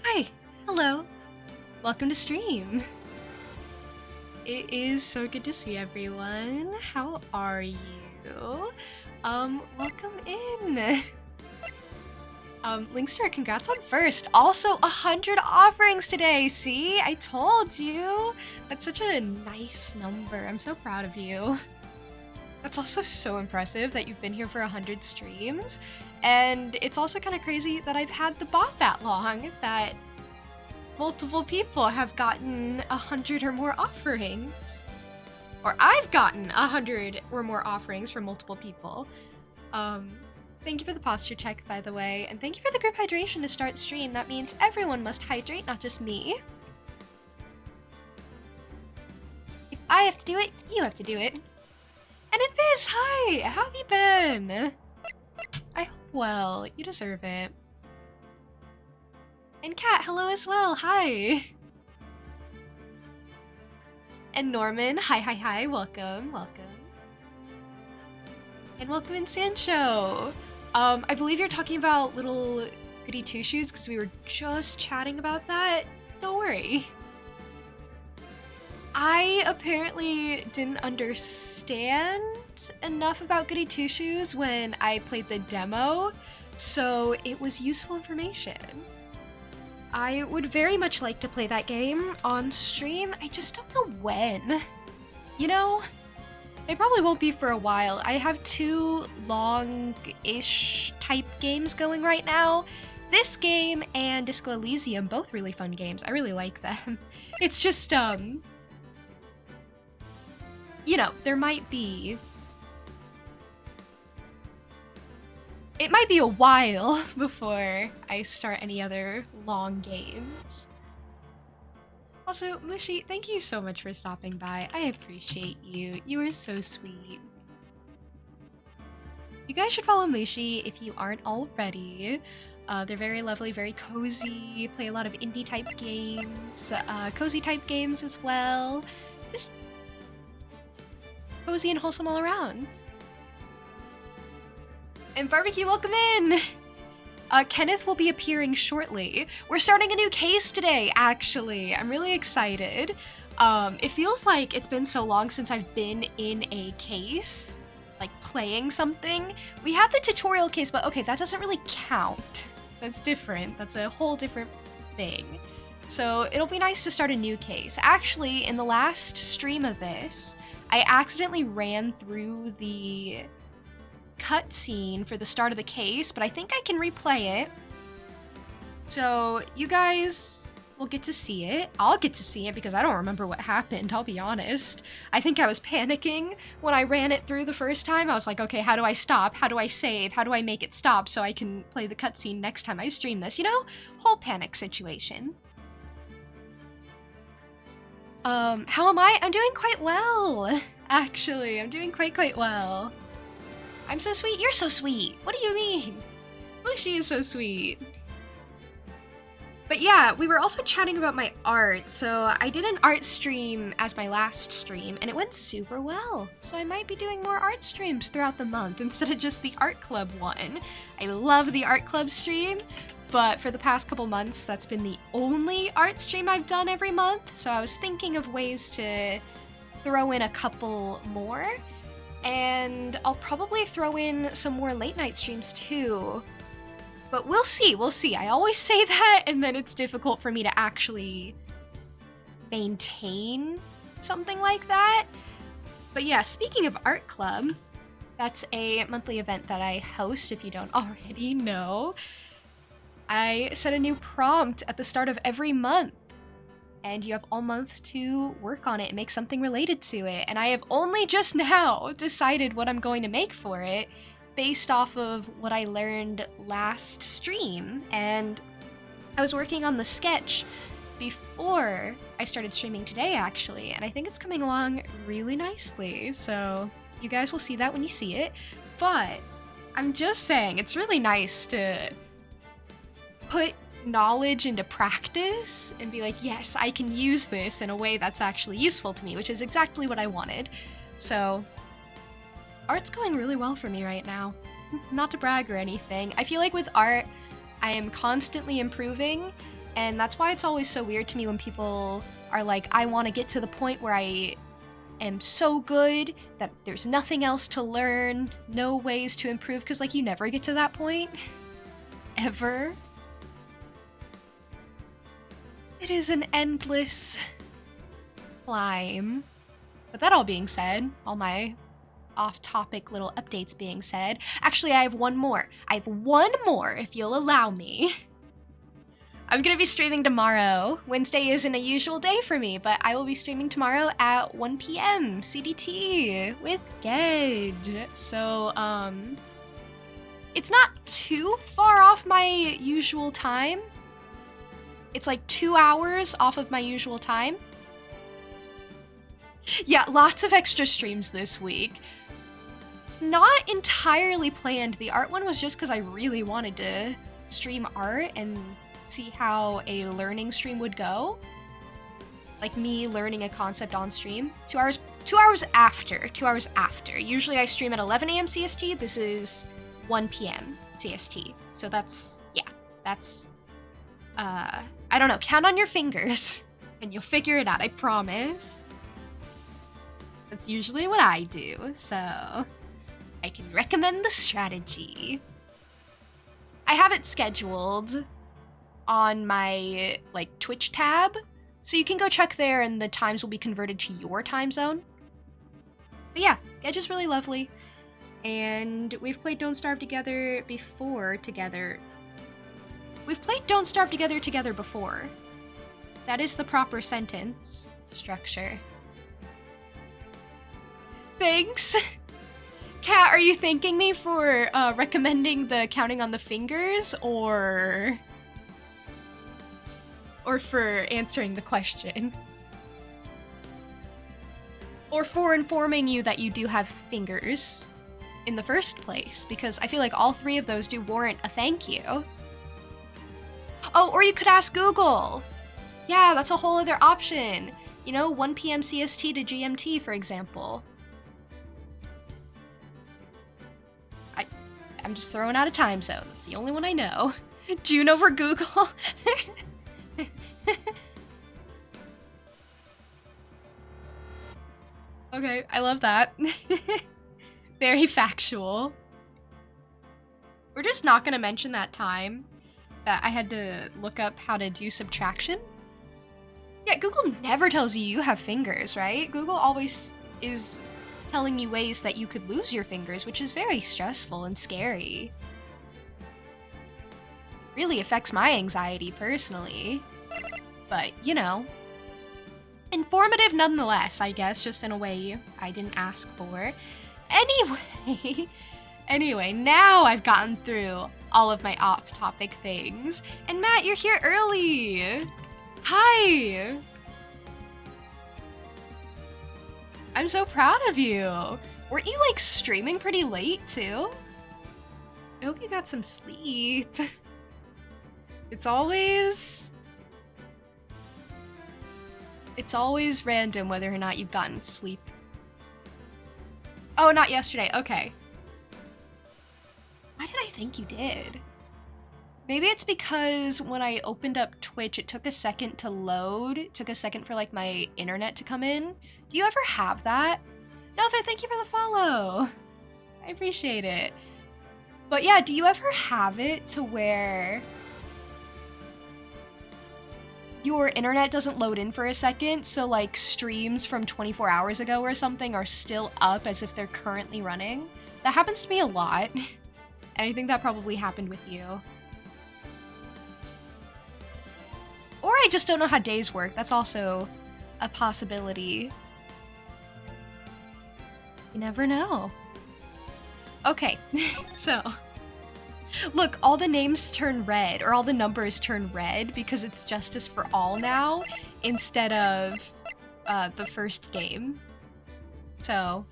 Hi, hello, welcome to stream. It is so good to see everyone. How are you? Welcome in. Linkstar, congrats on first. Also, 100 offerings today. See, I told you. That's such a nice number. I'm so proud of you. That's also so impressive that you've been here for 100 streams. And it's also kind of crazy that I've had the bot that long, that multiple people have gotten 100 or more offerings. Or I've gotten 100 or more offerings from multiple people. Thank you for the posture check, by the way, and thank you for the group hydration to start stream. That means everyone must hydrate, not just me. If I have to do it, you have to do it. And Invis, hi! How have you been? I hope well. You deserve it. And Kat, hello as well. Hi. And Norman, hi, welcome. And welcome in Sancho. I believe you're talking about little goody two shoes because we were just chatting about that. Don't worry. I apparently didn't understand enough about goody two shoes when I played the demo, so it was useful information. I would very much like to play that game on stream. I just don't know when. You know? It probably won't be for a while. I have 2 long-ish type games going right now. This game and Disco Elysium, both really fun games. I really like them. It's just, you know, there might be... It might be a while before I start any other long games. Also, Mushi, thank you so much for stopping by. I appreciate you. You are so sweet. You guys should follow Mushi if you aren't already. They're very lovely, very cozy, play a lot of indie type games, cozy type games as well. Just cozy and wholesome all around. And Barbecue, welcome in! Kenneth will be appearing shortly. We're starting a new case today, actually. I'm really excited. It feels like it's been so long since I've been in a case, like playing something. We have the tutorial case, but okay, that doesn't really count. That's different. That's a whole different thing. So it'll be nice to start a new case. Actually, in the last stream of this, I accidentally ran through the cutscene for the start of the case, but I think I can replay it. So you guys will get to see it. I'll get to see it because I don't remember what happened, I'll be honest. I think I was panicking when I ran it through the first time. I was like, okay, how do I stop? How do I save? How do I make it stop so I can play the cutscene next time I stream this? You know? Whole panic situation. How am I? I'm doing quite well, actually. I'm doing quite well. I'm so sweet, you're so sweet. What do you mean? Well, she is so sweet. But yeah, we were also chatting about my art. So I did an art stream as my last stream and it went super well. So I might be doing more art streams throughout the month instead of just the art club one. I love the art club stream, but for the past couple months, that's been the only art stream I've done every month. So I was thinking of ways to throw in a couple more. And I'll probably throw in some more late night streams too. But we'll see. I always say that and then it's difficult for me to actually maintain something like that. But yeah, speaking of Art Club, that's a monthly event that I host if you don't already know. I set a new prompt at the start of every month. And you have all month to work on it and make something related to it. And I have only just now decided what I'm going to make for it based off of what I learned last stream. And I was working on the sketch before I started streaming today, actually. And I think it's coming along really nicely. So you guys will see that when you see it. But I'm just saying, it's really nice to put knowledge into practice and be like, yes, I can use this in a way that's actually useful to me, which is exactly what I wanted. So art's going really well for me right now. Not to brag or anything. I feel like with art, I am constantly improving, And that's why it's always so weird to me when people are like, I want to get to the point where I am so good that there's nothing else to learn, no ways to improve, because like you never get to that point. Ever. It is an endless climb. But that all being said, all my off-topic little updates being said, actually I have one more. I have one more, if you'll allow me. I'm gonna be streaming tomorrow. Wednesday isn't a usual day for me, but I will be streaming tomorrow at 1 p.m. CDT with Gedge. So, it's not too far off my usual time. It's like 2 hours off of my usual time. Yeah, lots of extra streams this week. Not entirely planned. The art one was just because I really wanted to stream art and see how a learning stream would go. Like me learning a concept on stream. 2 hours after. Usually I stream at 11 a.m. CST. This is 1 p.m. CST. So that's, yeah, that's, I don't know, count on your fingers and you'll figure it out, I promise. That's usually what I do, so I can recommend the strategy. I have it scheduled on my like Twitch tab, so you can go check there and the times will be converted to your time zone. But yeah, Gedge is really lovely, and we've played Don't Starve together before together. We've played Don't Starve together before. That is the proper sentence structure. Thanks. Kat, are you thanking me for recommending the counting on the fingers, or for answering the question? Or for informing you that you do have fingers in the first place? Because I feel like all three of those do warrant a thank you. Oh, or you could ask Google. Yeah, that's a whole other option. You know, 1 p.m. CST to GMT, for example. I'm just throwing out a time zone. That's the only one I know. June over Google. Okay, I love that. Very factual. We're just not gonna mention that time that I had to look up how to do subtraction. Yeah, Google never tells you have fingers, right? Google always is telling you ways that you could lose your fingers, which is very stressful and scary. Really affects my anxiety personally. But, you know, informative nonetheless, I guess, just in a way I didn't ask for. Anyway, now I've gotten through all of my off-topic things. And Matt, you're here early! Hi! I'm so proud of you! Weren't you, like, streaming pretty late, too? I hope you got some sleep. It's always random whether or not you've gotten sleep. Oh, not yesterday. Okay. Why did I think you did? Maybe it's because when I opened up Twitch, it took a second to load. It took a second for, like, my internet to come in. Do you ever have that? Nova, thank you for the follow. I appreciate it. But yeah, do you ever have it to where your internet doesn't load in for a second, so like streams from 24 hours ago or something are still up as if they're currently running? That happens to me a lot. And I think that probably happened with you. Or I just don't know how days work. That's also a possibility. You never know. Okay, so look, all the names turn red, or all the numbers turn red because it's Justice for All now instead of the first game. So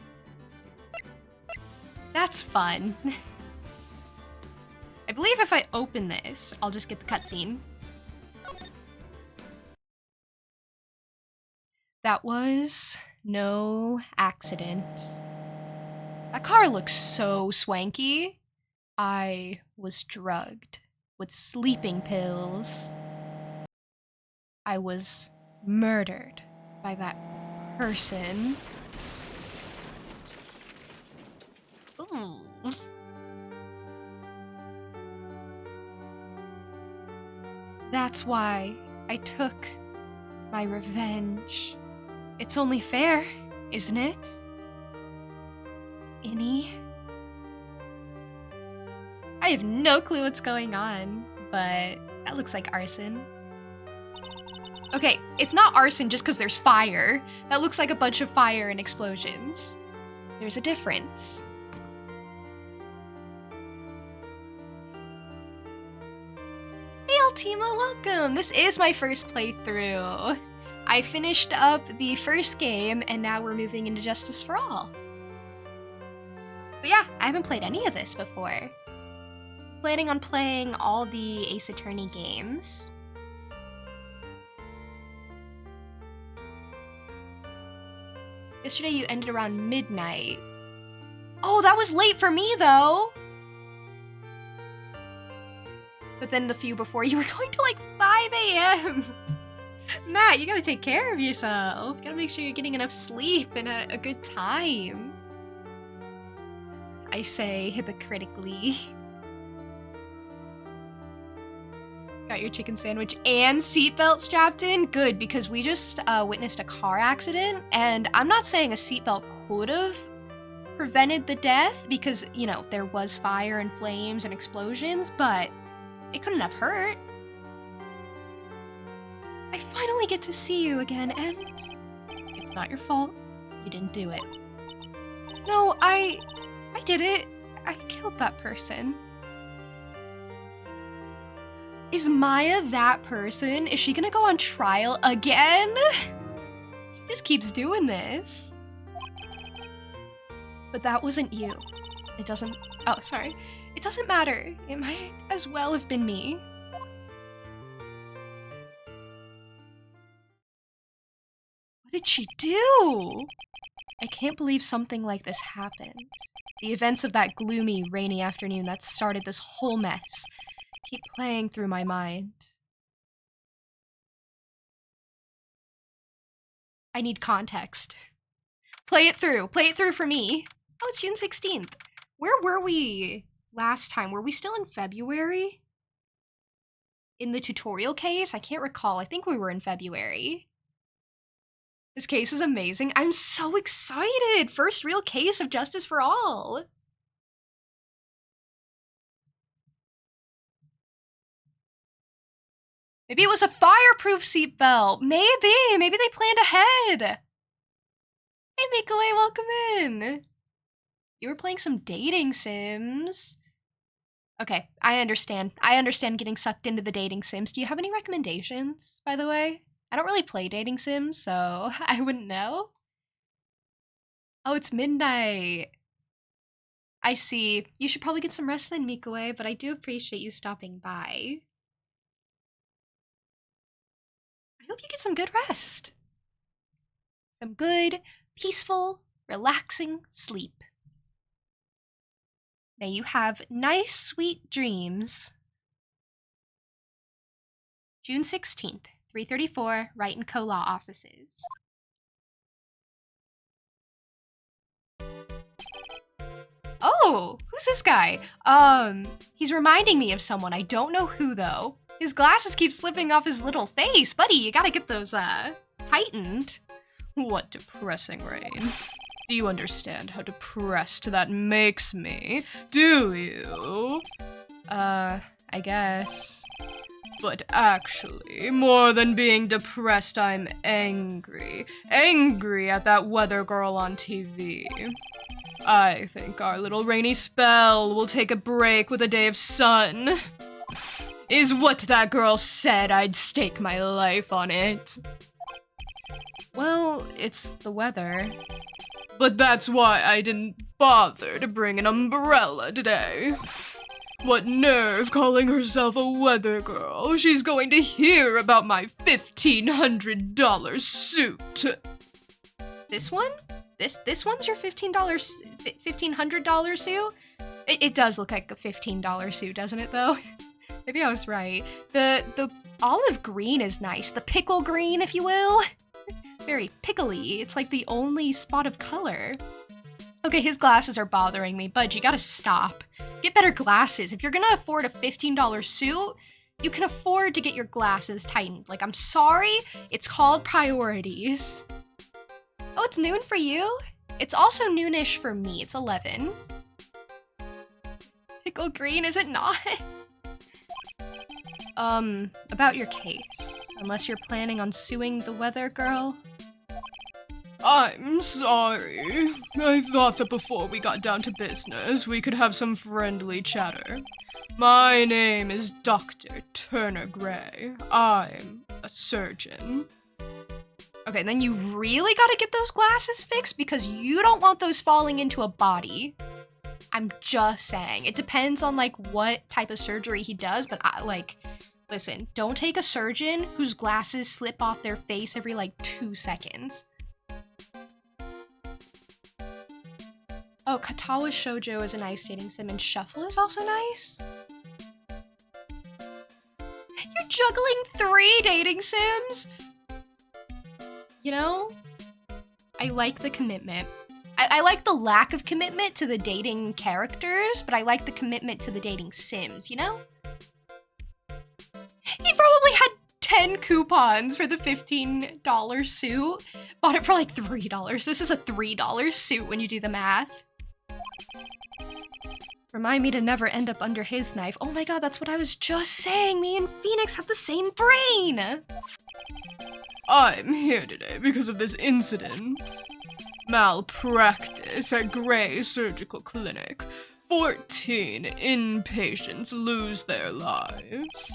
that's fun. I believe if I open this, I'll just get the cutscene. That was no accident. That car looks so swanky. I was drugged with sleeping pills. I was murdered by that person. Ooh. That's why I took my revenge. It's only fair, isn't it? Innie? I have no clue what's going on, but that looks like arson. Okay, it's not arson just because there's fire. That looks like a bunch of fire and explosions. There's a difference. Hey Altima, welcome! This is my first playthrough. I finished up the first game and now we're moving into Justice for All. So yeah, I haven't played any of this before. Planning on playing all the Ace Attorney games. Yesterday you ended around midnight. Oh, that was late for me though! But then the few before you were going to like 5 a.m. Matt, you gotta take care of yourself. You gotta make sure you're getting enough sleep and a good time. I say hypocritically. Got your chicken sandwich and seatbelt strapped in? Good, because we just witnessed a car accident, and I'm not saying a seatbelt could have prevented the death because, you know, there was fire and flames and explosions, but it couldn't have hurt. I finally get to see you again, and it's not your fault. You didn't do it. No, I did it. I killed that person. Is Maya that person? Is she gonna go on trial again? She just keeps doing this. But that wasn't you. It doesn't... Oh, sorry. It doesn't matter. It might as well have been me. What did she do? I can't believe something like this happened. The events of that gloomy, rainy afternoon that started this whole mess keep playing through my mind. I need context. Play it through. Play it through for me. Oh, it's June 16th. Where were we last time? Were we still in February? In the tutorial case? I can't recall. I think we were in February. This case is amazing. I'm so excited! First real case of Justice for All! Maybe it was a fireproof seatbelt! Maybe! Maybe they planned ahead! Hey Mikoe, welcome in! You were playing some dating sims. Okay, I understand. I understand getting sucked into the dating sims. Do you have any recommendations, by the way? I don't really play dating sims, so I wouldn't know. Oh, it's midnight. I see. You should probably get some rest then, Mikoe, but I do appreciate you stopping by. I hope you get some good rest. Some good, peaceful, relaxing sleep. May you have nice, sweet dreams. June 16th, 3:34, Wright & Co. Law Offices. Oh, who's this guy? He's reminding me of someone. I don't know who, though. His glasses keep slipping off his little face. Buddy, you gotta get those, tightened. What depressing rain. Do you understand how depressed that makes me? Do you? I guess. But actually, more than being depressed, I'm angry. Angry at that weather girl on TV. I think our little rainy spell will take a break with a day of sun. Is what that girl said. I'd stake my life on it. Well, it's the weather. But that's why I didn't bother to bring an umbrella today. What nerve calling herself a weather girl. She's going to hear about my $1,500 suit. This one? This one's your $1,500 suit? It does look like a $15 suit, doesn't it, though? Maybe I was right. The olive green is nice. The pickle green, if you will. Very pickly. It's like the only spot of color. Okay, his glasses are bothering me. Bud, you gotta stop. Get better glasses. If you're gonna afford a $15 suit, you can afford to get your glasses tightened. Like, I'm sorry, it's called priorities. Oh, it's noon for you? It's also noonish for me. It's 11. Pickle green, is it not? About your case. Unless you're planning on suing the weather girl. I'm sorry. I thought that before we got down to business, we could have some friendly chatter. My name is Dr. Turner Gray. I'm a surgeon. Okay, then you really gotta get those glasses fixed because you don't want those falling into a body. I'm just saying. It depends on, like, what type of surgery he does, but listen, don't take a surgeon whose glasses slip off their face every, 2 seconds. Oh, Katawa Shoujo is a nice dating sim, and Shuffle is also nice. You're juggling 3 dating sims? You know, I like the commitment. I like the lack of commitment to the dating characters, but I like the commitment to the dating sims, you know? He probably had 10 coupons for the $15 suit. Bought it for $3. This is a $3 suit when you do the math. Remind me to never end up under his knife. Oh my god, that's what I was just saying. Me and Phoenix have the same brain. I'm here today because of this incident. Malpractice at Gray Surgical Clinic. 14 inpatients lose their lives.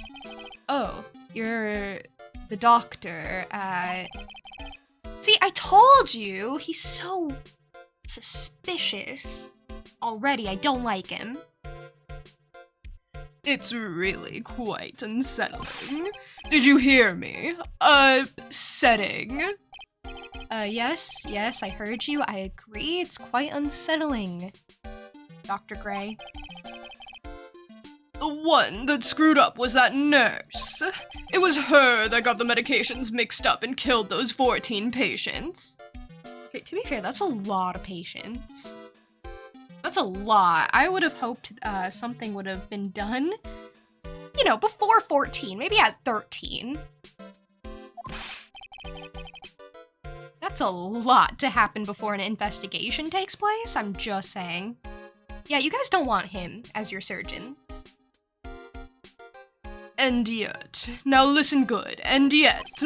Oh, you're the doctor at... See, I told you! He's so suspicious. Already, I don't like him. It's really quite unsettling. Did you hear me? Setting. Yes, I heard you. I agree. It's quite unsettling, Dr. Gray. The one that screwed up was that nurse. It was her that got the medications mixed up and killed those 14 patients. Okay, to be fair, that's a lot of patients. That's a lot. I would have hoped something would have been done, you know, before 14, maybe at 13. That's a lot to happen before an investigation takes place, I'm just saying. Yeah, you guys don't want him as your surgeon. And yet, now listen good, and yet,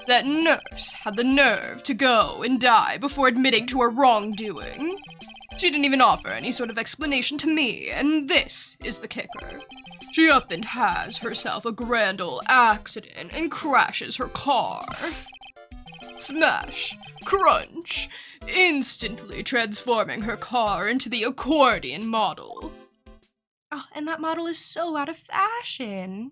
that nurse had the nerve to go and die before admitting to her wrongdoing. She didn't even offer any sort of explanation to me, and this is the kicker. She up and has herself a grand ol' accident and crashes her car. Smash, crunch, instantly transforming her car into the accordion model. Oh, and that model is so out of fashion.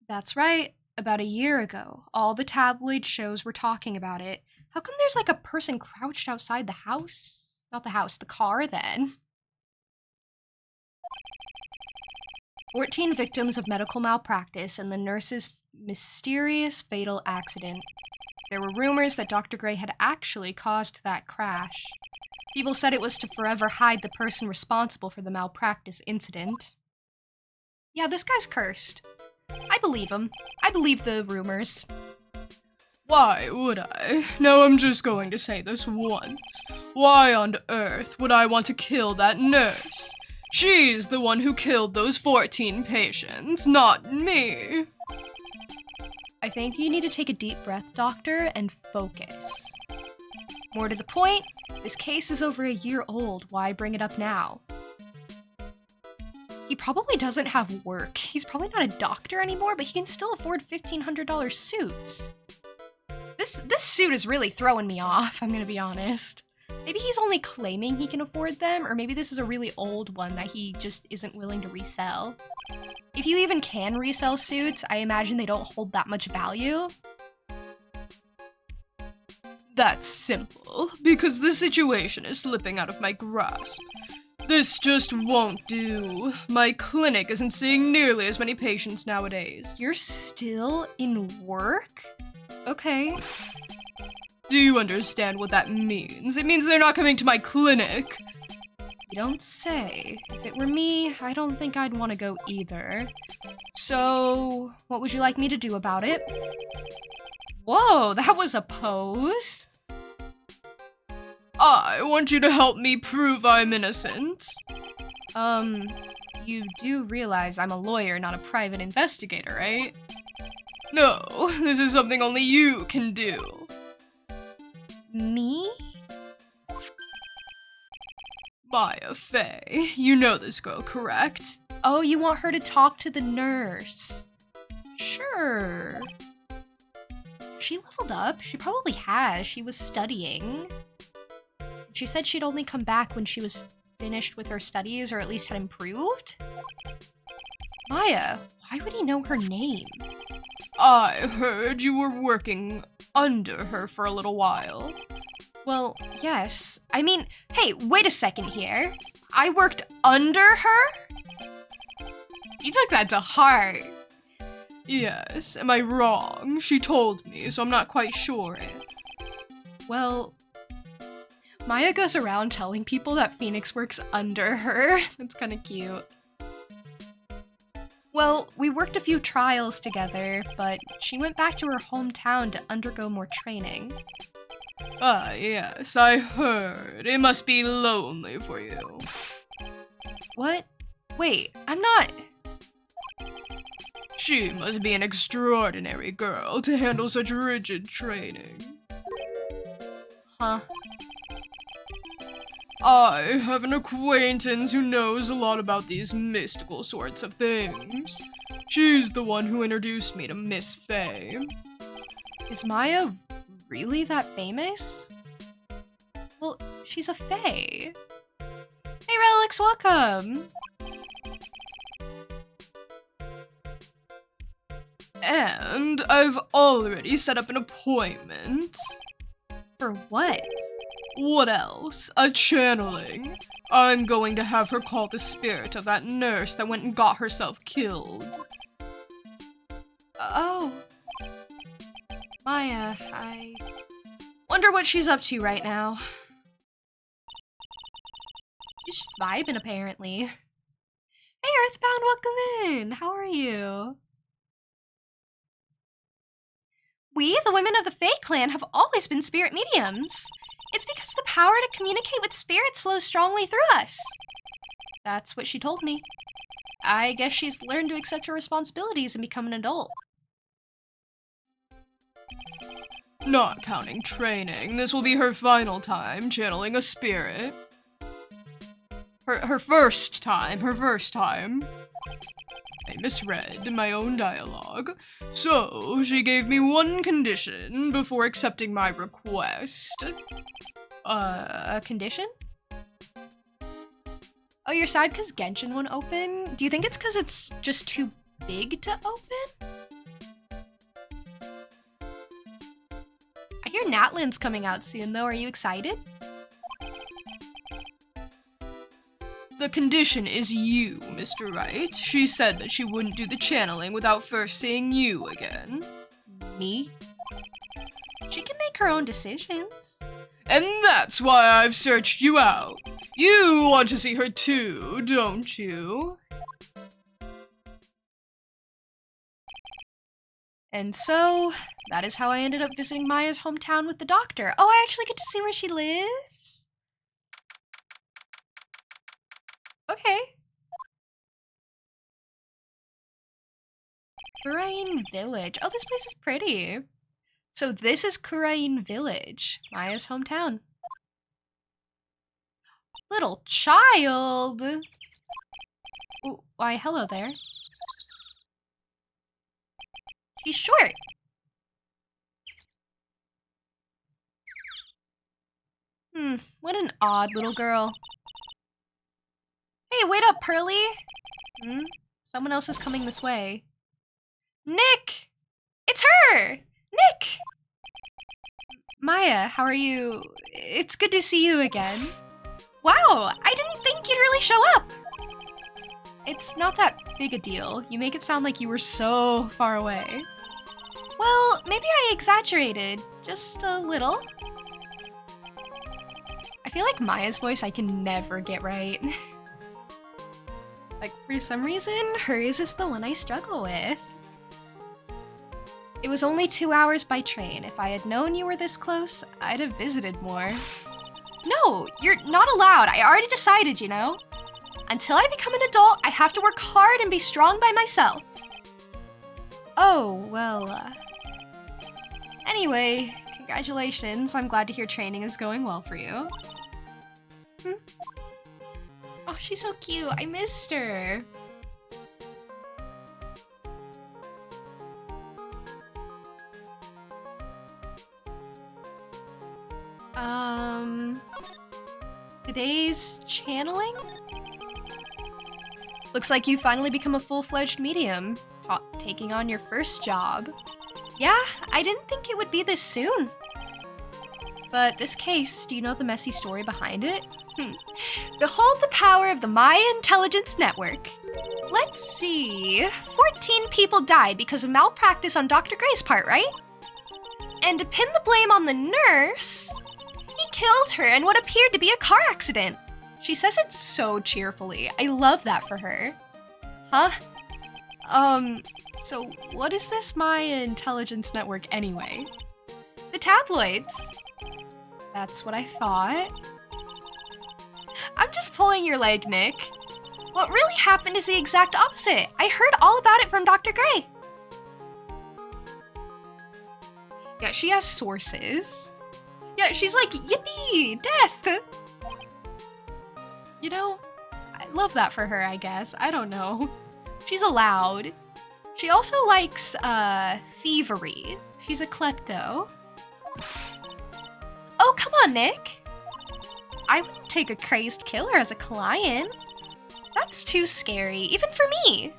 That's right. About a year ago, all the tabloid shows were talking about it. How come there's a person crouched outside the house? Not the house, the car then. 14 victims of medical malpractice and the nurse's mysterious fatal accident. There were rumors that Dr. Gray had actually caused that crash. People said it was to forever hide the person responsible for the malpractice incident. Yeah, this guy's cursed. I believe him. I believe the rumors. Why would I? Now I'm just going to say this once. Why on earth would I want to kill that nurse? She's the one who killed those 14 patients, not me. I think you need to take a deep breath, Doctor, and focus. More to the point, this case is over a year old. Why bring it up now? He probably doesn't have work. He's probably not a doctor anymore, but he can still afford $1,500 suits. This suit is really throwing me off, I'm gonna be honest. Maybe he's only claiming he can afford them, or maybe this is a really old one that he just isn't willing to resell. If you even can resell suits, I imagine they don't hold that much value. That's simple, because the situation is slipping out of my grasp. This just won't do. My clinic isn't seeing nearly as many patients nowadays. You're still in work? Okay. Do you understand what that means? It means they're not coming to my clinic. You don't say. If it were me, I don't think I'd want to go either. So, what would you like me to do about it? Whoa, that was a pose. I want you to help me prove I'm innocent. You do realize I'm a lawyer, not a private investigator, right? No, this is something only you can do. Me? Maya Fey, you know this girl, correct? Oh, you want her to talk to the nurse? Sure. She leveled up. She probably has. She was studying. She said she'd only come back when she was finished with her studies, or at least had improved? Maya, why would he know her name? I heard you were working under her for a little while. Well, yes. I mean, hey, wait a second here. I worked under her? You took that to heart. Yes, am I wrong? She told me, so I'm not quite sure. Well, Maya goes around telling people that Phoenix works under her. That's kind of cute. Well, we worked a few trials together, but she went back to her hometown to undergo more training. Ah, yes, I heard. It must be lonely for you. What? Wait, I'm not... She must be an extraordinary girl to handle such rigid training. Huh. I have an acquaintance who knows a lot about these mystical sorts of things. She's the one who introduced me to Miss Fey. Is Maya really that famous? Well, she's a fae. Hey, Relics, welcome! And I've already set up an appointment. For what? What else? A channeling. I'm going to have her call the spirit of that nurse that went and got herself killed. Oh. Maya, I wonder what she's up to right now. She's just vibing, apparently. Hey, Earthbound, welcome in! How are you? We, the women of the Fae clan, have always been spirit mediums. It's because the power to communicate with spirits flows strongly through us. That's what she told me. I guess she's learned to accept her responsibilities and become an adult. Not counting training, this will be her final time channeling a spirit. Her first time. I misread my own dialogue. So, she gave me one condition before accepting my request. A condition? Oh, you're sad because Genshin won't open? Do you think it's because it's just too big to open? I hear Natlan's coming out soon, though. Are you excited? The condition is you, Mr. Wright. She said that she wouldn't do the channeling without first seeing you again. Me? She can make her own decisions. And that's why I've searched you out. You want to see her too, don't you? And so, that is how I ended up visiting Maya's hometown with the doctor. Oh, I actually get to see where she lives? Okay. Kurain Village. Oh, this place is pretty. So this is Kurain Village, Maya's hometown. Little child! Ooh, why, hello there. She's short. What an odd little girl. Hey, wait up, Pearly! Someone else is coming this way. Nick! It's her! Nick! Maya, how are you? It's good to see you again. Wow, I didn't think you'd really show up. It's not that big a deal. You make it sound like you were so far away. Well, maybe I exaggerated. Just a little. I feel like Maya's voice I can never get right. Like, for some reason, hers is the one I struggle with. It was only 2 hours by train. If I had known you were this close, I'd have visited more. No, you're not allowed. I already decided, you know? Until I become an adult, I have to work hard and be strong by myself. Oh, well, Anyway, congratulations. I'm glad to hear training is going well for you. Oh, she's so cute. I missed her. Today's channeling? Looks like you finally become a full-fledged medium, taking on your first job. Yeah, I didn't think it would be this soon. But this case, do you know the messy story behind it? Behold the power of the Maya Intelligence Network. Let's see. 14 people died because of malpractice on Dr. Gray's part, right? And to pin the blame on the nurse, he killed her in what appeared to be a car accident. She says it so cheerfully. I love that for her. Huh? So what is this Maya Intelligence Network anyway? The tabloids. That's what I thought. I'm just pulling your leg, Nick. What really happened is the exact opposite. I heard all about it from Dr. Gray. Yeah, she has sources. Yeah, she's like, yippee, death! You know, I love that for her, I guess. I don't know. She's allowed. She also likes, thievery. She's a klepto. Oh, come on, Nick. I wouldn't take a crazed killer as a client. That's too scary, even for me.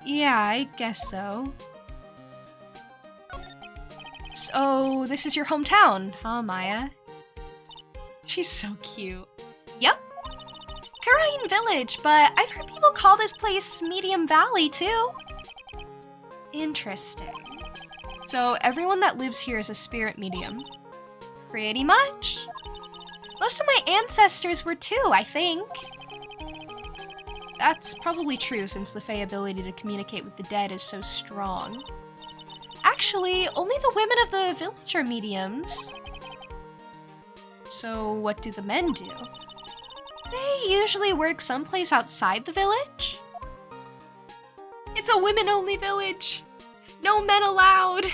Yeah, I guess so. So, this is your hometown, huh, Maya? She's so cute. Yep. Karain Village, but I've heard people call this place Medium Valley, too. Interesting. So, everyone that lives here is a spirit medium. Pretty much. Most of my ancestors were too, I think. That's probably true since the Fae ability to communicate with the dead is so strong. Actually, only the women of the village are mediums. So what do the men do? They usually work someplace outside the village. It's a women-only village. No men allowed.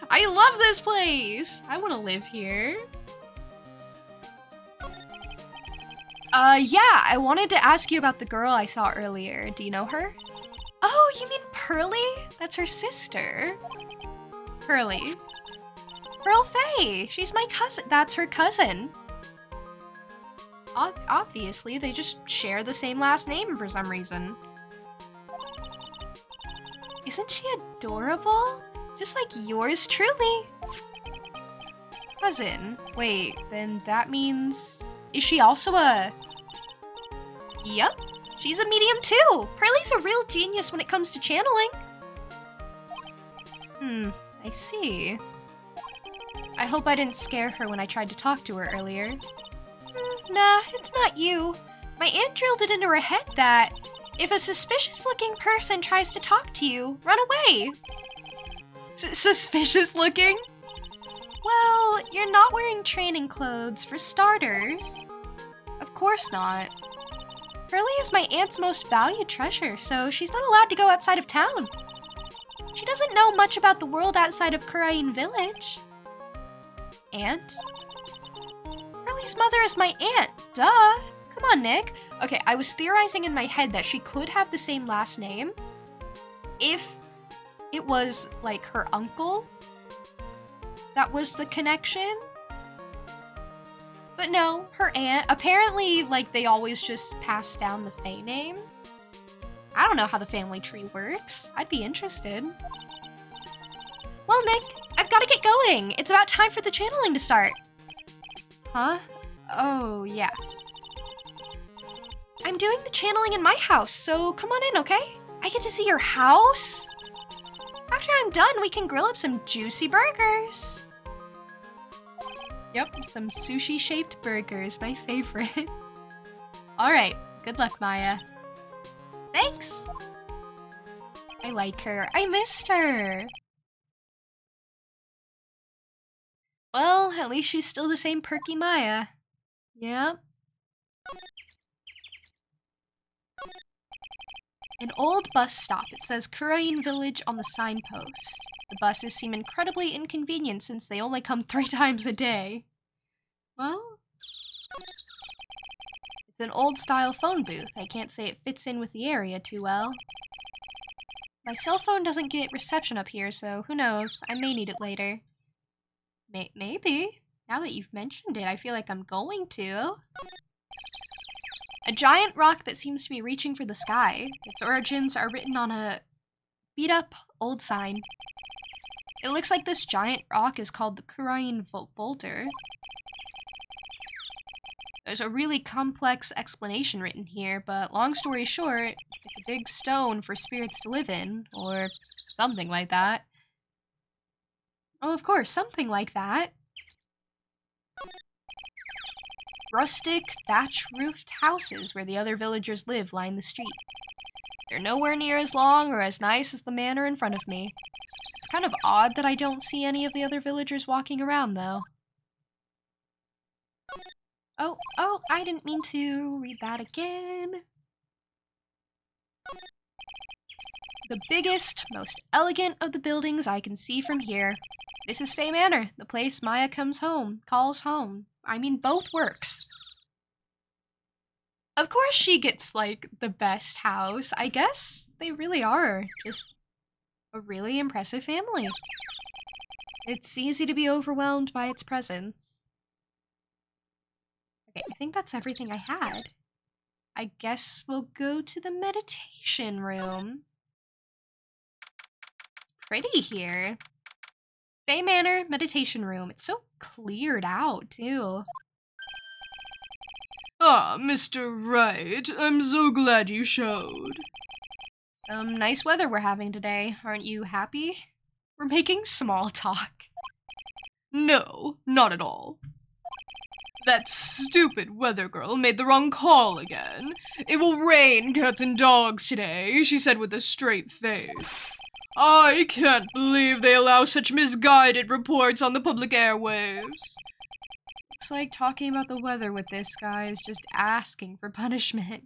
I love this place. I want to live here. Yeah, I wanted to ask you about the girl I saw earlier. Do you know her? Oh, you mean Pearly? That's her sister. Pearly. Pearl Faye. She's my cousin. That's her cousin. Obviously, they just share the same last name for some reason. Isn't she adorable? Just like yours truly. Cousin. Wait, then that means... Is she also a... Yup. She's a medium too! Pearly's a real genius when it comes to channeling. I see. I hope I didn't scare her when I tried to talk to her earlier. Nah, it's not you. My aunt drilled it into her head that if a suspicious-looking person tries to talk to you, run away. Suspicious looking? Well, you're not wearing training clothes, for starters. Of course not. Pearly is my aunt's most valued treasure, so she's not allowed to go outside of town. She doesn't know much about the world outside of Karain Village. Aunt? Pearly's mother is my aunt, duh! Come on, Nick. Okay, I was theorizing in my head that she could have the same last name if it was, like, her uncle. That was the connection. But no, her aunt. Apparently, like, they always just pass down the Fae name. I don't know how the family tree works. I'd be interested. Well, Nick, I've gotta get going. It's about time for the channeling to start. Huh? Oh, yeah. I'm doing the channeling in my house, so come on in, okay? I get to see your house? After I'm done, we can grill up some juicy burgers. Yep, some sushi-shaped burgers, my favorite. Alright, good luck, Maya. Thanks! I like her. I missed her! Well, at least she's still the same perky Maya. Yep. An old bus stop. It says Kurain Village on the signpost. The buses seem incredibly inconvenient since they only come 3 times a day. Well, it's an old-style phone booth. I can't say it fits in with the area too well. My cell phone doesn't get reception up here, so who knows? I may need it later. Maybe. Now that you've mentioned it, I feel like I'm going to. A giant rock that seems to be reaching for the sky. Its origins are written on a beat-up old sign. It looks like this giant rock is called the Kurain Boulder. There's a really complex explanation written here, but long story short, it's a big stone for spirits to live in, or something like that. Oh, of course, something like that. Rustic, thatch-roofed houses where the other villagers live line the street. They're nowhere near as long or as nice as the manor in front of me. It's kind of odd that I don't see any of the other villagers walking around, though. Oh, I didn't mean to read that again. The biggest, most elegant of the buildings I can see from here. This is Fey Manor, the place Maya calls home. I mean, both works. Of course she gets, like, the best house. I guess they really are just a really impressive family. It's easy to be overwhelmed by its presence. Okay, I think that's everything I had. I guess we'll go to the meditation room. It's pretty here. Fey Manor meditation room. It's so cleared out, too. Ah, Mr. Wright, I'm so glad you showed. Some nice weather we're having today. Aren't you happy? We're making small talk. No, not at all. That stupid weather girl made the wrong call again. It will rain cats and dogs today, she said with a straight face. I can't believe they allow such misguided reports on the public airwaves. Looks like talking about the weather with this guy is just asking for punishment.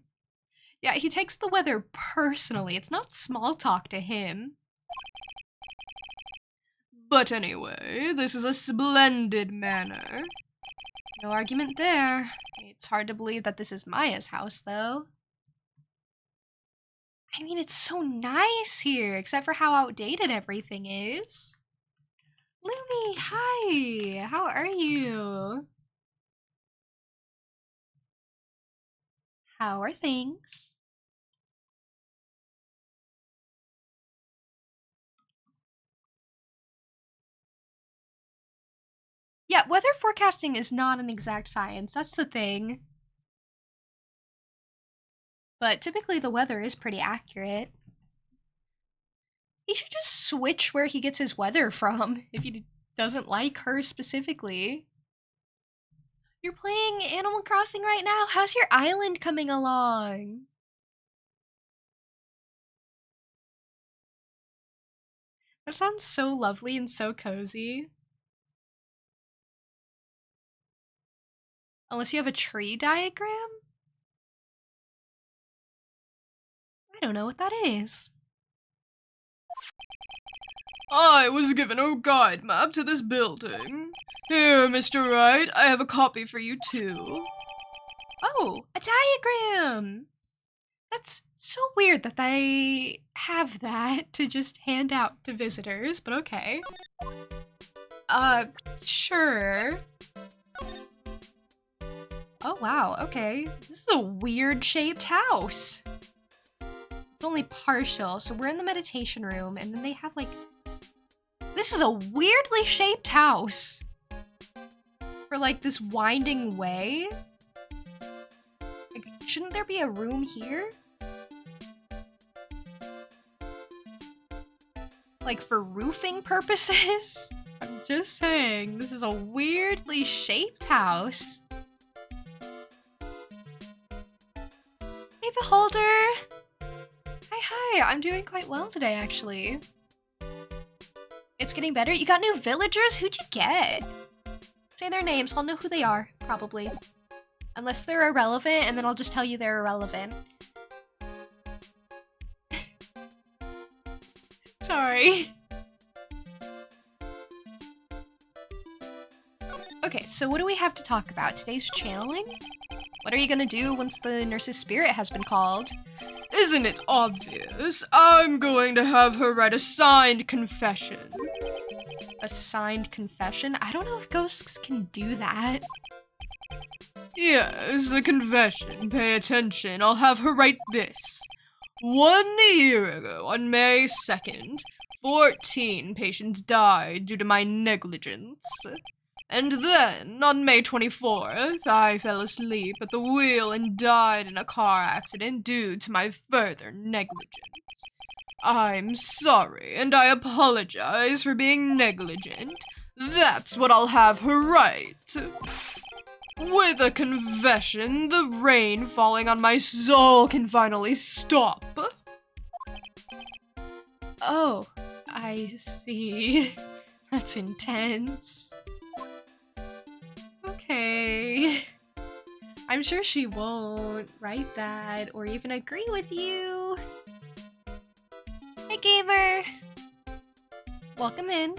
Yeah, he takes the weather personally. It's not small talk to him. But anyway, this is a splendid manor. No argument there. It's hard to believe that this is Maya's house, though. I mean, it's so nice here, except for how outdated everything is. Lumi, hi! How are you? How are things? Yeah, weather forecasting is not an exact science. That's the thing. But typically the weather is pretty accurate. He should just switch where he gets his weather from if he doesn't like her specifically. You're playing Animal Crossing right now? How's your island coming along? That sounds so lovely and so cozy. Unless you have a tree diagram? I don't know what that is. I was given a guide map to this building. Here, Mr. Wright, I have a copy for you too. Oh, a diagram! That's so weird that they have that to just hand out to visitors, but okay. Sure. Oh wow, okay. This is a weird shaped house. It's only partial, so we're in the meditation room, and then they have like This is a weirdly shaped house. For like this winding way. Like, shouldn't there be a room here? Like for roofing purposes? I'm just saying, this is a weirdly shaped house. Hey, Beholder! Hi, I'm doing quite well today, actually. It's getting better. You got new villagers? Who'd you get? Say their names, I'll know who they are, probably. Unless they're irrelevant, and then I'll just tell you they're irrelevant. Sorry. Okay, so what do we have to talk about? Today's channeling? What are you gonna do once the nurse's spirit has been called? Isn't it obvious? I'm going to have her write a signed confession. A signed confession? I don't know if ghosts can do that. Yes, a confession. Pay attention. I'll have her write this. 1 year ago, on May 2nd, 14 patients died due to my negligence. And then, on May 24th, I fell asleep at the wheel and died in a car accident due to my further negligence. I'm sorry, and I apologize for being negligent. That's what I'll have her write. With a confession, the rain falling on my soul can finally stop. Oh, I see. That's intense. Okay. I'm sure she won't write that or even agree with you. Hey, gamer! Welcome in.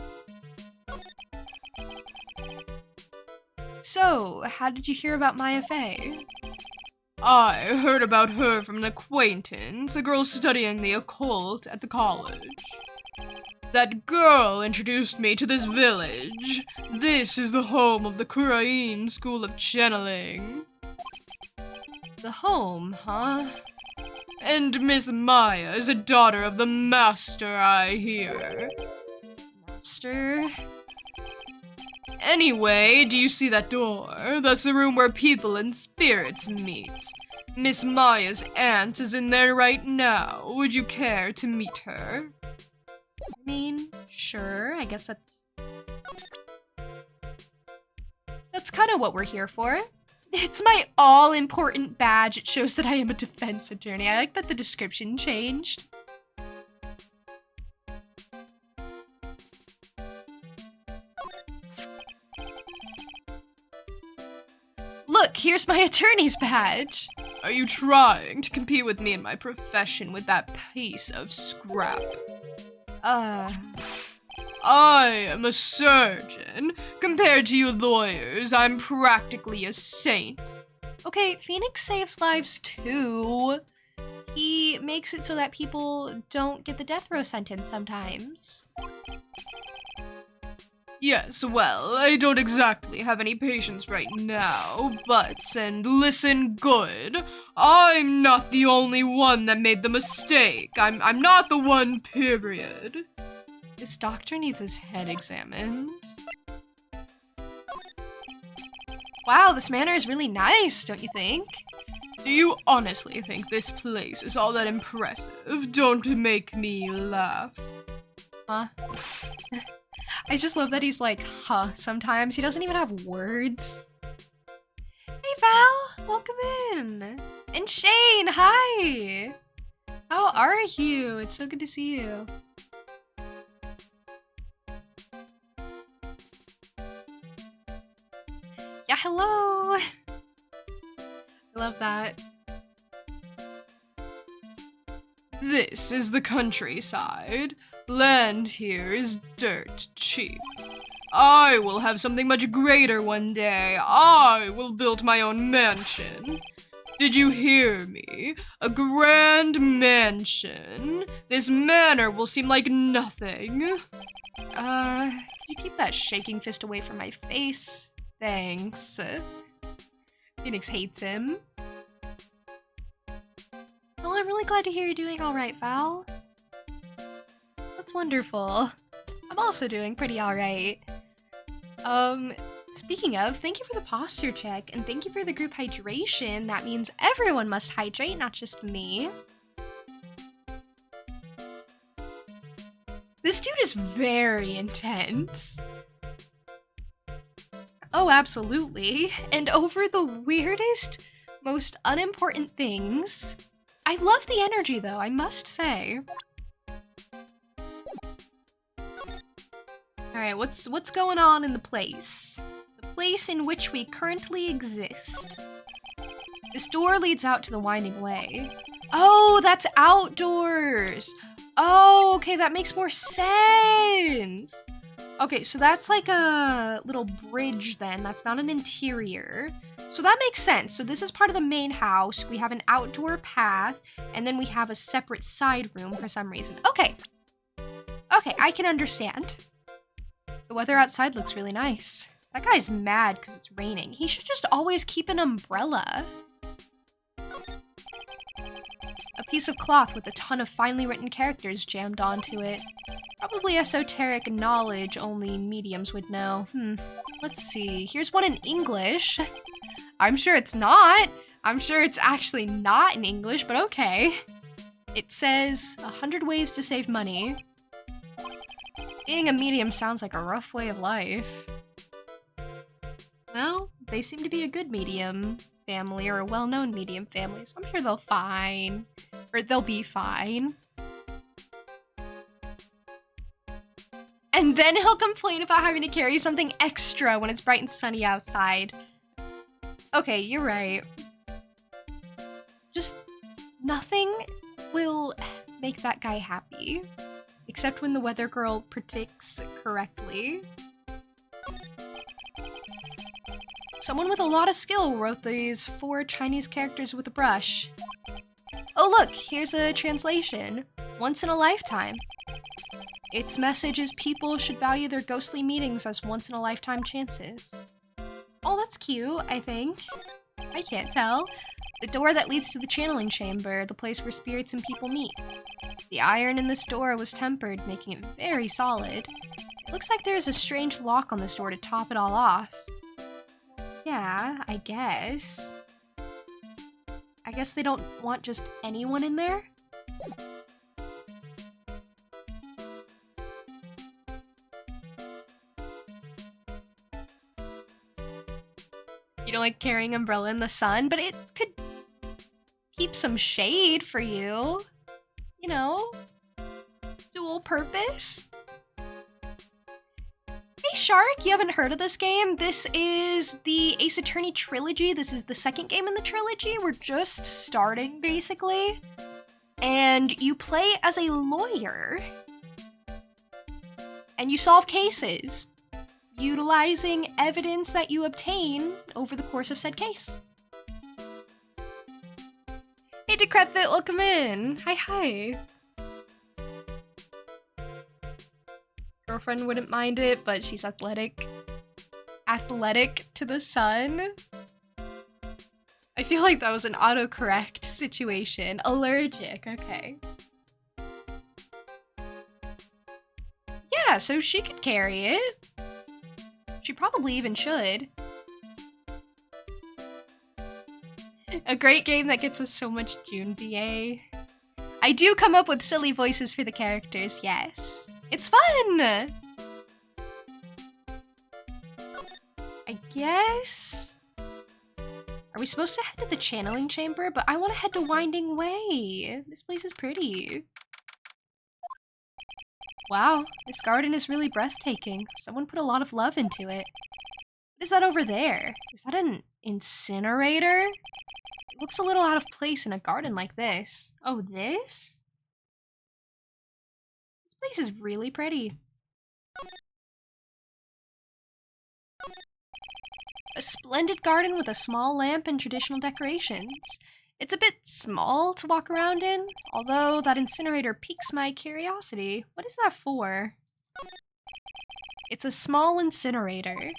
So, how did you hear about Maya Fey? I heard about her from an acquaintance, a girl studying the occult at the college. That girl introduced me to this village. This is the home of the Kurain School of Channeling. The home, huh? And Miss Maya is a daughter of the Master, I hear. Master? Anyway, do you see that door? That's the room where people and spirits meet. Miss Maya's aunt is in there right now. Would you care to meet her? I mean, sure, I guess that's kind of what we're here for. It's my all-important badge. It shows that I am a defense attorney. I like that the description changed. Look, here's my attorney's badge. Are you trying to compete with me in my profession with that piece of scrap? I am a surgeon. Compared to you lawyers, I'm practically a saint. Okay, Phoenix saves lives too. He makes it so that people don't get the death row sentence sometimes. Yes, well, I don't exactly have any patients right now, but, and listen good, I'm not the only one that made the mistake. I'm not the one, period. This doctor needs his head examined. Wow, this manor is really nice, don't you think? Do you honestly think this place is all that impressive? Don't make me laugh. Huh? I just love that he's like, huh, sometimes. He doesn't even have words. Hey, Val! Welcome in! And Shane, hi! How are you? It's so good to see you. Yeah, hello! I love that. This is the countryside. Land here is dirt cheap. I will have something much greater one day. I will build my own mansion. Did you hear me? A grand mansion. This manor will seem like nothing. Can you keep that shaking fist away from my face? Thanks. Phoenix hates him. Oh, I'm really glad to hear you're doing all right, Val. That's wonderful. I'm I'm also doing pretty alright. Speaking of, thank you for the posture check, and thank you for the group hydration. That means everyone must hydrate, not just me. This dude is very intense. Oh, absolutely. And over the weirdest, most unimportant things. I love the energy, though, I must say. Alright, what's going on in the place? The place in which we currently exist. This door leads out to the winding way. Oh, that's outdoors! Oh, okay, that makes more sense! Okay, so that's like a little bridge then. That's not an interior. So that makes sense. So this is part of the main house. We have an outdoor path, and then we have a separate side room for some reason. Okay. Okay, I can understand. The weather outside looks really nice. That guy's mad because it's raining. He should just always keep an umbrella. A piece of cloth with a ton of finely written characters jammed onto it. Probably esoteric knowledge only mediums would know. Let's see. Here's one in English. I'm sure it's not. I'm sure it's actually not in English, but okay. It says 100 ways to save money. Being a medium sounds like a rough way of life. Well, they seem to be a good medium family or a well-known medium family, so I'm sure they'll be fine. And then he'll complain about having to carry something extra when it's bright and sunny outside. Okay, you're right. Just nothing will make that guy happy. Except when the weather girl predicts correctly. Someone with a lot of skill wrote these 4 Chinese characters with a brush. Oh look, here's a translation. Once in a lifetime. Its message is people should value their ghostly meetings as once-in-a-lifetime chances. Oh, that's cute, I think. I can't tell. The door that leads to the channeling chamber, the place where spirits and people meet. The iron in this door was tempered, making it very solid. It looks like there's a strange lock on this door to top it all off. Yeah, I guess. I guess they don't want just anyone in there? You don't like carrying umbrella in the sun, but it could keep some shade for you. You know? Dual purpose. Hey Shark, you haven't heard of this game? This is the Ace Attorney trilogy. This is the second game in the trilogy. We're just starting, basically. And you play as a lawyer. And you solve cases, utilizing evidence that you obtain over the course of said case. Hey Decrepit, welcome in. Hi. Girlfriend wouldn't mind it, but she's athletic. Athletic to the sun? I feel like that was an autocorrect situation. Allergic, okay. Yeah, so she could carry it. She probably even should. A great game that gets us so much June BA. I do come up with silly voices for the characters, yes. It's fun! I guess... Are we supposed to head to the channeling chamber? But I want to head to Winding Way. This place is pretty. Wow, this garden is really breathtaking. Someone put a lot of love into it. What is that over there? Is that an incinerator? It looks a little out of place in a garden like this. Oh, this? This place is really pretty. A splendid garden with a small lamp and traditional decorations. It's a bit small to walk around in, although that incinerator piques my curiosity. What is that for? It's a small incinerator.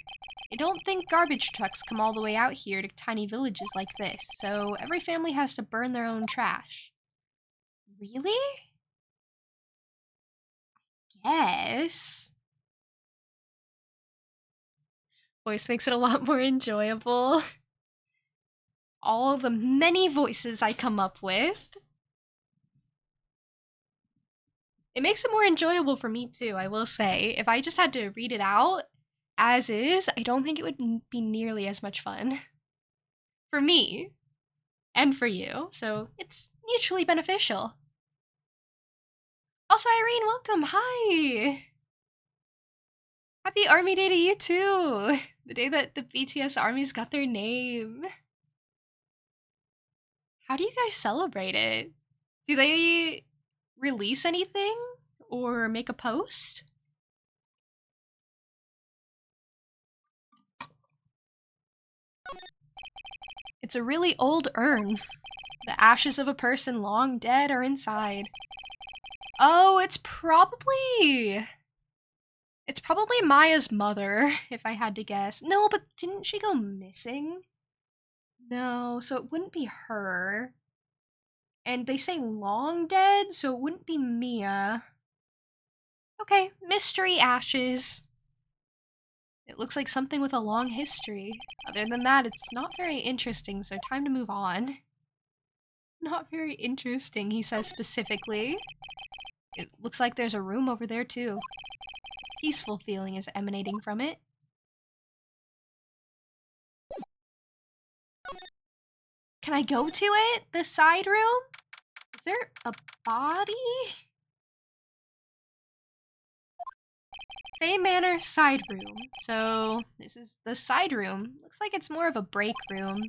I don't think garbage trucks come all the way out here to tiny villages like this, so every family has to burn their own trash. Really? Yes. Voice makes it a lot more enjoyable. All the many voices I come up with. It makes it more enjoyable for me too, I will say. If I just had to read it out as is, I don't think it would be nearly as much fun. For me. And for you. So it's mutually beneficial. Also, Irene, welcome. Hi. Happy Army Day to you too. The day that the BTS armies got their name. How do you guys celebrate it? Do they release anything or make a post? It's a really old urn. The ashes of a person long dead are inside. Oh, it's probably Maya's mother, if I had to guess. No, but didn't she go missing? No, so it wouldn't be her. And they say long dead, so it wouldn't be Mia. Okay, mystery ashes. It looks like something with a long history. Other than that, it's not very interesting, so time to move on. Not very interesting, he says specifically. It looks like there's a room over there too. Peaceful feeling is emanating from it. Can I go to it? The side room? Is there a body? Fay Manor side room. So this is the side room. Looks like it's more of a break room.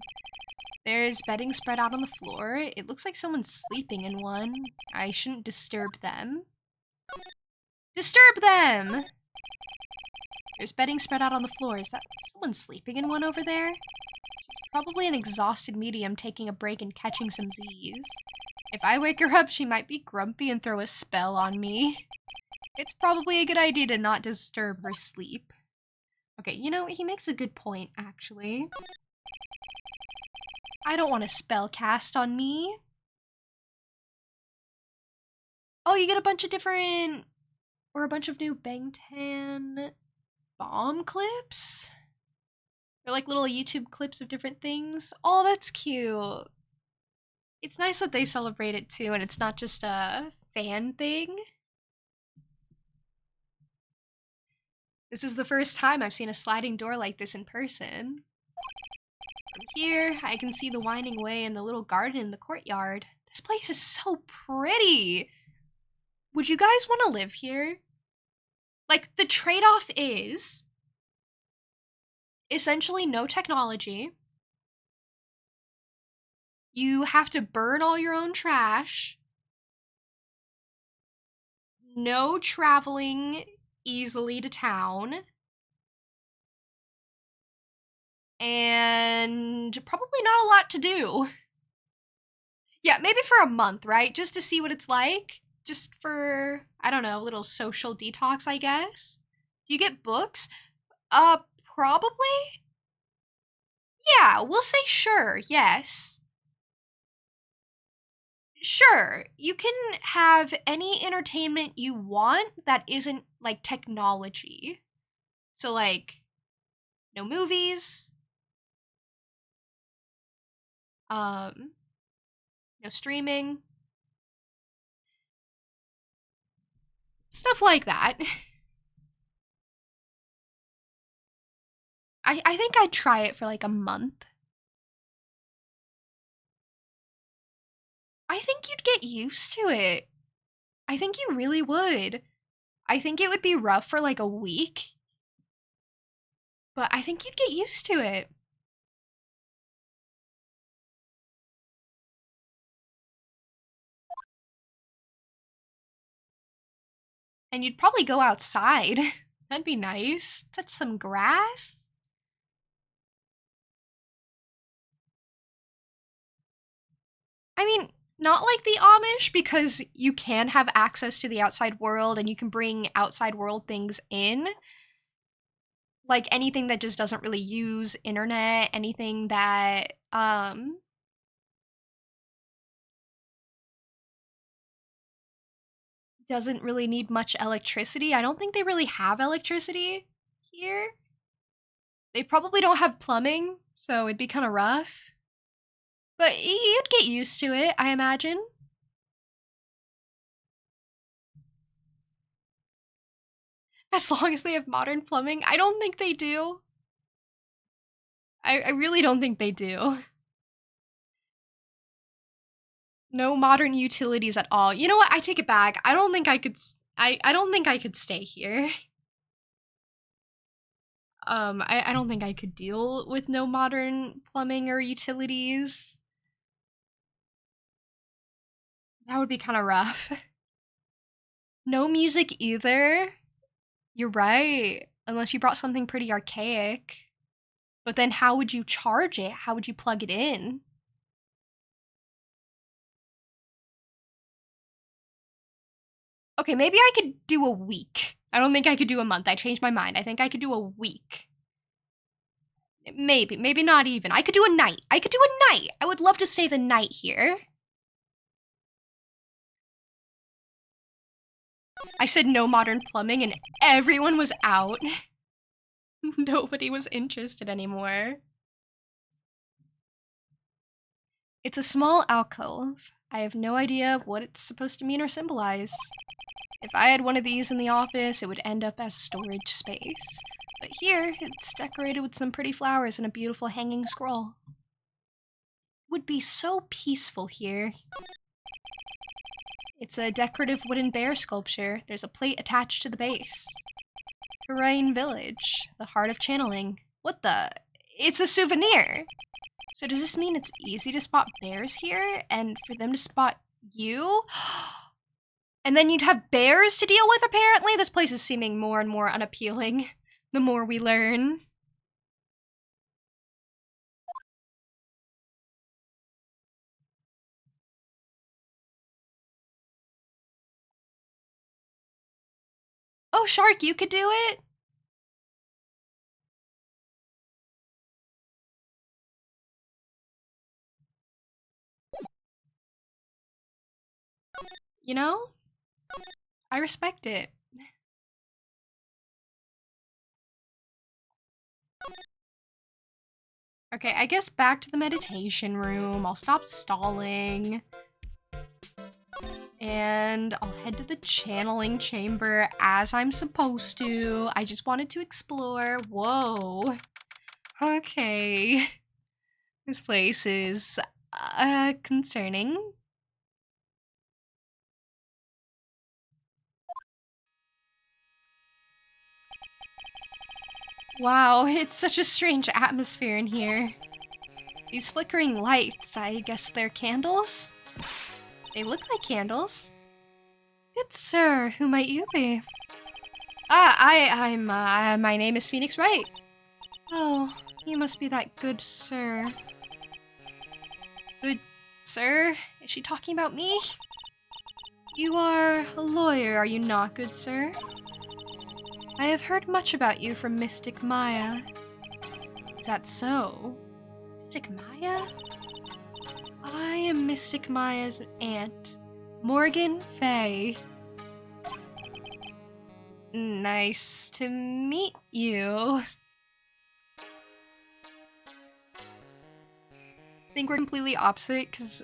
There's bedding spread out on the floor. It looks like someone's sleeping in one. I shouldn't disturb them. Disturb them! There's bedding spread out on the floor. Is that someone sleeping in one over there? She's probably an exhausted medium taking a break and catching some Z's. If I wake her up, she might be grumpy and throw a spell on me. It's probably a good idea to not disturb her sleep. Okay, you know, he makes a good point, actually. I don't want a spell cast on me. Oh, you get a bunch of different... or a bunch of new Bangtan bomb clips? They're like little YouTube clips of different things. Oh, that's cute. It's nice that they celebrate it too, and it's not just a fan thing. This is the first time I've seen a sliding door like this in person. From here, I can see the winding way and the little garden in the courtyard. This place is so pretty. Would you guys want to live here? Like, the trade-off is essentially no technology. You have to burn all your own trash. No traveling easily to town. And probably not a lot to do. Yeah, maybe for a month, right? Just to see what it's like. Just for, I don't know, a little social detox, I guess. Do you get books? Probably? Yeah, we'll say sure, yes. Sure, you can have any entertainment you want that isn't, like, technology. So, like, no movies. No streaming. Stuff like that. I think I'd try it for, like, a month. I think you'd get used to it. I think you really would. I think it would be rough for like a week, but I think you'd get used to it. And you'd probably go outside. That'd be nice. Touch some grass. I mean, not like the Amish, because you can have access to the outside world and you can bring outside world things in. Like anything that just doesn't really use internet, anything that, doesn't really need much electricity. I don't think they really have electricity here. They probably don't have plumbing, so it'd be kind of rough. But you'd get used to it, I imagine. As long as they have modern plumbing. I don't think they do. I really don't think they do. No modern utilities at all. You know what? I take it back. I don't think I could. I don't think I could stay here. I don't think I could deal with no modern plumbing or utilities. That would be kind of rough. No music either. You're right. Unless you brought something pretty archaic. But then how would you charge it? How would you plug it in? Okay, maybe I could do a week. I don't think I could do a month. I changed my mind. I think I could do a week. Maybe not even. I could do a night. I would love to stay the night here. I said no modern plumbing and everyone was out. Nobody was interested anymore. It's a small alcove. I have no idea what it's supposed to mean or symbolize. If I had one of these in the office, it would end up as storage space. But here, it's decorated with some pretty flowers and a beautiful hanging scroll. It would be so peaceful here. It's a decorative wooden bear sculpture. There's a plate attached to the base. Terrain Village, the heart of channeling. What the? It's a souvenir! So does this mean it's easy to spot bears here, and for them to spot you? And then you'd have bears to deal with, apparently? This place is seeming more and more unappealing the more we learn. Oh, Shark, you could do it? You know? I respect it. Okay, I guess back to the meditation room. I'll stop stalling. And I'll head to the channeling chamber as I'm supposed to. I just wanted to explore. Whoa. Okay. This place is concerning. Wow, it's such a strange atmosphere in here. These flickering lights, I guess they're candles? They look like candles. Good sir, who might you be? My name is Phoenix Wright. Oh, you must be that good sir. Good sir? Is she talking about me? You are a lawyer, are you not, good sir? I have heard much about you from Mystic Maya. Is that so? Mystic Maya? I am Mystic Maya's aunt, Morgan Fay. Nice to meet you. I think we're completely opposite because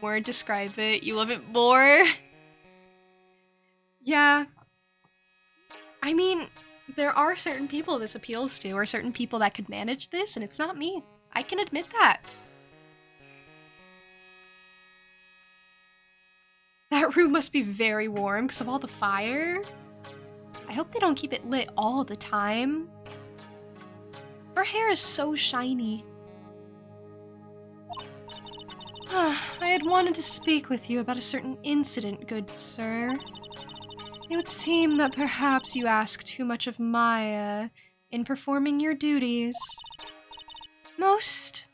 more describe it, you love it more. Yeah. I mean, there are certain people this appeals to, or certain people that could manage this, and it's not me. I can admit that. That room must be very warm because of all the fire. I hope they don't keep it lit all the time. Her hair is so shiny. I had wanted to speak with you about a certain incident, good sir. It would seem that perhaps you ask too much of Maya in performing your duties. Most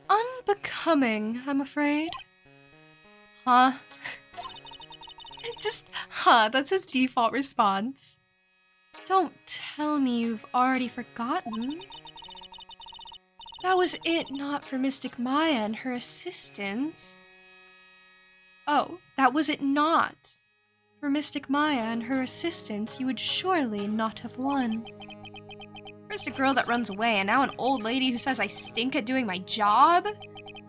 unbecoming, I'm afraid. Huh? Just, that's his default response. Don't tell me you've already forgotten. That was it not for Mystic Maya and her assistants. Oh, that was it not. For Mystic Maya and her assistants, you would surely not have won. First a girl that runs away, and now an old lady who says I stink at doing my job?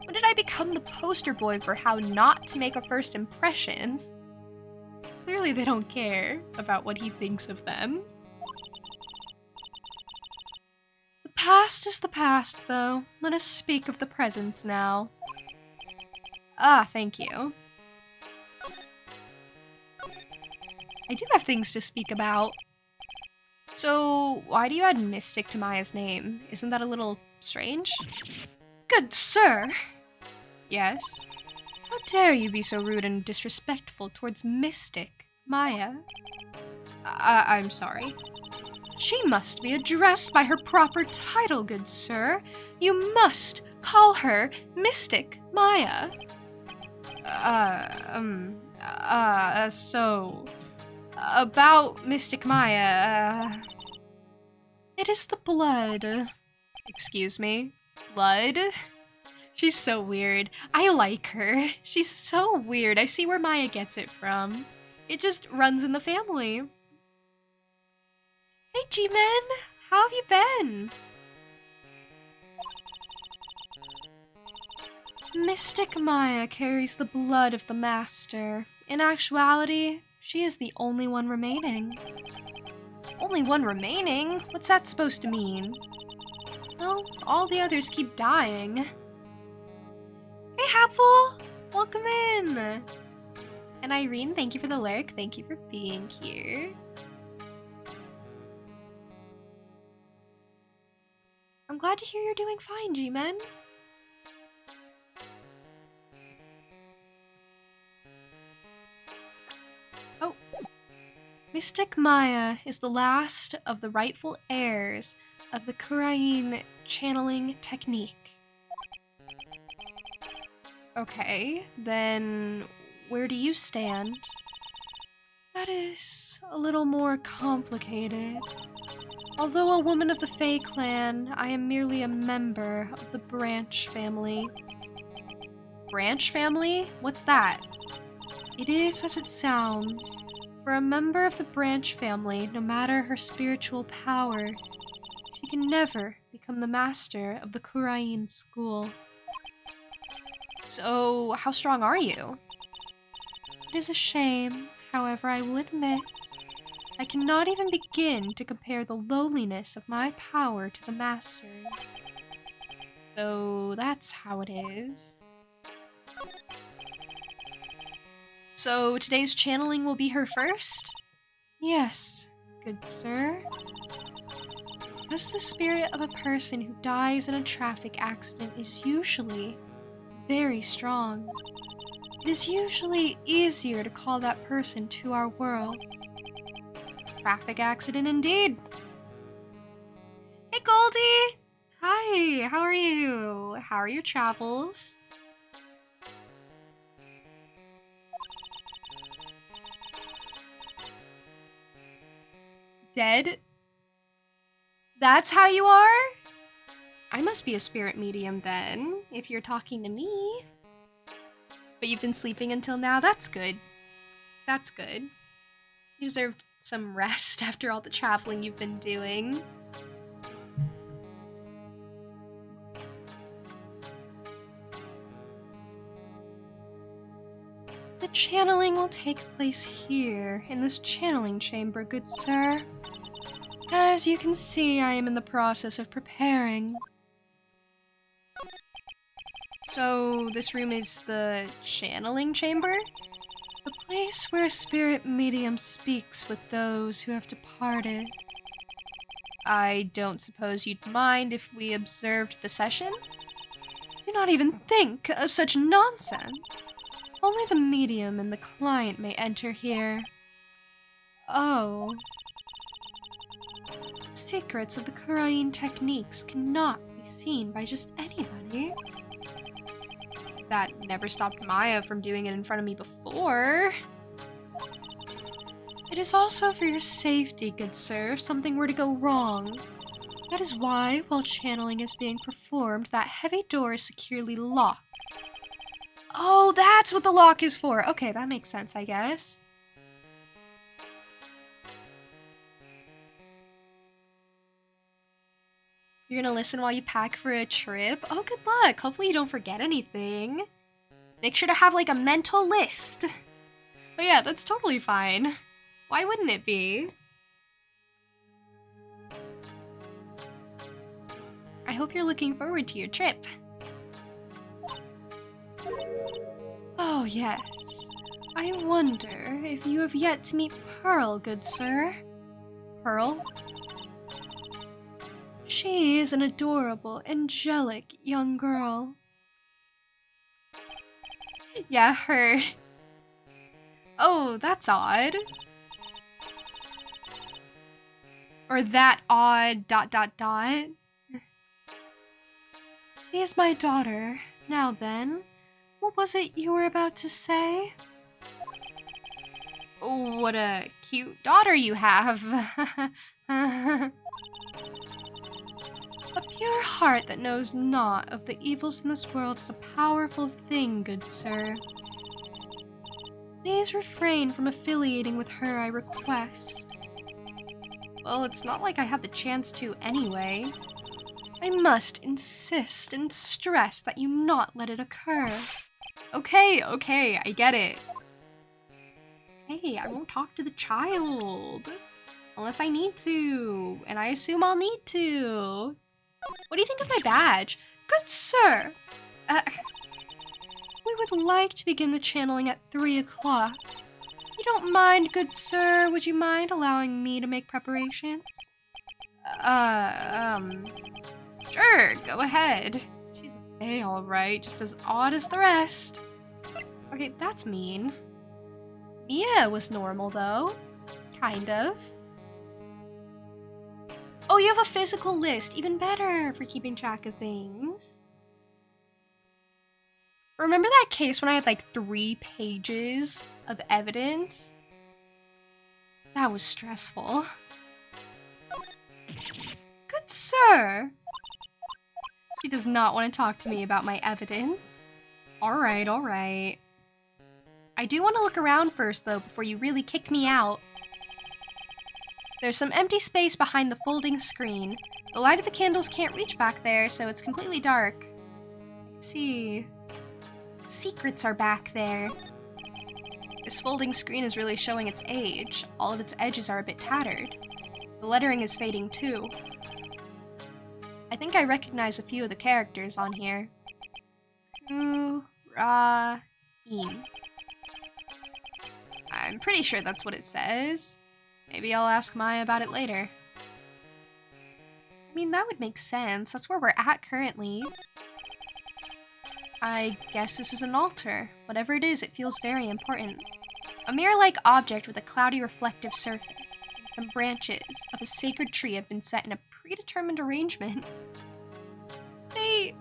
When did I become the poster boy for how not to make a first impression? Clearly they don't care about what he thinks of them. The past is the past, though. Let us speak of the present now. Ah, thank you. I do have things to speak about. So, why do you add Mystic to Maya's name? Isn't that a little strange? Good sir! Yes? How dare you be so rude and disrespectful towards Mystic, Maya? I'm sorry. She must be addressed by her proper title, good sir. You must call her Mystic Maya. So... About Mystic Maya, it is the blood. Excuse me? Blood? She's so weird. I like her. She's so weird. I see where Maya gets it from. It just runs in the family. Hey, G-Men! How have you been? Mystic Maya carries the blood of the Master. In actuality, she is the only one remaining. Only one remaining? What's that supposed to mean? Well, all the others keep dying. Hey, Apple! Welcome in! And Irene, thank you for the lyric. Thank you for being here. I'm glad to hear you're doing fine, G-Men. Oh. Mystic Maya is the last of the rightful heirs of the Kurain channeling technique. Okay, then where do you stand? That is a little more complicated. Although a woman of the Fae clan, I am merely a member of the Branch family. Branch family? What's that? It is as it sounds. For a member of the Branch family, no matter her spiritual power, she can never become the master of the Kurain school. So, how strong are you? It is a shame, however, I will admit, I cannot even begin to compare the lowliness of my power to the Master's. So, that's how it is. So, today's channeling will be her first? Yes, good sir. As the spirit of a person who dies in a traffic accident is usually very strong, it is usually easier to call that person to our world. Traffic accident indeed. Hey Goldie! Hi, how are you? How are your travels? Dead? That's how you are? I must be a spirit medium then, if you're talking to me. But you've been sleeping until now? That's good. That's good. You deserved some rest after all the traveling you've been doing. The channeling will take place here, in this channeling chamber, good sir. As you can see, I am in the process of preparing. So, this room is the channeling chamber? The place where a spirit medium speaks with those who have departed. I don't suppose you'd mind if we observed the session? Do not even think of such nonsense. Only the medium and the client may enter here. Oh. Secrets of the Kurain techniques cannot be seen by just anybody. That never stopped Maya from doing it in front of me before. It is also for your safety, good sir, if something were to go wrong. That is why, while channeling is being performed, that heavy door is securely locked. Oh, that's what the lock is for. Okay, that makes sense, I guess. You're gonna listen while you pack for a trip? Oh, good luck. Hopefully you don't forget anything. Make sure to have like a mental list. But yeah, that's totally fine. Why wouldn't it be? I hope you're looking forward to your trip. Oh, yes. I wonder if you have yet to meet Pearl, good sir. Pearl? She is an adorable, angelic young girl. Yeah, her. Oh, that's odd. Or that odd ... She is my daughter. Now then, what was it you were about to say? Oh, what a cute daughter you have. A pure heart that knows not of the evils in this world is a powerful thing, good sir. Please refrain from affiliating with her, I request. Well, it's not like I had the chance to anyway. I must insist and stress that you not let it occur. Okay, I get it. Hey, I won't talk to the child. Unless I need to, and I assume I'll need to. What do you think of my badge? Good sir! We would like to begin the channeling at 3 o'clock. You don't mind, good sir? Would you mind allowing me to make preparations? Sure, go ahead. She's a alright, just as odd as the rest. Okay, that's mean. Mia was normal, though. Kind of. Oh, you have a physical list. Even better for keeping track of things. Remember that case when I had like 3 pages of evidence? That was stressful. Good sir! She does not want to talk to me about my evidence. Alright. I do want to look around first, though, before you really kick me out. There's some empty space behind the folding screen. The light of the candles can't reach back there, so it's completely dark. I see. Secrets are back there. This folding screen is really showing its age. All of its edges are a bit tattered. The lettering is fading, too. I think I recognize a few of the characters on here. Ku-Ra-Im. I'm pretty sure that's what it says. Maybe I'll ask Maya about it later. I mean, that would make sense. That's where we're at currently. I guess this is an altar. Whatever it is, it feels very important. A mirror-like object with a cloudy reflective surface. And some branches of a sacred tree have been set in a predetermined arrangement. They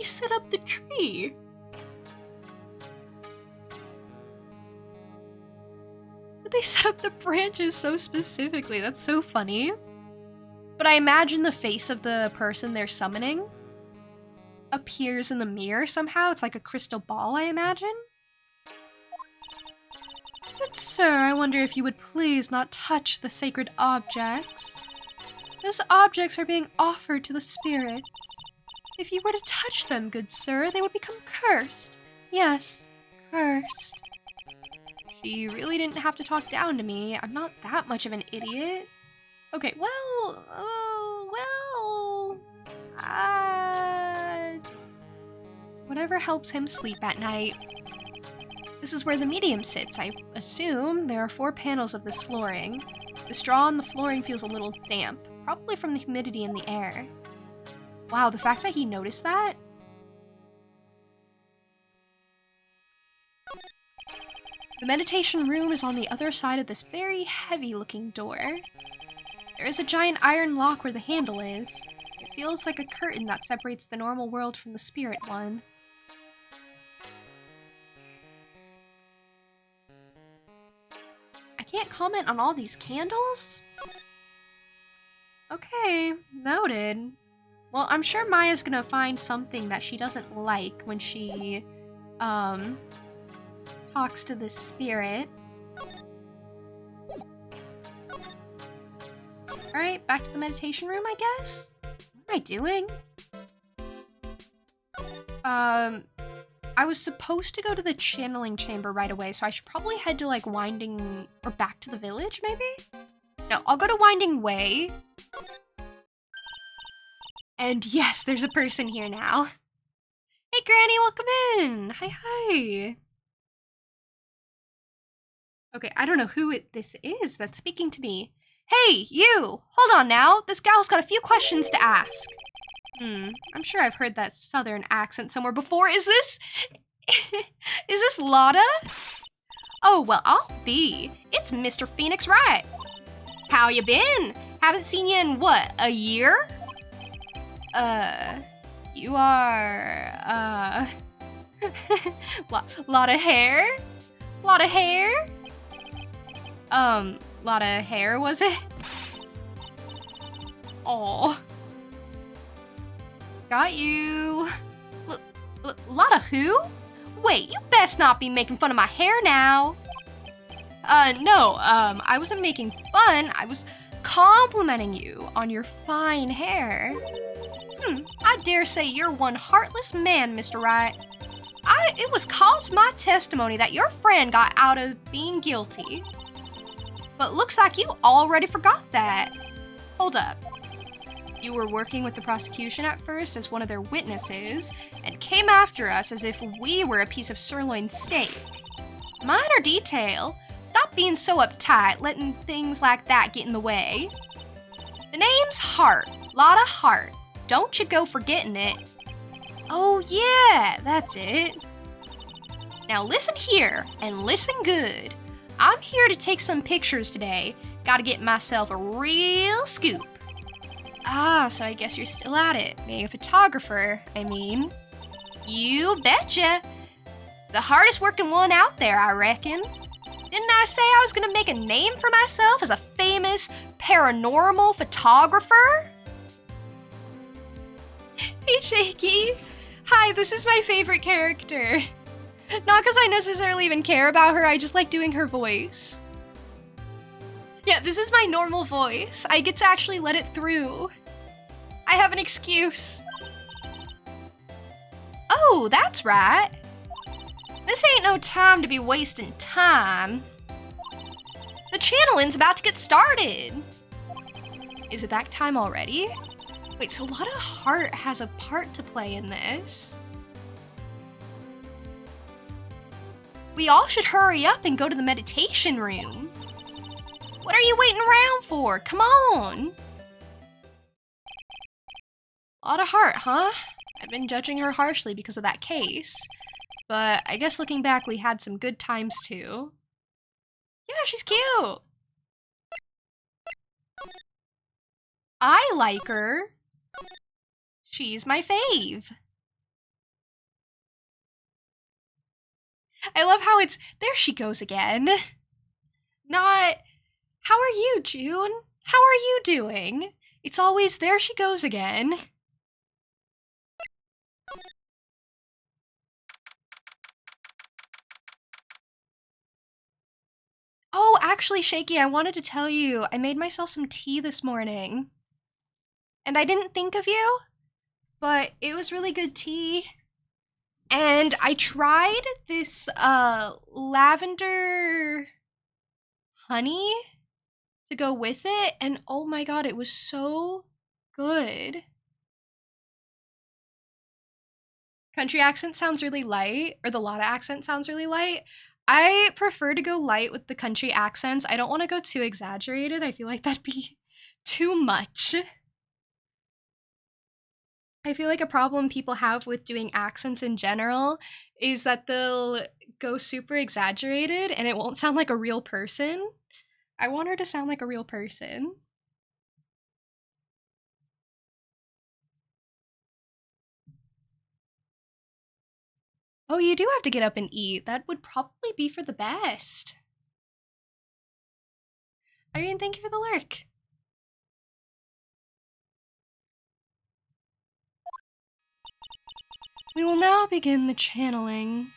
set up the tree. They set up the branches so specifically. That's so funny. But I imagine the face of the person they're summoning appears in the mirror somehow. It's like a crystal ball, I imagine. But sir, I wonder if you would please not touch the sacred objects. Those objects are being offered to the spirits. If you were to touch them, good sir, they would become cursed. Yes, cursed. She really didn't have to talk down to me. I'm not that much of an idiot. Okay, whatever helps him sleep at night. This is where the medium sits, I assume. There are 4 panels of this flooring. The straw on the flooring feels a little damp, probably from the humidity in the air. Wow, the fact that he noticed that? The meditation room is on the other side of this very heavy-looking door. There is a giant iron lock where the handle is. It feels like a curtain that separates the normal world from the spirit one. I can't comment on all these candles? Okay, noted. Well, I'm sure Maya's gonna find something that she doesn't like when she, talks to the spirit. Alright, back to the meditation room, I guess? am I doing? I was supposed to go to the channeling chamber right away, so I should probably head to like Winding or back to the village, maybe? No, I'll go to Winding Way. And yes, there's a person here now. Hey, Granny, welcome in. Hi. Okay, I don't know who this is that's speaking to me. Hey, you! Hold on now. This gal's got a few questions to ask. I'm sure I've heard that southern accent somewhere before. Is this... is this Lotta? Oh, well, I'll be. It's Mr. Phoenix Wright. How you been? Haven't seen you in, what, a year? You are, lot of hair? Lot of hair? Lot of hair, was it? Aw. Got you. Lot of who? Wait, you best not be making fun of my hair now. No, I wasn't making fun. I was complimenting you on your fine hair. I dare say you're one heartless man, Mr. Wright. It was cause my testimony that your friend got out of being guilty. But looks like you already forgot that. Hold up. You were working with the prosecution at first as one of their witnesses, and came after us as if we were a piece of sirloin steak. Minor detail. Stop being so uptight, letting things like that get in the way. The name's Hart. Lotta Hart. Don't you go forgetting it. Oh yeah, that's it. Now listen here, and listen good. I'm here to take some pictures today. Gotta get myself a real scoop. Ah, so I guess you're still at it. Being a photographer, I mean. You betcha. The hardest working one out there, I reckon. Didn't I say I was gonna make a name for myself as a famous paranormal photographer? Hey, Shaky. Hi, this is my favorite character. Not because I necessarily even care about her, I just like doing her voice. Yeah, this is my normal voice. I get to actually let it through. I have an excuse. Oh, that's right. This ain't no time to be wasting time. The channeling's about to get started. Is it that time already? Wait, so Lotta Hart has a part to play in this. We all should hurry up and go to the meditation room. What are you waiting around for? Come on. Lotta Hart, huh? I've been judging her harshly because of that case. But I guess looking back, we had some good times too. Yeah, she's cute. I like her. She's my fave. I love how it's, there she goes again. Not, how are you, June? How are you doing? It's always, there she goes again. Oh, actually, Shaky, I wanted to tell you, I made myself some tea this morning. And I didn't think of you, but it was really good tea. And I tried this lavender honey to go with it, and oh my god, it was so good. Country accent sounds really light, or the Lotta accent sounds really light. I prefer to go light with the country accents. I don't want to go too exaggerated. I feel like that'd be too much. I feel like a problem people have with doing accents in general is that they'll go super exaggerated and it won't sound like a real person. I want her to sound like a real person. Oh, you do have to get up and eat. That would probably be for the best. Irene, thank you for the lurk. We will now begin the channeling.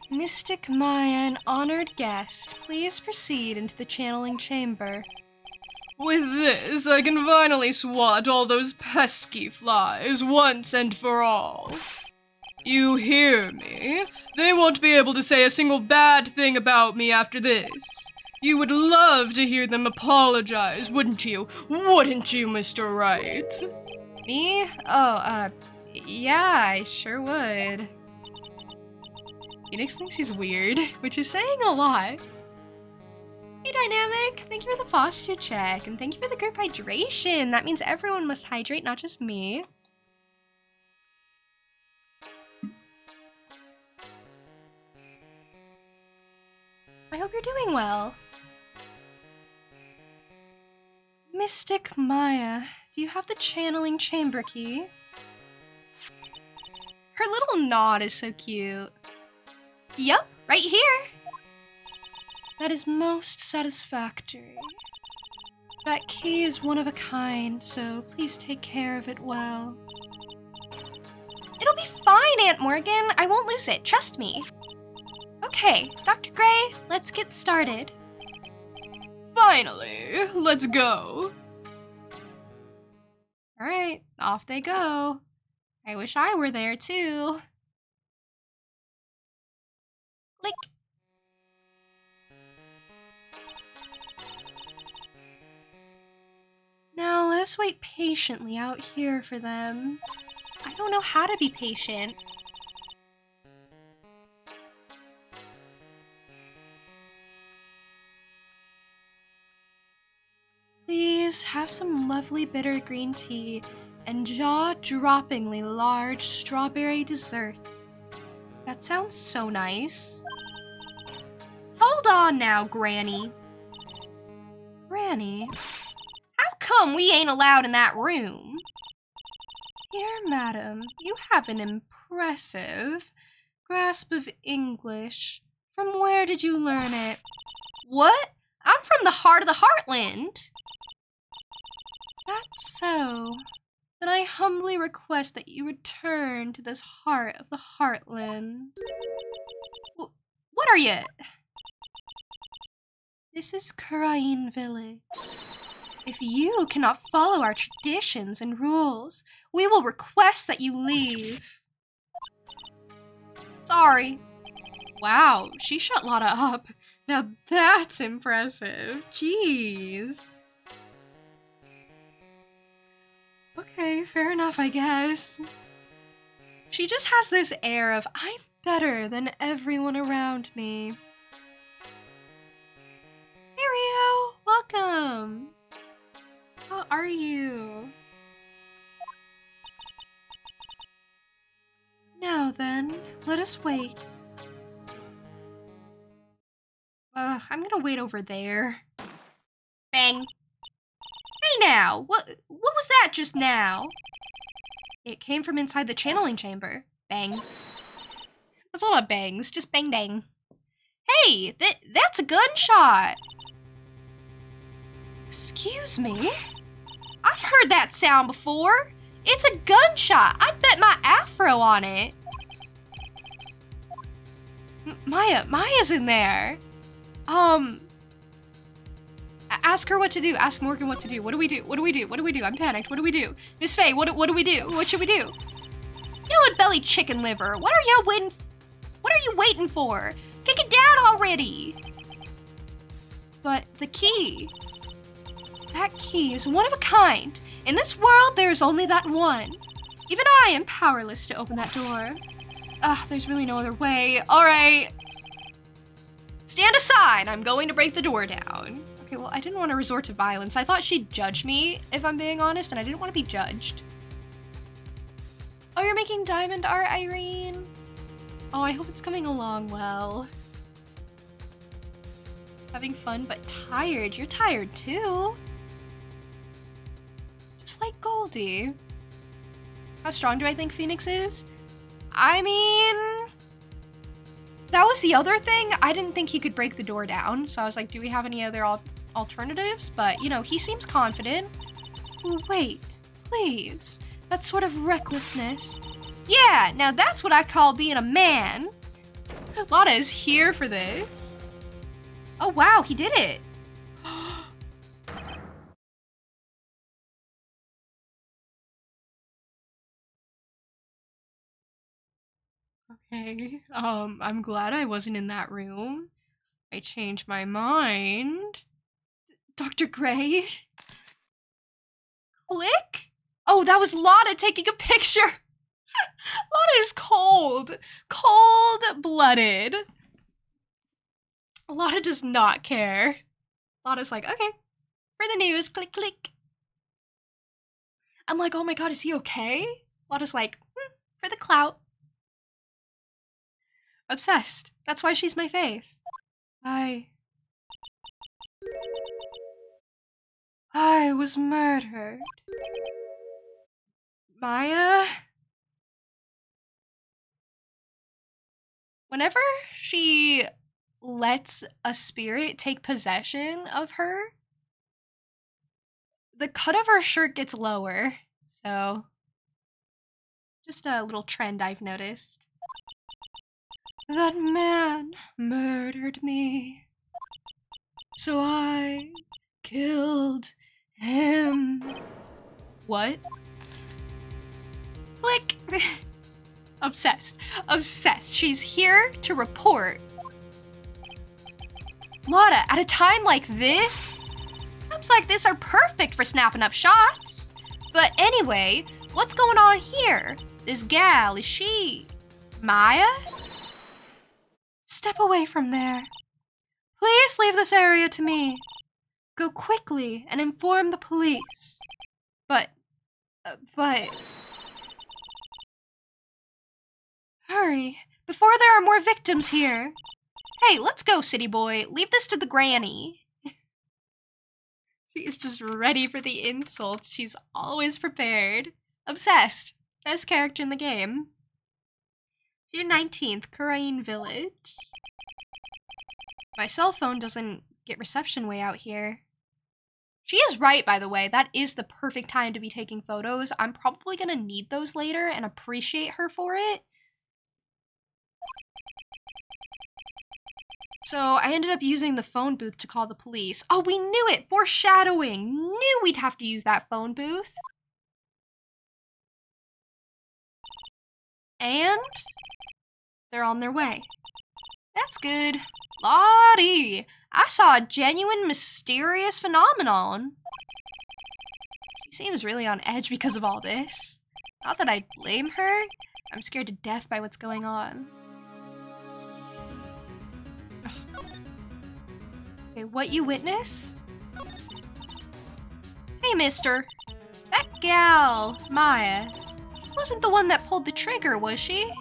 Mystic Maya, an honored guest, please proceed into the channeling chamber. With this, I can finally swat all those pesky flies once and for all. You hear me? They won't be able to say a single bad thing about me after this. You would love to hear them apologize, wouldn't you? Wouldn't you, Mr. Wright? Me? Oh, yeah, I sure would. Phoenix thinks he's weird, which is saying a lot. Hey, Dynamic, thank you for the posture check, and thank you for the group hydration. That means everyone must hydrate, not just me. I hope you're doing well. Mystic Maya, do you have the channeling chamber key? Her little nod is so cute. Yup, right here. That is most satisfactory. That key is one of a kind, so please take care of it well. It'll be fine, Aunt Morgan. I won't lose it, trust me. Okay, Dr. Gray, let's get started. Finally, let's go. Alright, off they go. I wish I were there too. Click. Now let us wait patiently out here for them. I don't know how to be patient. Please have some lovely bitter green tea and jaw-droppingly large strawberry desserts. That sounds so nice. Hold on now, Granny. Granny? How come we ain't allowed in that room? Dear madam, you have an impressive grasp of English. From where did you learn it? What? I'm from the heart of the Heartland. That's so. Then I humbly request that you return to this heart of the Heartland. What are you? This is Karain Village. If you cannot follow our traditions and rules, we will request that you leave. Sorry. Wow, she shut Lotta up. Now that's impressive. Jeez. Okay, fair enough, I guess. She just has this air of, I'm better than everyone around me. Hey, Rio! Welcome! How are you? Now then, let us wait. I'm gonna wait over there. Bang. Hey now! What was that just now? It came from inside the channeling chamber. Bang. That's a lot of bangs. Just bang bang. Hey! That's a gunshot! Excuse me? I've heard that sound before. It's a gunshot. I'd bet my afro on it. Maya's in there. Ask her what to do. Ask Morgan what to do. What do we do? What do we do? What do we do? I'm panicked. What do we do? Miss Faye, what do we do? What should we do? Yellow belly chicken liver. What are you waiting for? Kick it down already. But the key. That key is one of a kind. In this world, there is only that one. Even I am powerless to open that door. There's really no other way. All right. Stand aside. I'm going to break the door down. Okay, well, I didn't want to resort to violence. I thought she'd judge me, if I'm being honest, and I didn't want to be judged. Oh, you're making diamond art, Irene? Oh, I hope it's coming along well. Having fun, but tired. You're tired, too. Just like Goldie. How strong do I think Phoenix is? I mean, that was the other thing. I didn't think he could break the door down, so I was like, do we have any other alternatives? But, you know, he seems confident. Wait, please. That sort of recklessness. Yeah, now that's what I call being a man. Lotta is here for this. Oh, wow, he did it. Okay, I'm glad I wasn't in that room. I changed my mind. Dr. Gray? Click? Oh, that was Lotta taking a picture! Lotta is cold! Cold-blooded. Lotta does not care. Lotta's like, okay, for the news, click, click. I'm like, oh my god, is he okay? Lotta's like, for the clout. Obsessed. That's why she's my fave. I was murdered. Maya? Whenever she lets a spirit take possession of her, the cut of her shirt gets lower. So, just a little trend I've noticed. That man murdered me, so I killed him. What? Click. Obsessed. Obsessed. She's here to report. Lotta, at a time like this? Times like this are perfect for snapping up shots. But anyway, what's going on here? This gal, is she Maya? Step away from there. Please leave this area to me. Go quickly and inform the police. But... Hurry, before there are more victims here. Hey, let's go, city boy. Leave this to the granny. She is just ready for the insults. She's always prepared. Obsessed. Best character in the game. June 19th, Kurain Village. My cell phone doesn't get reception way out here. She is right, by the way. That is the perfect time to be taking photos. I'm probably gonna need those later and appreciate her for it. So I ended up using the phone booth to call the police. Oh, we knew it! Foreshadowing! Knew we'd have to use that phone booth. And they're on their way. That's good. Lottie! I saw a genuine mysterious phenomenon. She seems really on edge because of all this. Not that I blame her. I'm scared to death by what's going on. Okay, what you witnessed? Hey, mister. That gal, Maya, wasn't the one that pulled the trigger, was she?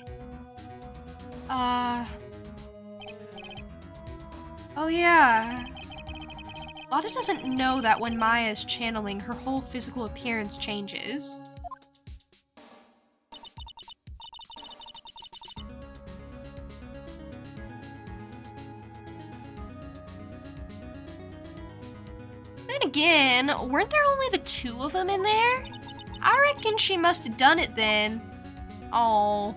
Oh yeah. Lotta doesn't know that when Maya is channeling, her whole physical appearance changes. Then again, weren't there only the two of them in there? I reckon she must have done it then. Oh.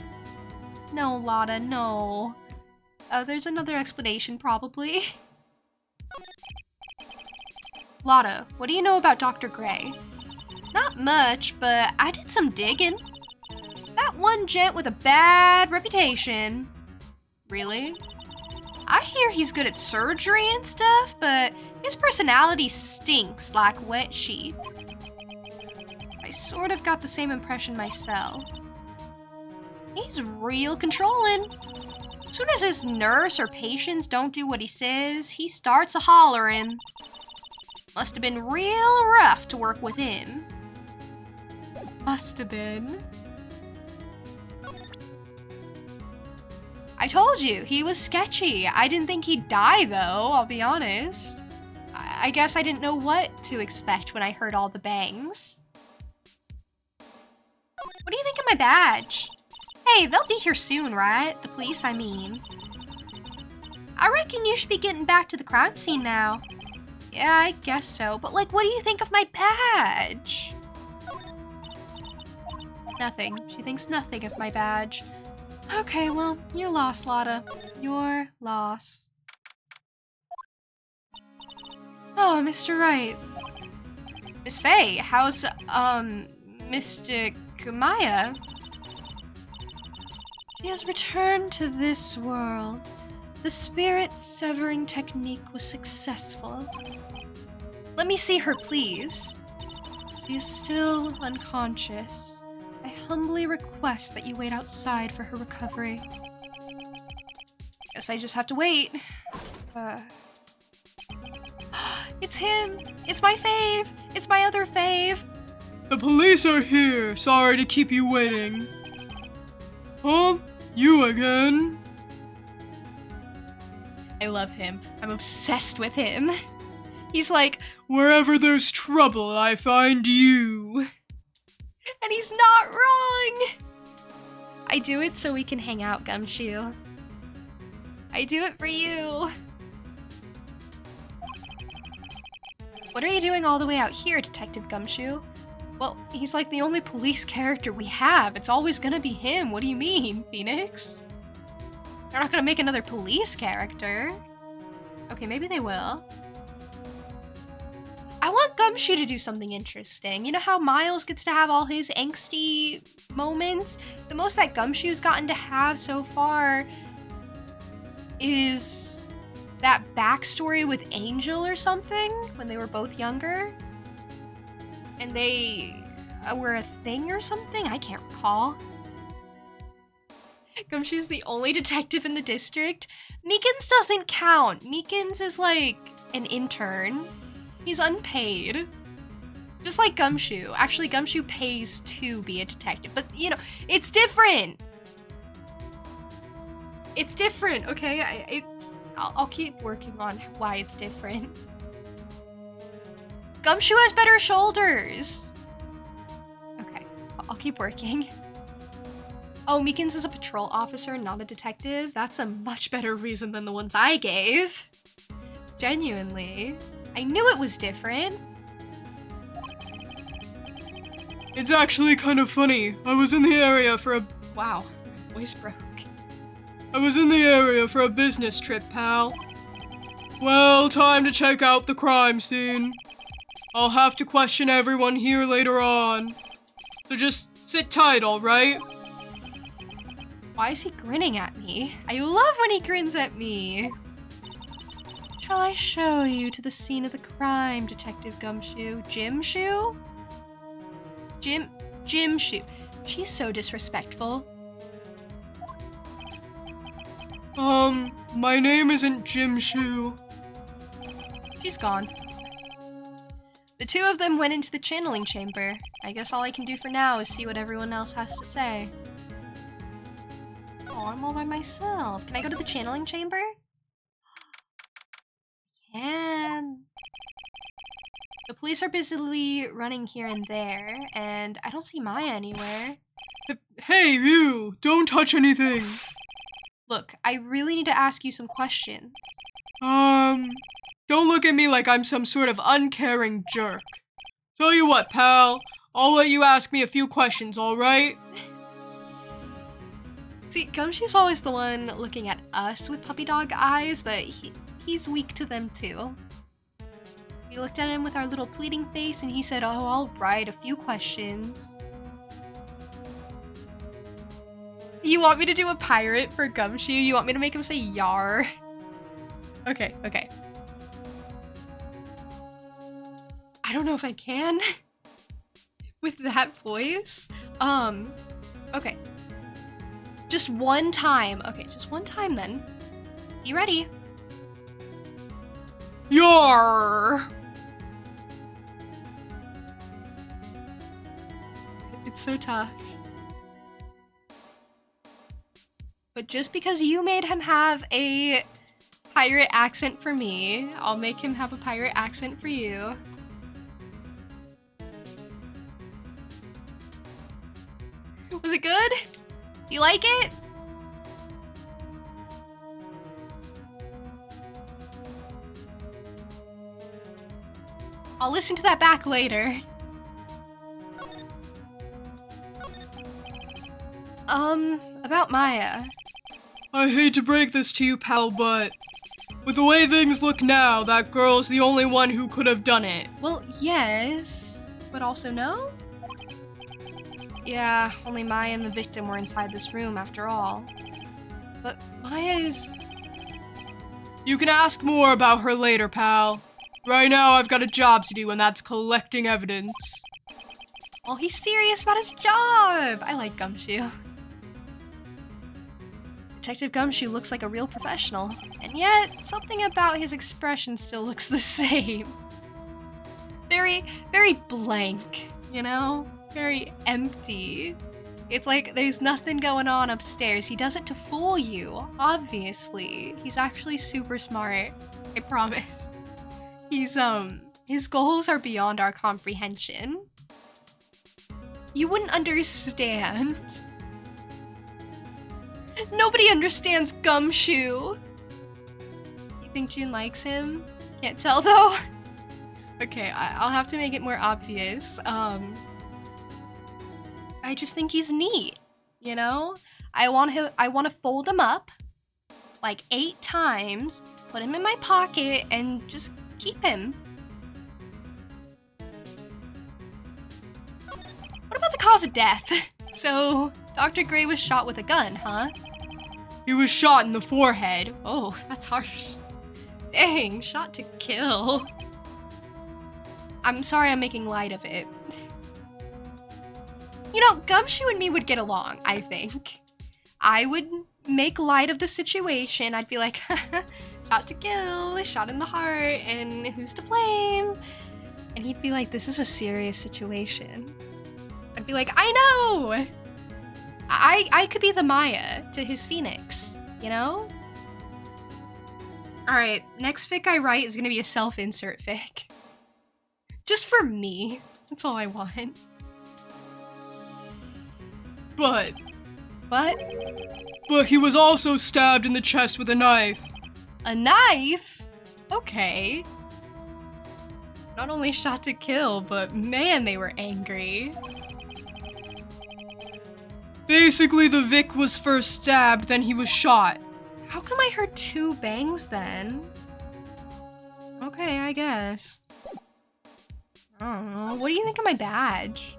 No, Lotta, no. There's another explanation, probably. Lotta, what do you know about Dr. Gray? Not much, but I did some digging. That one gent with a bad reputation. Really? I hear he's good at surgery and stuff, but his personality stinks like wet sheep. I sort of got the same impression myself. He's real controlling. As soon as his nurse or patients don't do what he says, he starts a-hollering. Must have been real rough to work with him. Must have been. I told you, he was sketchy. I didn't think he'd die, though, I'll be honest. I guess I didn't know what to expect when I heard all the bangs. What do you think of my badge? Hey, they'll be here soon, right? The police, I mean. I reckon you should be getting back to the crime scene now. Yeah, I guess so. But, like, what do you think of my badge? Nothing. She thinks nothing of my badge. Okay, well, you're lost, Lotta. Your loss. Oh, Mr. Wright. Miss Faye, how's, Mr. Maya? She has returned to this world. The spirit severing technique was successful. Let me see her, please. She is still unconscious. I humbly request that you wait outside for her recovery. Guess I just have to wait. It's him! It's my fave! It's my other fave! The police are here. Sorry to keep you waiting. Huh? You again? I love him. I'm obsessed with him. He's like, wherever there's trouble, I find you. And he's not wrong! I do it so we can hang out, Gumshoe. I do it for you. What are you doing all the way out here, Detective Gumshoe? Well, he's like the only police character we have. It's always gonna be him. What do you mean, Phoenix? They're not gonna make another police character. Okay, maybe they will. I want Gumshoe to do something interesting. You know how Miles gets to have all his angsty moments? The most that Gumshoe's gotten to have so far is that backstory with Angel or something when they were both younger. And they were a thing or something? I can't recall. Gumshoe's the only detective in the district. Meekins doesn't count. Meekins is like an intern. He's unpaid. Just like Gumshoe. Actually, Gumshoe pays to be a detective. But, you know, it's different. It's different, okay? I'll keep working on why it's different. Gumshoe has better shoulders. Okay, I'll keep working. Oh, Meekins is a patrol officer, not a detective? That's a much better reason than the ones I gave. Genuinely. I knew it was different. It's actually kind of funny. I was in the area for a... Wow, my voice broke. I was in the area for a business trip, pal. Well, time to check out the crime scene. I'll have to question everyone here later on. So just sit tight, alright? Why is he grinning at me? I love when he grins at me. Shall I show you to the scene of the crime, Detective Gumshoe? Jimshoe? Jimshoe. She's so disrespectful. My name isn't Jimshoe. She's gone. The two of them went into the channeling chamber. I guess all I can do for now is see what everyone else has to say. Oh, I'm all by myself. Can I go to the channeling chamber? I can. The police are busily running here and there, and I don't see Maya anywhere. Hey, you! Don't touch anything! Look, I really need to ask you some questions. Don't look at me like I'm some sort of uncaring jerk. Tell you what, pal, I'll let you ask me a few questions, alright? See, Gumshoe's always the one looking at us with puppy dog eyes, but he's weak to them too. We looked at him with our little pleading face and he said, oh, all right, a few questions. You want me to do a pirate for Gumshoe? You want me to make him say yar? Okay. I don't know if I can with that voice. Okay. Just one time. Okay, just one time then. You ready? Yar! It's so tough. But just because you made him have a pirate accent for me, I'll make him have a pirate accent for you. Was it good? You like it? I'll listen to that back later. About Maya. I hate to break this to you, pal, but with the way things look now, that girl's the only one who could have done it. Well, yes, but also no? Yeah, only Maya and the victim were inside this room after all. But Maya is... You can ask more about her later, pal. Right now, I've got a job to do, and that's collecting evidence. Well, he's serious about his job! I like Gumshoe. Detective Gumshoe looks like a real professional, and yet something about his expression still looks the same. Very, very blank, you know? Very empty. It's like there's nothing going on upstairs. He does it to fool you, obviously. He's actually super smart, I promise. His goals are beyond our comprehension. You wouldn't understand. Nobody understands Gumshoe. You think June likes him? Can't tell though. Okay, I'll have to make it more obvious. I just think he's neat, you know? I want to fold him up like 8 times, put him in my pocket, and just keep him. What about the cause of death? So, Dr. Gray was shot with a gun, huh? He was shot in the forehead. Oh, that's harsh. Dang, shot to kill. I'm sorry I'm making light of it. You know, Gumshoe and me would get along, I think. I would make light of the situation. I'd be like, shot to kill, shot in the heart, and who's to blame? And he'd be like, this is a serious situation. I'd be like, I know! I could be the Maya to his Phoenix, you know? Alright, next fic I write is gonna be a self-insert fic. Just for me. That's all I want. But he was also stabbed in the chest with a knife. A knife? Okay. Not only shot to kill, but man, they were angry. Basically, the Vic was first stabbed, then he was shot. How come I heard 2 bangs then? Okay, I guess. I don't know. What do you think of my badge?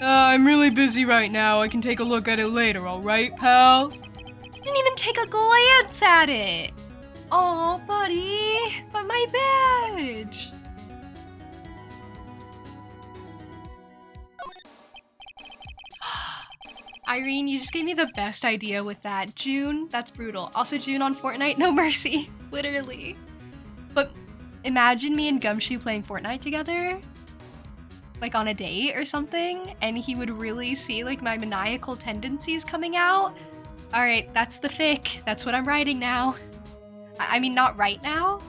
I'm really busy right now. I can take a look at it later, alright, pal? Didn't even take a glance at it! Aw, buddy! But my badge! Irene, you just gave me the best idea with that. June, that's brutal. Also, June on Fortnite, no mercy. Literally. But imagine me and Gumshoe playing Fortnite together. Like on a date or something. And he would really see like my maniacal tendencies coming out. Alright, that's the fic. That's what I'm writing now. I mean, not right now.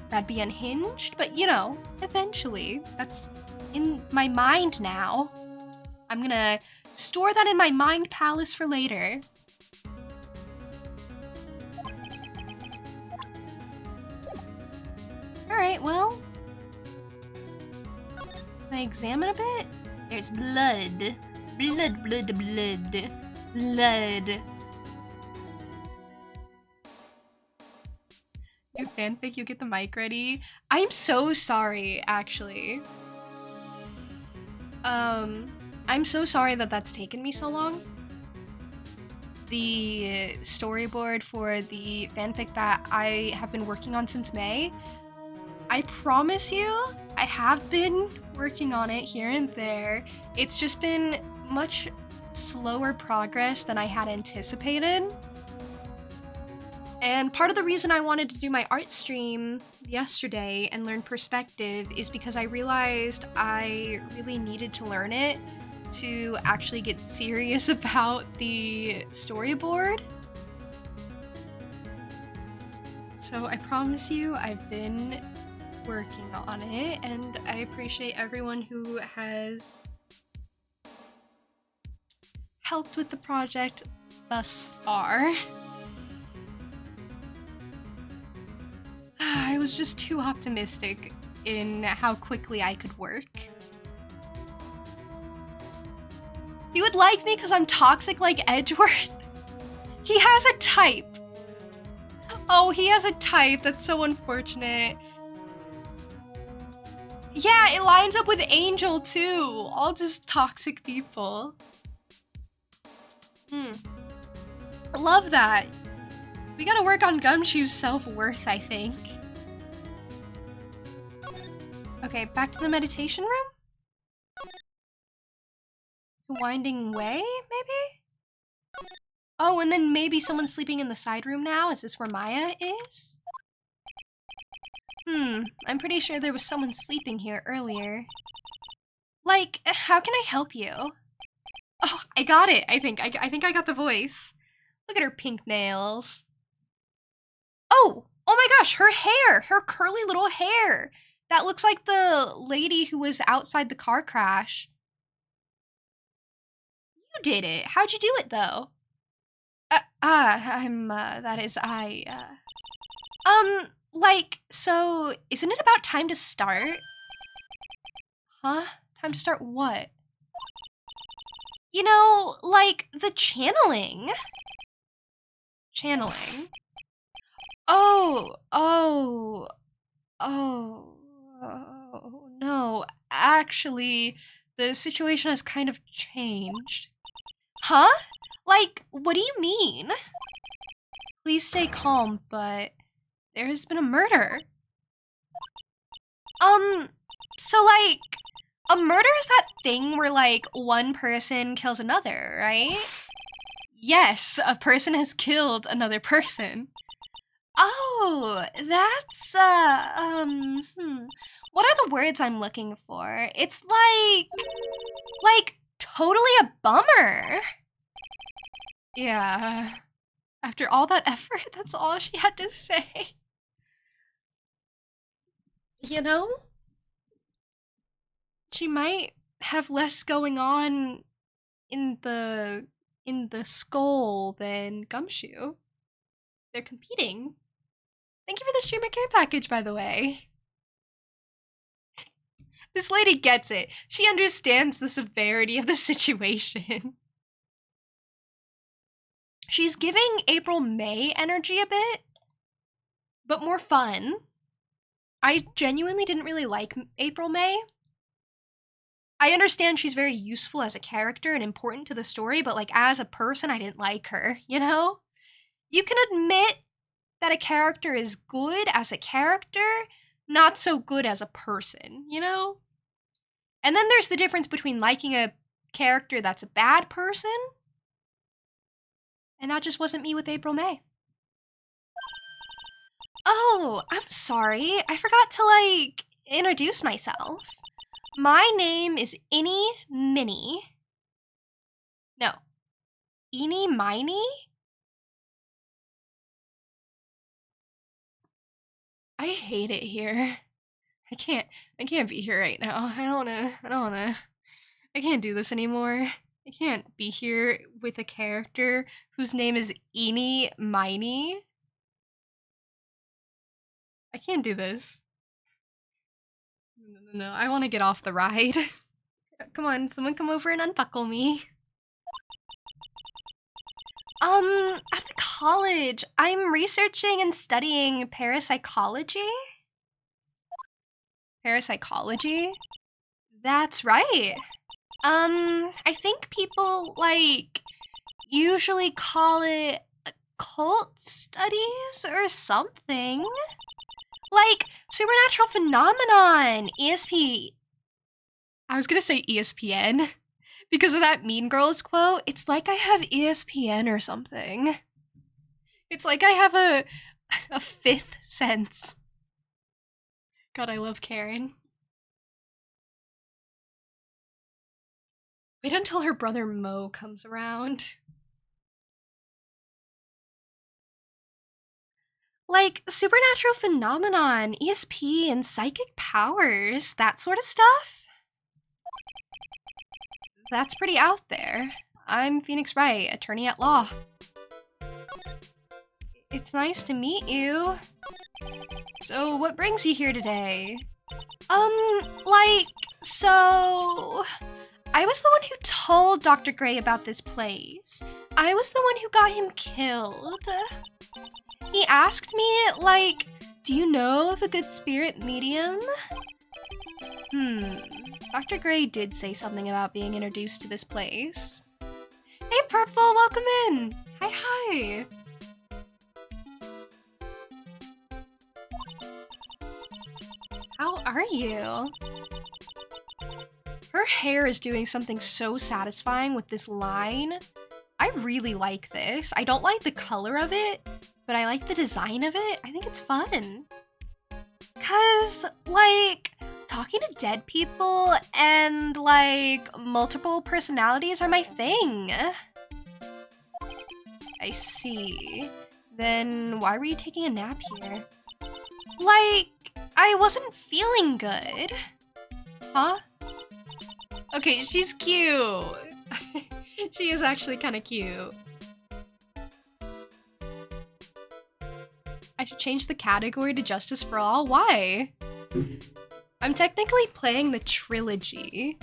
That'd be unhinged, but you know, eventually. That's in my mind now. I'm gonna store that in my mind palace for later. Alright, well. Can I examine a bit? There's blood. Blood, blood, blood. Blood. New fanfic, you get the mic ready. I'm so sorry, actually. I'm so sorry that that's taken me so long. The storyboard for the fanfic that I have been working on since May, I promise you, I have been working on it here and there. It's just been much slower progress than I had anticipated. And part of the reason I wanted to do my art stream yesterday and learn perspective is because I realized I really needed to learn it to actually get serious about the storyboard. So I promise you, I've been working on it, and I appreciate everyone who has helped with the project thus far. I was just too optimistic in how quickly I could work. He would like me because I'm toxic like Edgeworth? He has a type. Oh, he has a type. That's so unfortunate. Yeah, it lines up with Angel too. All just toxic people. I love that. We gotta work on Gumshoe's self-worth, I think. Okay, back to the meditation room? The winding way, maybe? Oh, and then maybe someone's sleeping in the side room now? Is this where Maya is? I'm pretty sure there was someone sleeping here earlier. Like, how can I help you? Oh, I got it, I think. I think I got the voice. Look at her pink nails. Oh my gosh, her hair! Her curly little hair! That looks like the lady who was outside the car crash. You did it. How'd you do it, though? So, isn't it about time to start? Huh? Time to start what? You know, like, the channeling. Channeling. Oh, no. Actually, the situation has kind of changed. Huh? Like, what do you mean? Please stay calm, but there has been a murder. So like, a murder is that thing where like one person kills another, right? Yes, a person has killed another person. Oh, that's, what are the words I'm looking for? It's like, totally a bummer. Yeah. After all that effort, that's all she had to say. You know? She might have less going on in the skull than Gumshoe. They're competing. Thank you for the streamer care package, by the way. This lady gets it. She understands the severity of the situation. She's giving April May energy a bit, but more fun. I genuinely didn't really like April May. I understand she's very useful as a character and important to the story, but like as a person, I didn't like her, you know? You can admit that a character is good as a character, not so good as a person, you know? And then there's the difference between liking a character that's a bad person, and that just wasn't me with April May. Oh, I'm sorry. I forgot to, like, introduce myself. My name is Eeny Minnie. No. Eeny Miney? I hate it here. I can't be here right now. I don't wanna. I can't do this anymore. I can't be here with a character whose name is Eeny Miney. I can't do this. No, I want to get off the ride. Come on, someone come over and unbuckle me. At the college, I'm researching and studying parapsychology. Parapsychology? That's right. I think people, like, usually call it occult studies or something. Like, supernatural phenomenon, ESP. I was gonna say ESPN. Because of that Mean Girls quote, it's like I have ESPN or something. It's like I have a fifth sense. God, I love Karen. Wait until her brother Mo comes around. Like, supernatural phenomenon, ESP, and psychic powers, that sort of stuff? That's pretty out there. I'm Phoenix Wright, attorney at law. It's nice to meet you. So, what brings you here today? So... I was the one who told Dr. Gray about this place. I was the one who got him killed. He asked me, like, do you know of a good spirit medium? Dr. Gray did say something about being introduced to this place. Hey, Purple, welcome in! Hi. How are you? Her hair is doing something so satisfying with this line. I really like this. I don't like the color of it, but I like the design of it. I think it's fun. Cause, like, talking to dead people and, like, multiple personalities are my thing. I see. Then why were you taking a nap here? Like, I wasn't feeling good. Huh? Okay, she's cute. She is actually kind of cute. I should change the category to Justice for All. Why? I'm technically playing the trilogy.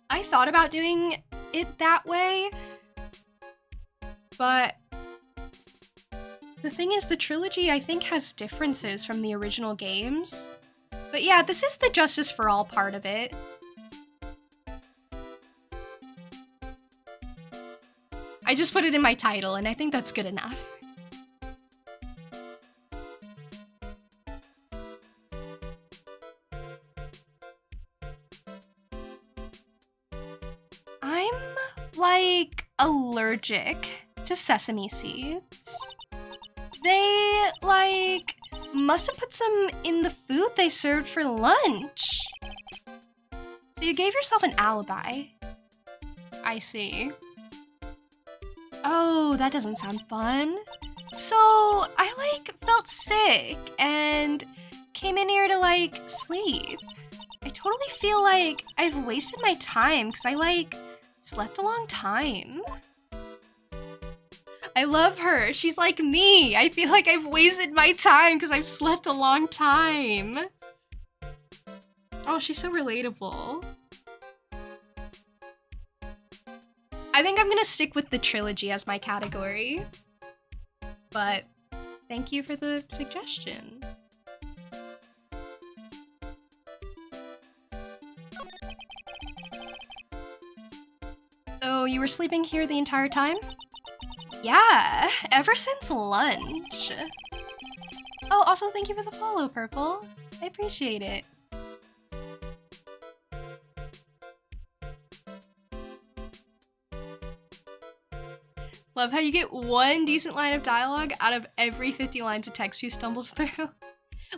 I thought about doing it that way, but the thing is, the trilogy I think has differences from the original games. But yeah, this is the Justice for All part of it. I just put it in my title, and I think that's good enough. I'm, like, allergic to sesame seeds. They, like, must have put some in the food they served for lunch. So you gave yourself an alibi. I see. Oh, that doesn't sound fun. So, I, like, felt sick and came in here to, like, sleep. I totally feel like I've wasted my time because I, like, slept a long time. I love her. She's like me. I feel like I've wasted my time because I've slept a long time. Oh, she's so relatable. I think I'm gonna stick with the trilogy as my category. But thank you for the suggestion. So you were sleeping here the entire time? Yeah, ever since lunch. Oh, also thank you for the follow, Purple. I appreciate it. Love how you get one decent line of dialogue out of every 50 lines of text she stumbles through.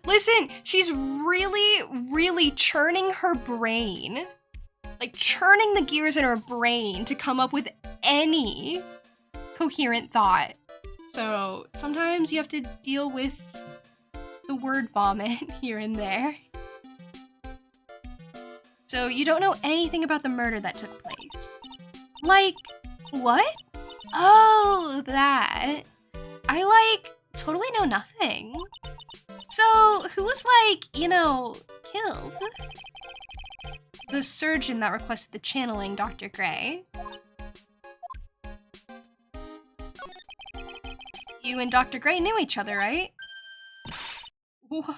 Listen, she's really churning her brain. Like, churning the gears in her brain to come up with any coherent thought. So sometimes you have to deal with the word vomit here and there. So you don't know anything about the murder that took place. Like, what? Oh, that. I, like, totally know nothing. So who was, like, you know, killed? The surgeon that requested the channeling, Dr. Gray. You and Dr. Gray knew each other, right? What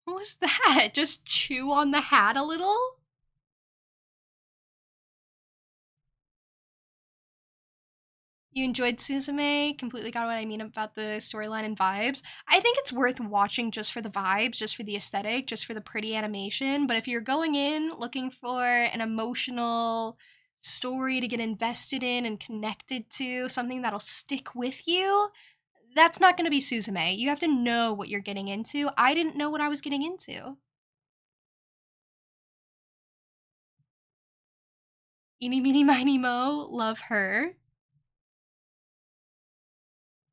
was that? Just chew on the hat a little? You enjoyed Suzume, completely got what I mean about the storyline and vibes. I think it's worth watching just for the vibes, just for the aesthetic, just for the pretty animation. But if you're going in looking for an emotional story to get invested in and connected to, something that'll stick with you, that's not going to be Suzume. You have to know what you're getting into. I didn't know what I was getting into. Eeny, meeny, miny, mo, love her.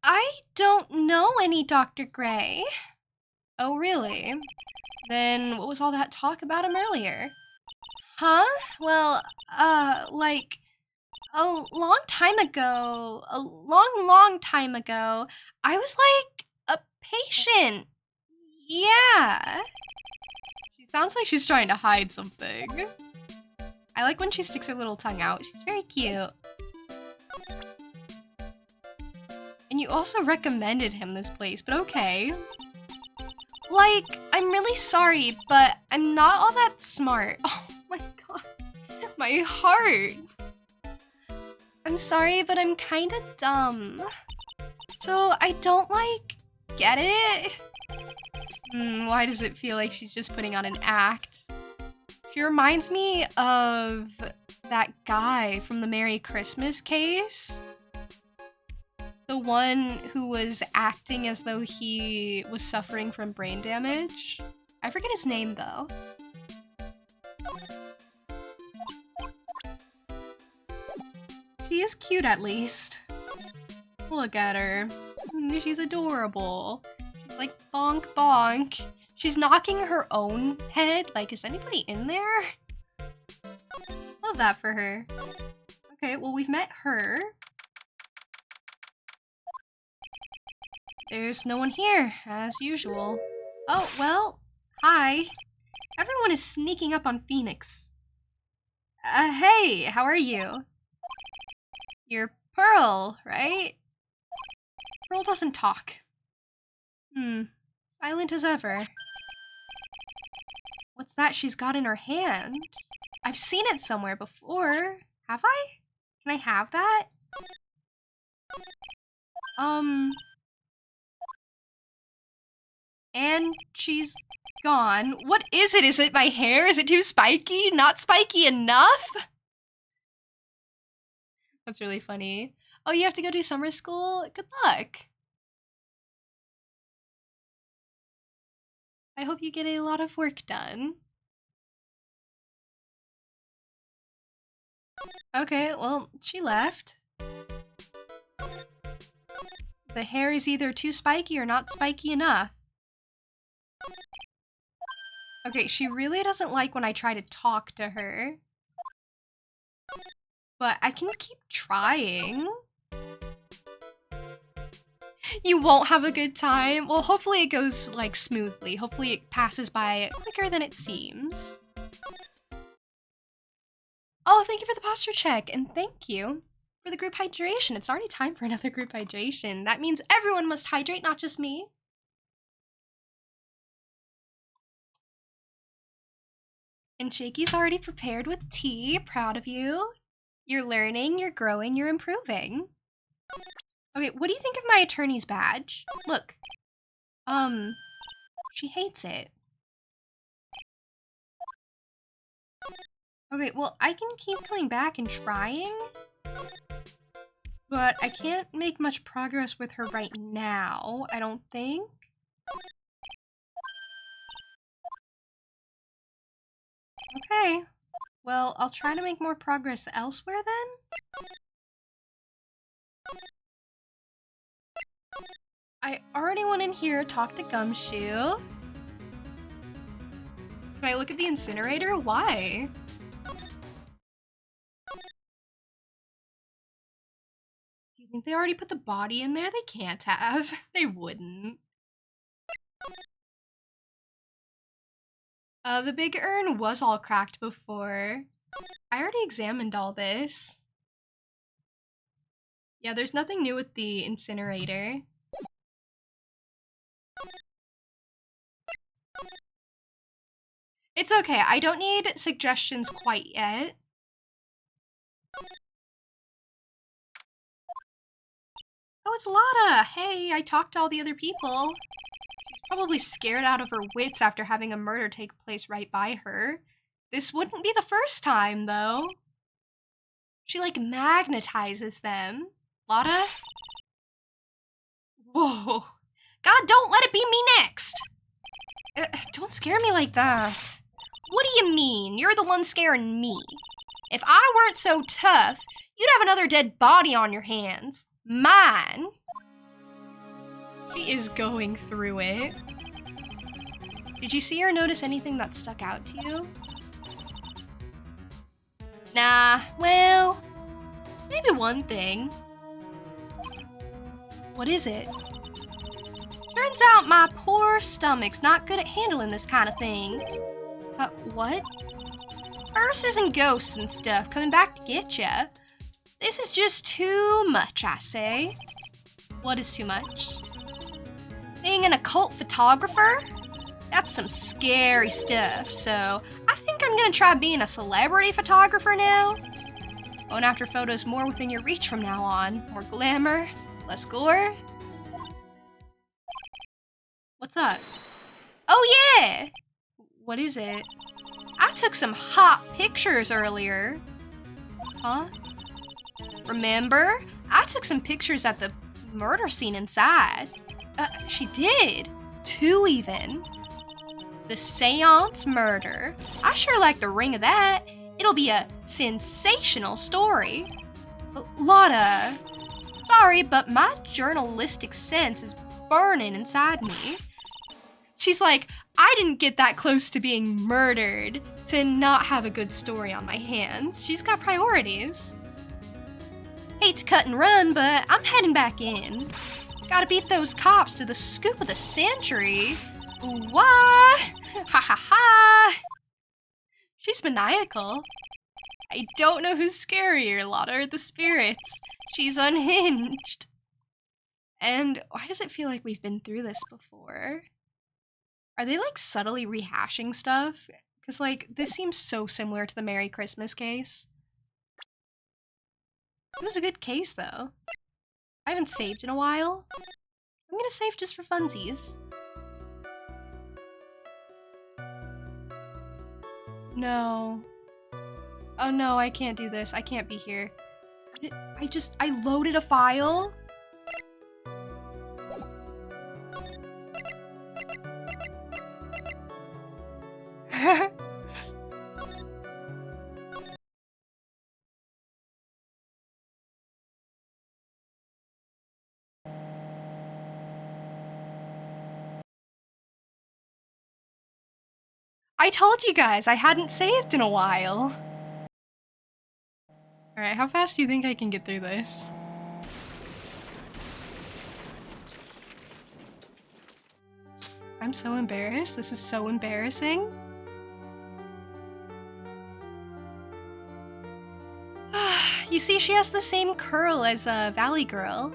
I don't know any Dr. Gray. Oh, really? Then what was all that talk about him earlier? Huh? Well, like, a long time ago, a long time ago, I was like a patient. Yeah. She sounds like she's trying to hide something. I like when she sticks her little tongue out. She's very cute. And you also recommended him this place, but okay. Like, I'm really sorry, but I'm not all that smart. Oh my god. My heart. I'm sorry, but I'm kinda dumb. So I don't, like, get it. Why does it feel like she's just putting on an act? She reminds me of that guy from the Merry Christmas case. The one who was acting as though he was suffering from brain damage. I forget his name, though. She is cute, at least. Look at her. She's adorable. She's like, bonk, bonk. She's knocking her own head. Like, is anybody in there? Love that for her. Okay, well, we've met her. There's no one here, as usual. Oh, well, hi. Everyone is sneaking up on Phoenix. Hey, how are you? You're Pearl, right? Pearl doesn't talk. Silent as ever. What's that she's got in her hand? I've seen it somewhere before. Have I? Can I have that? And she's gone. What is it? Is it my hair? Is it too spiky? Not spiky enough? That's really funny. Oh, you have to go to summer school? Good luck. I hope you get a lot of work done. Okay, well, she left. The hair is either too spiky or not spiky enough. Okay, she really doesn't like when I try to talk to her. But I can keep trying. You won't have a good time? Well, hopefully it goes, like, smoothly. Hopefully it passes by quicker than it seems. Oh, thank you for the posture check, and thank you for the group hydration. It's already time for another group hydration. That means everyone must hydrate, not just me. And Shaky's already prepared with tea. Proud of you. You're learning, you're growing, you're improving. Okay, what do you think of my attorney's badge? Look. She hates it. Okay, well, I can keep coming back and trying. But I can't make much progress with her right now, I don't think. Okay. Well, I'll try to make more progress elsewhere then. I already went in here, talked to Gumshoe. Can I look at the incinerator? Why? Do you think they already put the body in there? They can't have. They wouldn't. The big urn was all cracked before. I already examined all this. Yeah, there's nothing new with the incinerator. It's okay, I don't need suggestions quite yet. Oh, it's Lotta! Hey, I talked to all the other people. She's probably scared out of her wits after having a murder take place right by her. This wouldn't be the first time, though. She, like, magnetizes them. Lotta? Whoa. God, don't let it be me next! Don't scare me like that. What do you mean? You're the one scaring me. If I weren't so tough, you'd have another dead body on your hands. Mine. She is going through it. Did you see or notice anything that stuck out to you? Nah, well, maybe one thing. What is it? Turns out my poor stomach's not good at handling this kind of thing. What? Curses and ghosts and stuff coming back to get ya. This is just too much, I say. What is too much? Being an occult photographer? That's some scary stuff, so I think I'm gonna try being a celebrity photographer now. Going after photos more within your reach from now on. More glamour, less gore. What's up? Oh yeah! What is it? I took some hot pictures earlier. Huh? Remember? I took some pictures at the murder scene inside. She did. 2 even. The Seance murder. I sure like the ring of that. It'll be a sensational story. Lotta, sorry, but my journalistic sense is burning inside me. She's like, I didn't get that close to being murdered to not have a good story on my hands. She's got priorities. Hate to cut and run, but I'm heading back in. Gotta beat those cops to the scoop of the century. Wah! Ha ha ha! She's maniacal. I don't know who's scarier, Lotta or the spirits. She's unhinged. And why does it feel like we've been through this before? Are they like subtly rehashing stuff? Because like, this seems so similar to the Merry Christmas case. It was a good case though. I haven't saved in a while. I'm gonna save just for funsies. No. Oh no, I can't do this. I can't be here. I loaded a file? I told you guys I hadn't saved in a while. Alright, how fast do you think I can get through this? I'm so embarrassed. This is so embarrassing. You see, she has the same curl as a Valley Girl.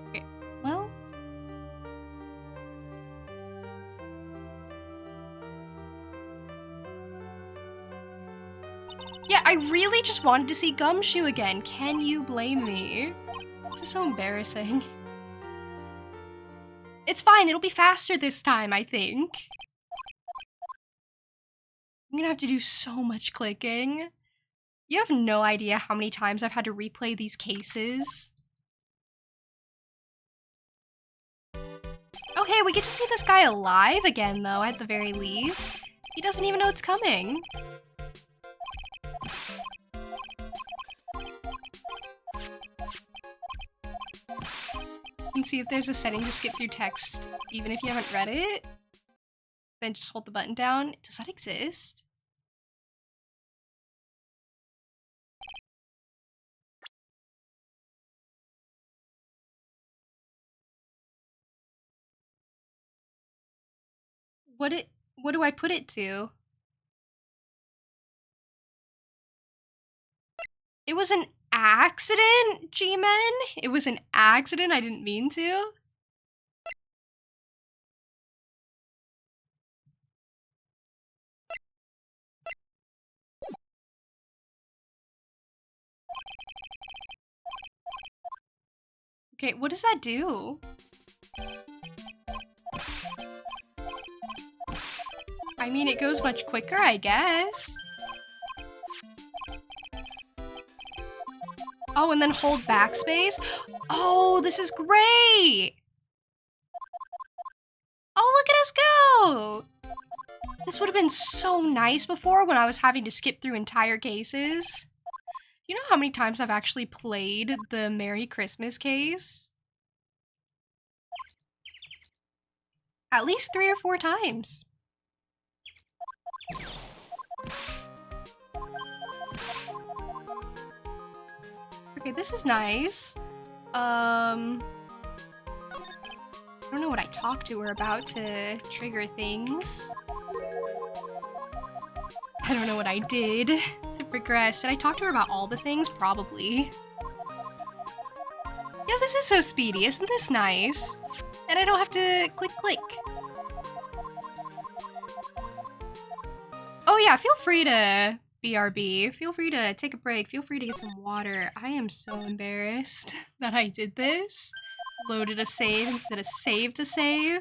Okay, well. Yeah, I really just wanted to see Gumshoe again. Can you blame me? This is so embarrassing. It's fine, it'll be faster this time, I think. I'm gonna have to do so much clicking. You have no idea how many times I've had to replay these cases. Oh hey, we get to see this guy alive again though, at the very least. He doesn't even know it's coming. And see if there's a setting to skip through text, even if you haven't read it. Then just hold the button down. Does that exist? What do I put it to? It was an accident, G-Men? It was an accident, I didn't mean to. Okay, what does that do? I mean, it goes much quicker, I guess. Oh, and then hold backspace? Oh, this is great! Oh, look at us go! This would have been so nice before when I was having to skip through entire cases. You know how many times I've actually played the Merry Christmas case? At least 3 or 4 times. Okay, this is nice. I don't know what I talked to her about to trigger things. I don't know what I did to progress. Did I talk to her about all the things? Probably. Yeah, know, this is so speedy. Isn't this nice? And I don't have to click. Oh yeah, feel free to BRB. Feel free to take a break. Feel free to get some water. I am so embarrassed that I did this. Loaded a save instead of save to save.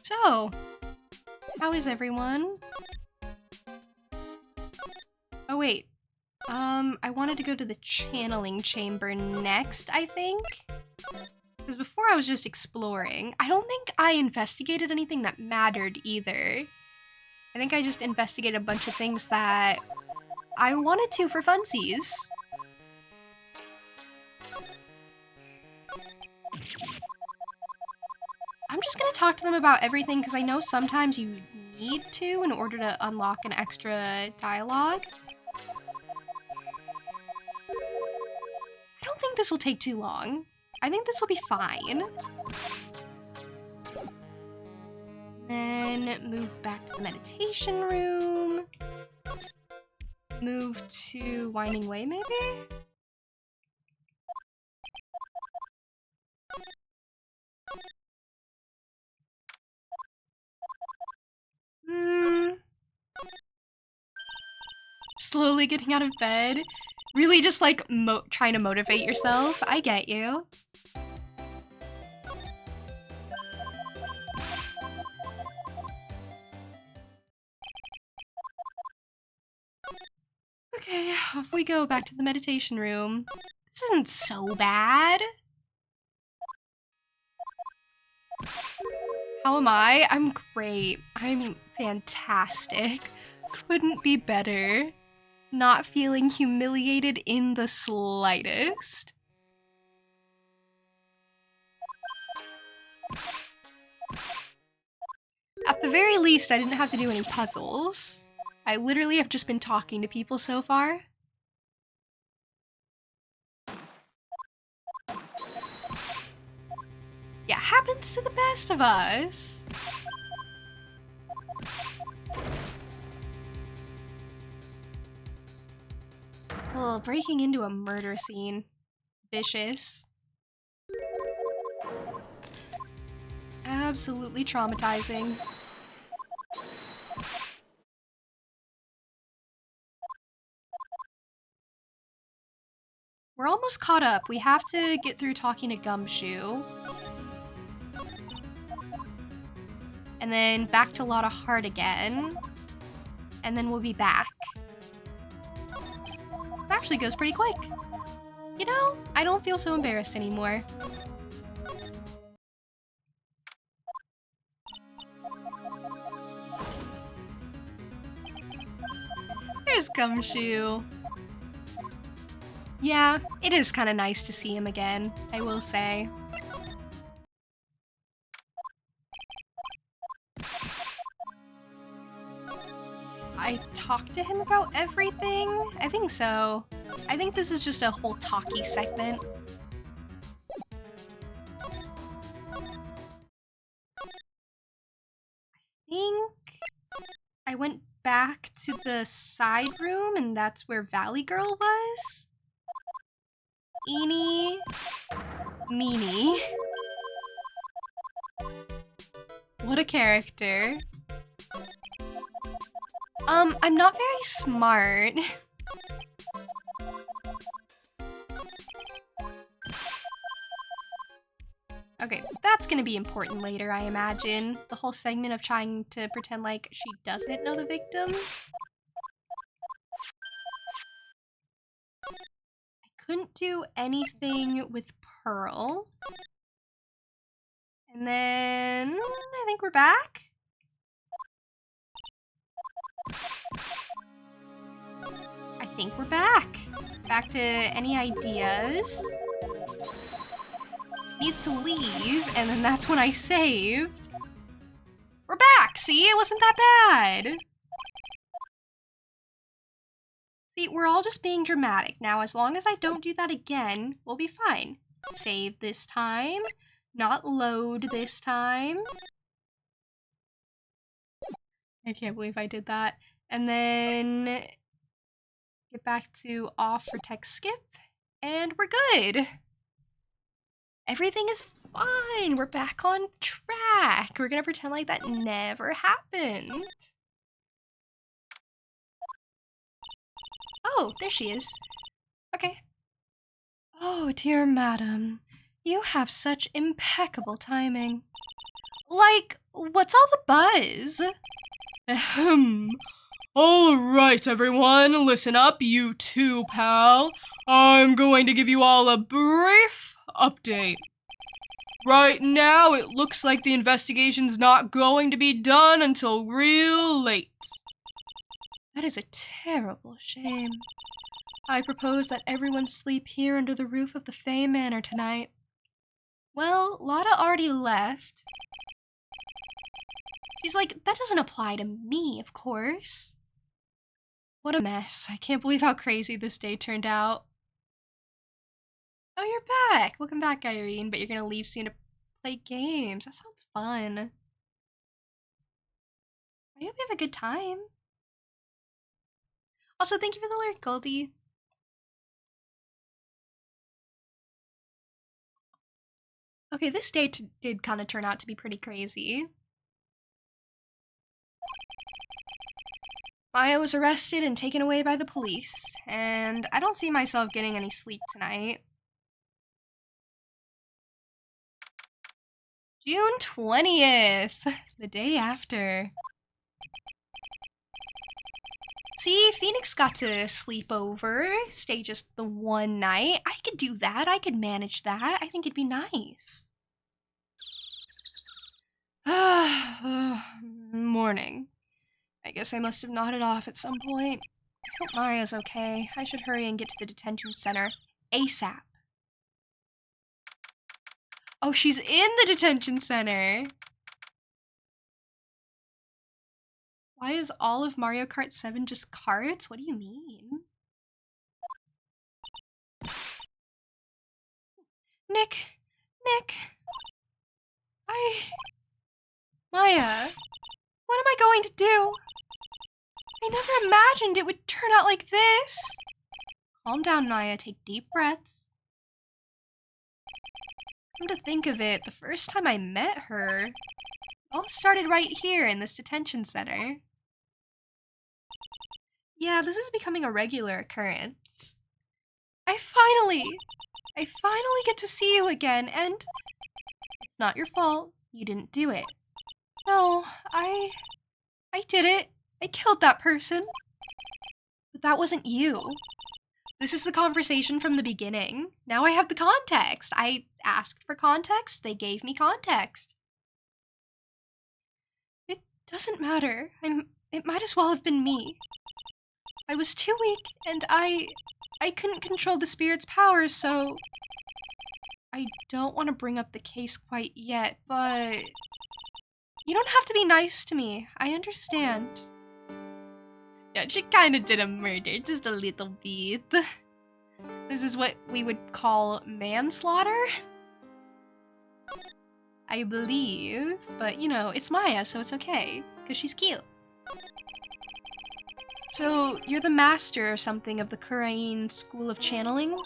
So, how is everyone? Oh wait, I wanted to go to the channeling chamber next, I think? Because before I was just exploring. I don't think I investigated anything that mattered either. I think I just investigated a bunch of things that I wanted to for funsies. I'm just gonna talk to them about everything because I know sometimes you need to in order to unlock an extra dialogue. I don't think this will take too long. I think this will be fine. Then move back to the meditation room. Move to Winding Way, maybe? Slowly getting out of bed. Really just like trying to motivate yourself. I get you. Okay, off we go back to the meditation room. This isn't so bad. How am I? I'm great. I'm fantastic. Couldn't be better. Not feeling humiliated in the slightest. At the very least, I didn't have to do any puzzles. I literally have just been talking to people so far. Yeah, happens to the best of us. Oh, breaking into a murder scene. Vicious. Absolutely traumatizing. We're almost caught up. We have to get through talking to Gumshoe. And then back to Lotta Heart again. And then we'll be back. This actually goes pretty quick. You know, I don't feel so embarrassed anymore. There's Gumshoe. Yeah, it is kind of nice to see him again, I will say. I talked to him about everything? I think so. I think this is just a whole talkie segment. I think I went back to the side room and that's where Valley Girl was? Eenie, meenie. What a character. I'm not very smart. Okay, that's gonna be important later, I imagine. The whole segment of trying to pretend like she doesn't know the victim. I couldn't do anything with Pearl. And then I think we're back. I think we're back. Back to any ideas. Needs to leave, and then that's when I saved. We're back! See, it wasn't that bad. See, we're all just being dramatic. Now, as long as I don't do that again, we'll be fine. Save this time. Not load this time. I can't believe I did that. And then get back to off for tech skip, and we're good. Everything is fine. We're back on track. We're gonna pretend like that never happened. Oh, there she is. Okay. Oh, dear madam. You have such impeccable timing. Like, what's all the buzz? Ahem. All right, everyone, listen up, you too, pal. I'm going to give you all a brief update. Right now, it looks like the investigation's not going to be done until real late. That is a terrible shame. I propose that everyone sleep here under the roof of the Fey Manor tonight. Well, Lotta already left. She's like, that doesn't apply to me, of course. What a mess. I can't believe how crazy this day turned out. Oh, you're back. Welcome back, Irene, but you're gonna leave soon to play games. That sounds fun. I hope you have a good time. Also, thank you for the alert, Goldie. Okay, this day did kind of turn out to be pretty crazy. Maya was arrested and taken away by the police, and I don't see myself getting any sleep tonight. June 20th, the day after. See, Phoenix got to sleep over, stay just the one night. I could do that. I could manage that. I think it'd be nice. Morning. I guess I must have nodded off at some point. I hope Maria's okay. I should hurry and get to the detention center ASAP. Oh, she's in the detention center. Why is all of Mario Kart 7 just carts? What do you mean? Nick! Maya, what am I going to do? I never imagined it would turn out like this. Calm down, Maya. Take deep breaths. Come to think of it, the first time I met her, it all started right here in this detention center. Yeah, this is becoming a regular occurrence. I finally get to see you again, and it's not your fault. You didn't do it. No, I did it. I killed that person. But that wasn't you. This is the conversation from the beginning. Now I have the context. I asked for context. They gave me context. It doesn't matter. It might as well have been me. I was too weak, and I couldn't control the spirit's powers, so I don't want to bring up the case quite yet, but you don't have to be nice to me. I understand. Yeah, she kind of did a murder, just a little bit. This is what we would call manslaughter, I believe. But, you know, it's Maya, so it's okay, because she's cute. So, you're the master or something of the Kurain School of Channeling?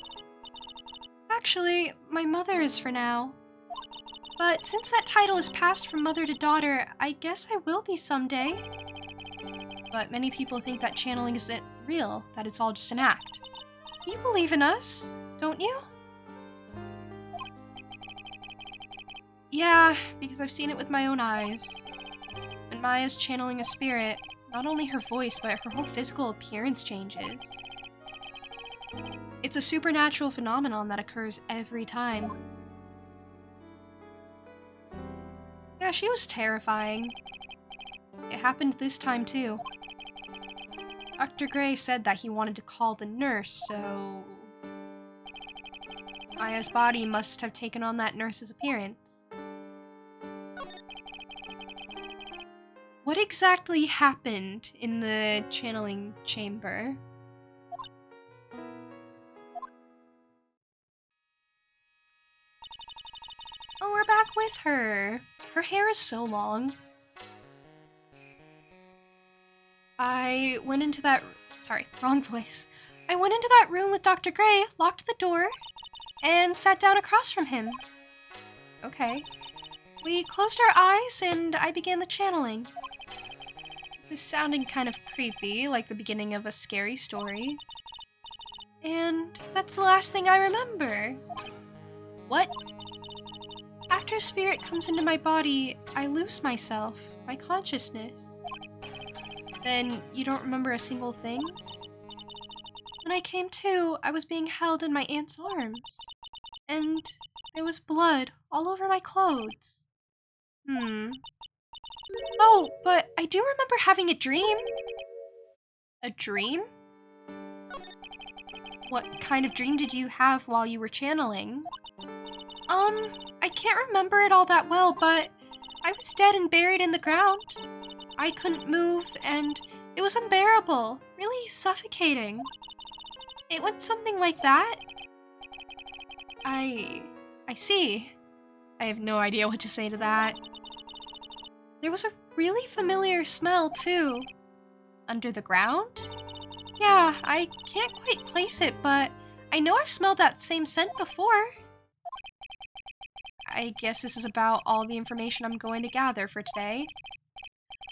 Actually, my mother is for now. But since that title is passed from mother to daughter, I guess I will be someday. But many people think that channeling isn't real, that it's all just an act. You believe in us, don't you? Yeah, because I've seen it with my own eyes. When Maya's channeling a spirit, not only her voice, but her whole physical appearance changes. It's a supernatural phenomenon that occurs every time. Yeah, she was terrifying. It happened this time too. Dr. Gray said that he wanted to call the nurse, so Maya's body must have taken on that nurse's appearance. What exactly happened in the channeling chamber? Oh, we're back with her. Her hair is so long. I went into that... Sorry, wrong voice. I went into that room with Dr. Gray, locked the door, and sat down across from him. Okay. We closed our eyes, and I began the channeling. This is sounding kind of creepy, like the beginning of a scary story. And that's the last thing I remember. What? After a spirit comes into my body, I lose myself, my consciousness. Then you don't remember a single thing? When I came to, I was being held in my aunt's arms. And there was blood all over my clothes. Oh, but I do remember having a dream. A dream? What kind of dream did you have while you were channeling? I can't remember it all that well, but I was dead and buried in the ground. I couldn't move, and it was unbearable, really suffocating. It went something like that. I see. I have no idea what to say to that. There was a really familiar smell, too. Under the ground? Yeah, I can't quite place it, but I know I've smelled that same scent before. I guess this is about all the information I'm going to gather for today.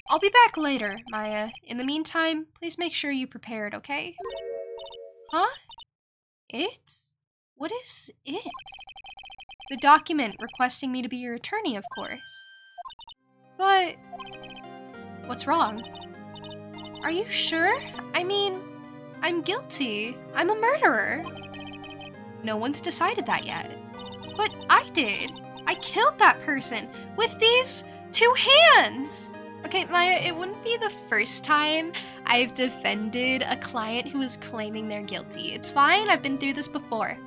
I'll be back later, Maya. In the meantime, please make sure you prepared, okay? Huh? It? What is it? The document requesting me to be your attorney, of course. But... what's wrong? Are you sure? I mean, I'm guilty. I'm a murderer. No one's decided that yet. But I did. I killed that person with these 2 hands. Okay, Maya, it wouldn't be the first time I've defended a client who is claiming they're guilty. It's fine, I've been through this before.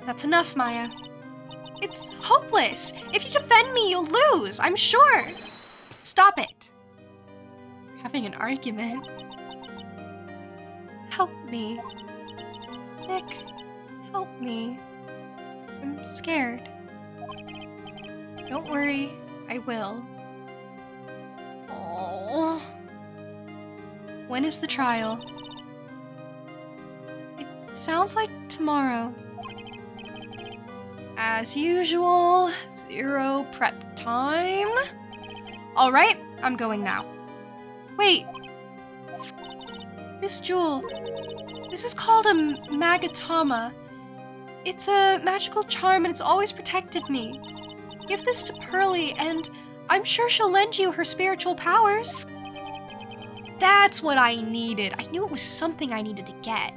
That's enough, Maya. It's hopeless. If you defend me, you'll lose, I'm sure. Stop it. We're having an argument. Help me. Nick, help me. I'm scared. Don't worry, I will. Oh. When is the trial? It sounds like tomorrow. As usual, 0 prep time. Alright, I'm going now. Wait. This jewel. This is called a Magatama. It's a magical charm and it's always protected me. Give this to Pearly and I'm sure she'll lend you her spiritual powers. That's what I needed. I knew it was something I needed to get.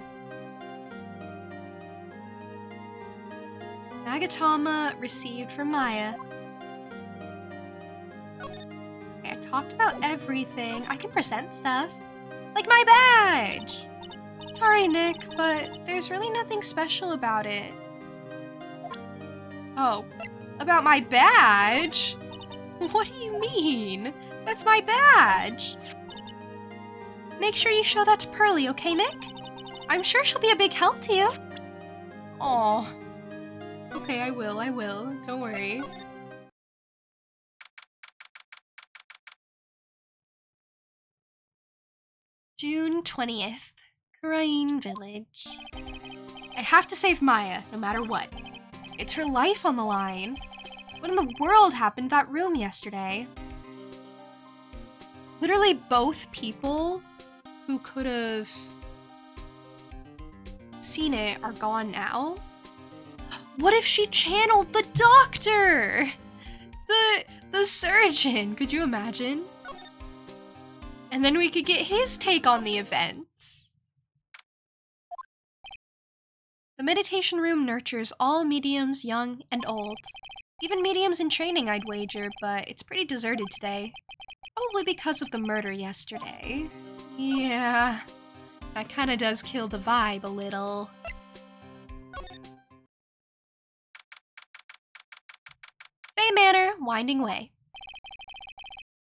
Magatama received from Maya. Okay, I talked about everything. I can present stuff. Like my badge! Sorry, Nick, but there's really nothing special about it. Oh, about my badge? What do you mean? That's my badge! Make sure you show that to Pearly, okay, Nick? I'm sure she'll be a big help to you. Aw. Okay, I will. Don't worry. June 20th. Karain Village. I have to save Maya, no matter what. It's her life on the line. What in the world happened to that room yesterday? Literally both people who could have seen it are gone now. What if she channeled the doctor? The surgeon, could you imagine? And then we could get his take on the events. The meditation room nurtures all mediums, young and old. Even mediums in training, I'd wager, but it's pretty deserted today. Probably because of the murder yesterday. Yeah, that kinda does kill the vibe a little. Bay Manor, winding way.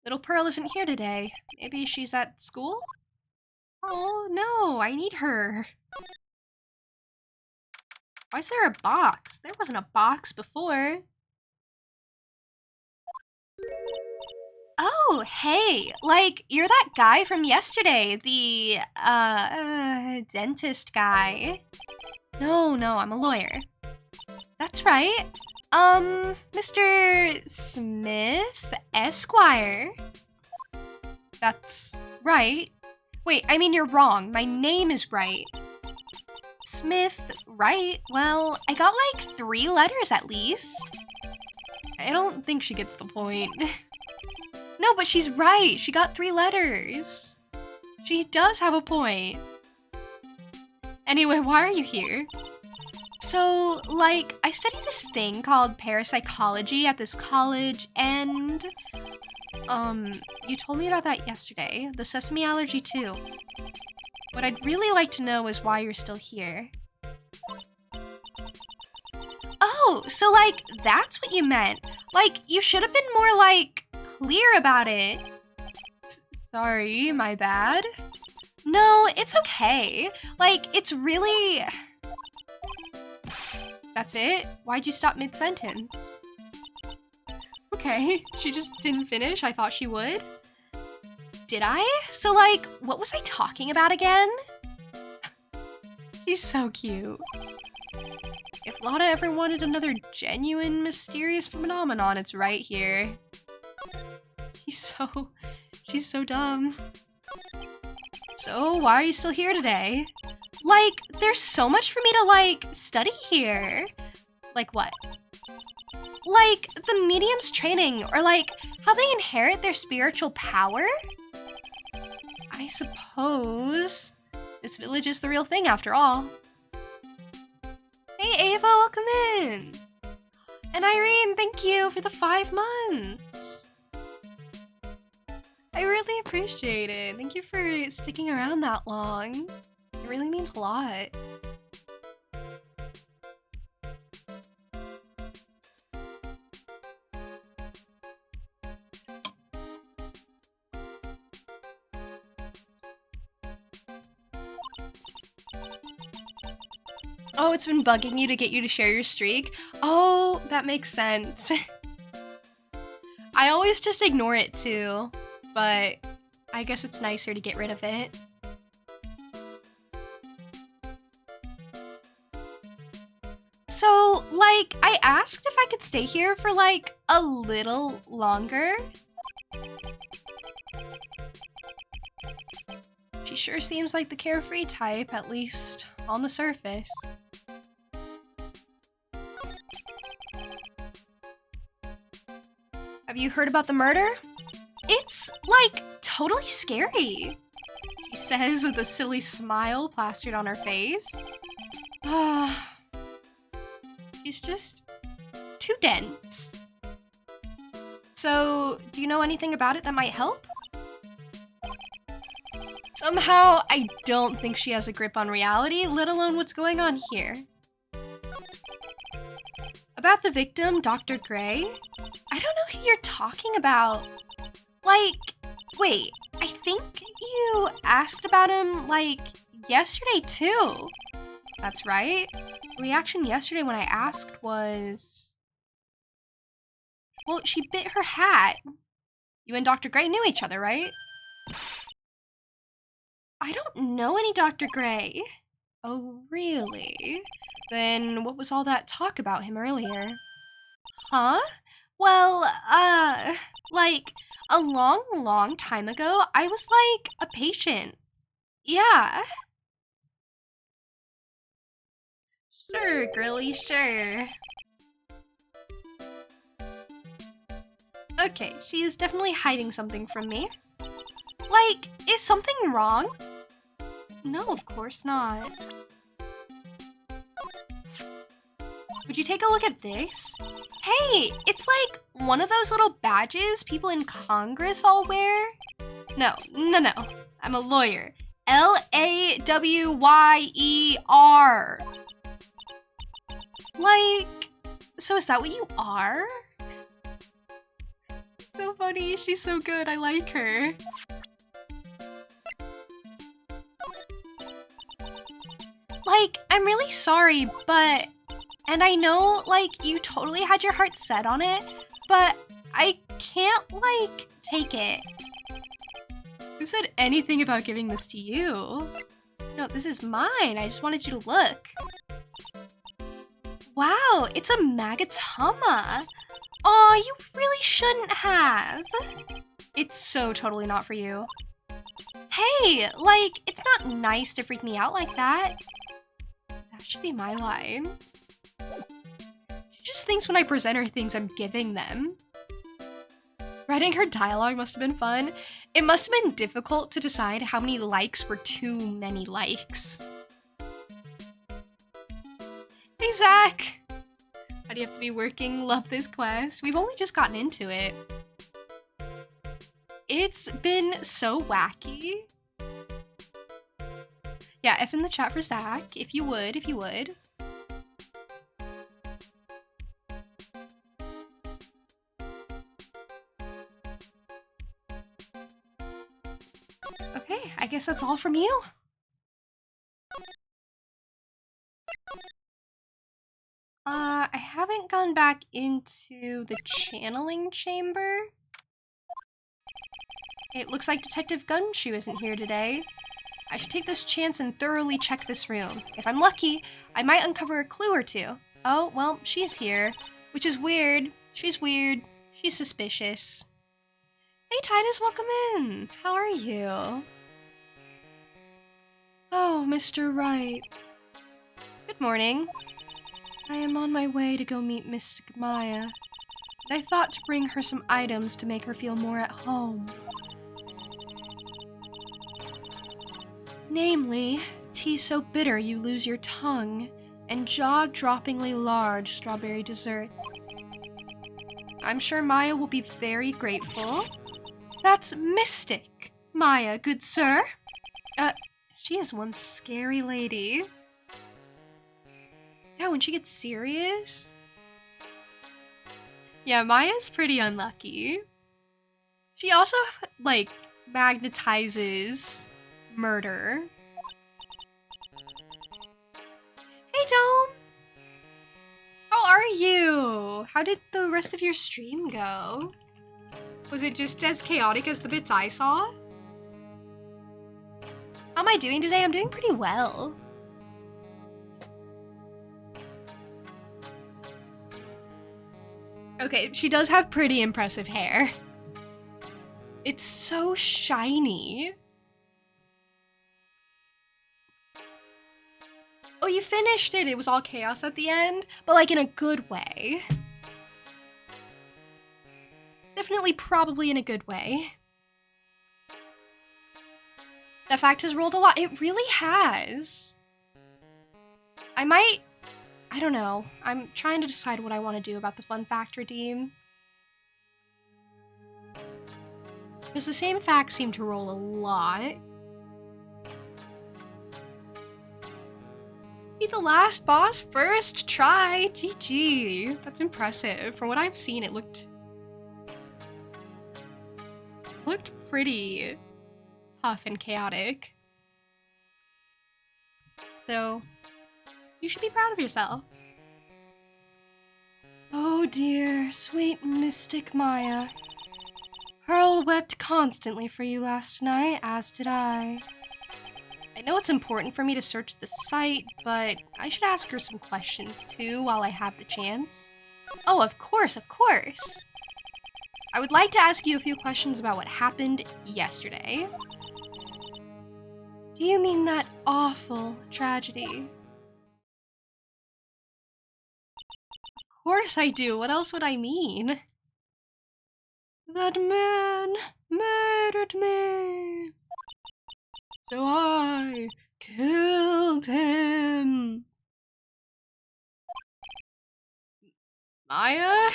Little Pearl isn't here today. Maybe she's at school? Oh no, I need her. Why is there a box? There wasn't a box before. Oh, hey, like, you're that guy from yesterday, the, dentist guy. No, I'm a lawyer. That's right. Mr. Smith Esquire. That's right. Wait, I mean, you're wrong. My name is right. Smith, right? Well, I got like 3 letters at least. I don't think she gets the point. No, but she's right. She got 3 letters. She does have a point. Anyway, why are you here? So, like, I study this thing called parapsychology at this college, and, you told me about that yesterday. The sesame allergy, too. What I'd really like to know is why you're still here. Oh, so, like, that's what you meant. Like, you should have been more, like, clear about it. Sorry, my bad. No, it's okay. Like, it's really... That's it? Why'd you stop mid-sentence? Okay, she just didn't finish. I thought she would. Did I? So, like, what was I talking about again? She's so cute. If Lotta ever wanted another genuine, mysterious phenomenon, it's right here. She's so dumb. So, why are you still here today? Like, there's so much for me to, like, study here. Like what? Like, the medium's training, or like, how they inherit their spiritual power? I suppose. This village is the real thing after all. Hey Ava, welcome in! And Irene, thank you for the 5 months! I really appreciate it. Thank you for sticking around that long. It really means a lot. Oh, it's been bugging you to get you to share your streak? Oh, that makes sense. I always just ignore it too, but I guess it's nicer to get rid of it. So, like, I asked if I could stay here for, like, a little longer. She sure seems like the carefree type, at least on the surface. Have you heard about the murder? It's, like, totally scary, she says with a silly smile plastered on her face. She's just too dense. So, do you know anything about it that might help? Somehow, I don't think she has a grip on reality, let alone what's going on here. About the victim, Dr. Gray? I don't know who you're talking about. Like, wait, I think you asked about him, like, yesterday too. That's right. The reaction yesterday when I asked was... Well, she bit her hat. You and Dr. Gray knew each other, right? I don't know any Dr. Gray. Oh, really? Then what was all that talk about him earlier? Huh? Well, like, a long time ago, I was, like, a patient. Yeah. Sure, girly, sure. Okay, she is definitely hiding something from me. Like, is something wrong? No, of course not. Would you take a look at this? Hey, it's like one of those little badges people in Congress all wear. No. I'm a lawyer. L-A-W-Y-E-R. Like, so is that what you are? So funny, she's so good, I like her. Like, I'm really sorry, but... And I know, like, you totally had your heart set on it, but I can't, like, take it. Who said anything about giving this to you? No, this is mine. I just wanted you to look. Wow, it's a Magatama. Aw, you really shouldn't have. It's so totally not for you. Hey, like, it's not nice to freak me out like that. That should be my line. She just thinks when I present her things, I'm giving them. Writing her dialogue must have been fun. It must have been difficult to decide how many likes were too many likes. Hey, Zach! Why do you have to be working? Love this quest. We've only just gotten into it. It's been so wacky. Yeah, F in the chat for Zach, if you would. Okay, I guess that's all from you. I haven't gone back into the channeling chamber. It looks like Detective Gumshoe isn't here today. I should take this chance and thoroughly check this room. If I'm lucky, I might uncover a clue or two. Oh, well, she's here, which is weird. She's weird. She's suspicious. Hey, Titus, welcome in. How are you? Oh, Mr. Wright. Good morning. I am on my way to go meet Mystic Maya. I thought to bring her some items to make her feel more at home. Namely, tea so bitter you lose your tongue, and jaw-droppingly large strawberry desserts. I'm sure Maya will be very grateful. That's Mystic Maya, good sir. She is one scary lady. Yeah, when she gets serious. Yeah, Maya's pretty unlucky. She also, like, magnetizes murder. Hey, Dome! How are you? How did the rest of your stream go? Was it just as chaotic as the bits I saw? How am I doing today? I'm doing pretty well. Okay, she does have pretty impressive hair. It's so shiny. Oh, you finished it. It was all chaos at the end, but like in a good way. Definitely, probably in a good way. That fact has rolled a lot. It really has. I don't know. I'm trying to decide what I want to do about the fun fact redeem. Because the same facts seem to roll a lot. Be the last boss first try. GG. That's impressive. From what I've seen, it looked pretty tough and chaotic. So, you should be proud of yourself. Oh dear, sweet Mystic Maya. Pearl wept constantly for you last night, as did I. I know it's important for me to search the site, but I should ask her some questions too while I have the chance. Oh, of course, of course. I would like to ask you a few questions about what happened yesterday. Do you mean that awful tragedy? Of course I do. What else would I mean? That man murdered me. So I killed him. Maya?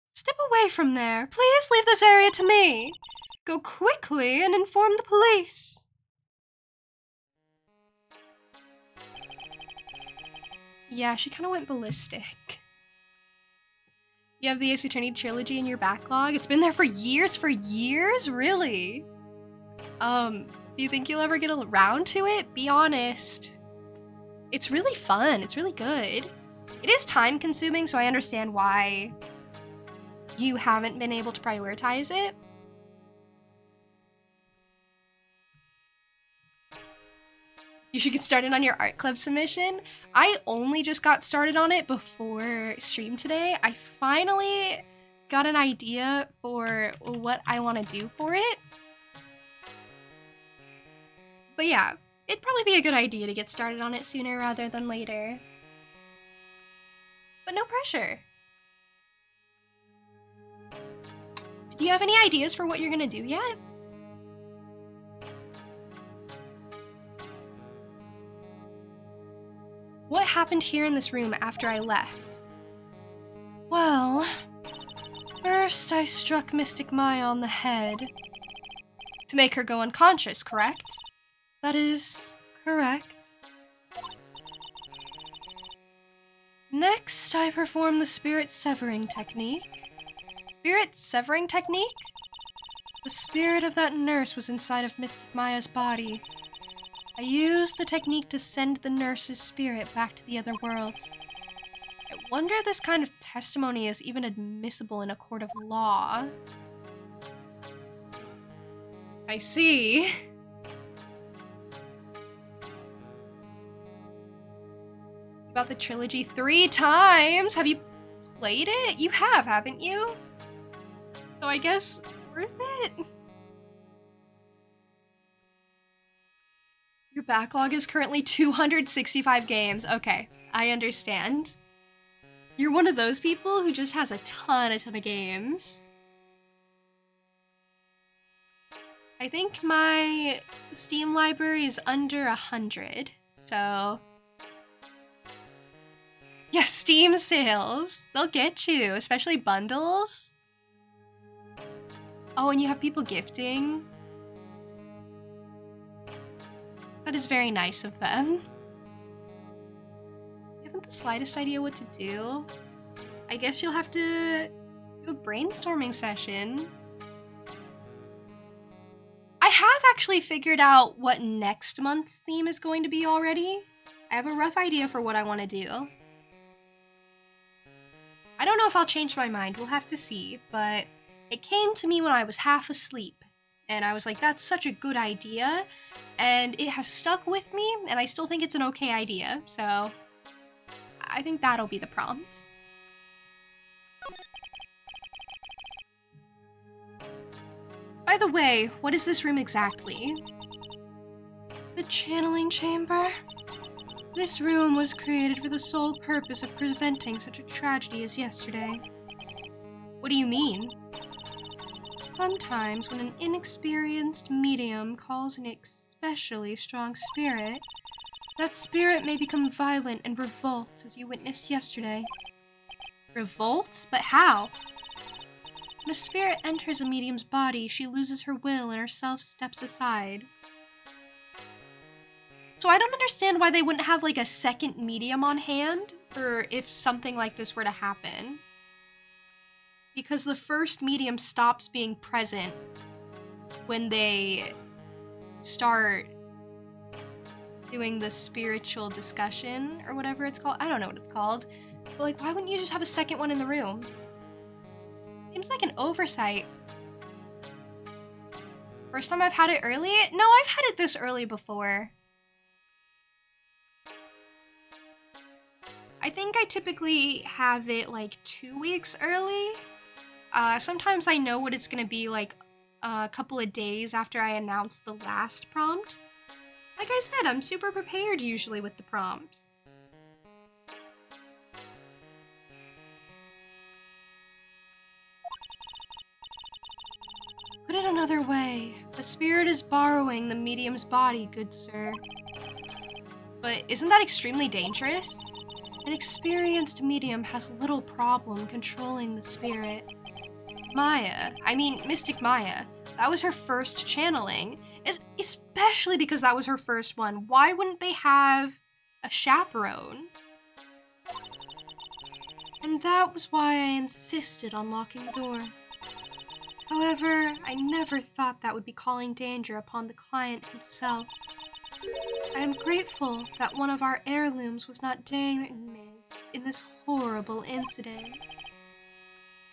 Step away from there. Please leave this area to me. Go quickly and inform the police. Yeah, she kind of went ballistic. You have the Ace Attorney trilogy in your backlog? It's been there for years? Really? Do you think you'll ever get around to it? Be honest. It's really fun. It's really good. It is time consuming, so I understand why you haven't been able to prioritize it. You should get started on your art club submission. I only just got started on it before stream today. I finally got an idea for what I want to do for it. But yeah, it'd probably be a good idea to get started on it sooner rather than later. But no pressure. Do you have any ideas for what you're gonna do yet? What happened here in this room after I left? Well, first I struck Mystic Maya on the head to make her go unconscious, correct? That is correct. Next, I performed the spirit severing technique. Spirit severing technique? The spirit of that nurse was inside of Mystic Maya's body. I used the technique to send the nurse's spirit back to the other world. I wonder if this kind of testimony is even admissible in a court of law. I see. About the trilogy 3 times. Have you played it? You have, haven't you? So I guess worth it? Your backlog is currently 265 games. Okay, I understand. You're one of those people who just has a ton of games. I think my Steam library is under 100, so... Yeah, Steam sales. They'll get you, especially bundles. Oh, and you have people gifting. That is very nice of them. You haven't the slightest idea what to do. I guess you'll have to do a brainstorming session. I have actually figured out what next month's theme is going to be already. I have a rough idea for what I want to do. I don't know if I'll change my mind, we'll have to see, but it came to me when I was half asleep, and I was like, that's such a good idea, and it has stuck with me, and I still think it's an okay idea, so I think that'll be the prompt. By the way, what is this room exactly? The channeling chamber? This room was created for the sole purpose of preventing such a tragedy as yesterday. What do you mean? Sometimes when an inexperienced medium calls an especially strong spirit, that spirit may become violent and revolt, as you witnessed yesterday. Revolt? But how? When a spirit enters a medium's body, she loses her will and her self steps aside. So I don't understand why they wouldn't have like a second medium on hand for if something like this were to happen. Because the first medium stops being present when they start doing the spiritual discussion or whatever it's called. I don't know what it's called. But like, why wouldn't you just have a second one in the room? Seems like an oversight. First time I've had it early? No, I've had it this early before. I think I typically have it like 2 weeks early. Sometimes I know what it's gonna be like a couple of days after I announce the last prompt. Like I said, I'm super prepared usually with the prompts. Put it another way, the spirit is borrowing the medium's body, good sir. But isn't that extremely dangerous? An experienced medium has little problem controlling the spirit. Mystic Maya, that was her first channeling, especially because that was her first one. Why wouldn't they have a chaperone? And that was why I insisted on locking the door. However, I never thought that would be calling danger upon the client himself. I am grateful that one of our heirlooms was not damaged. in this horrible incident.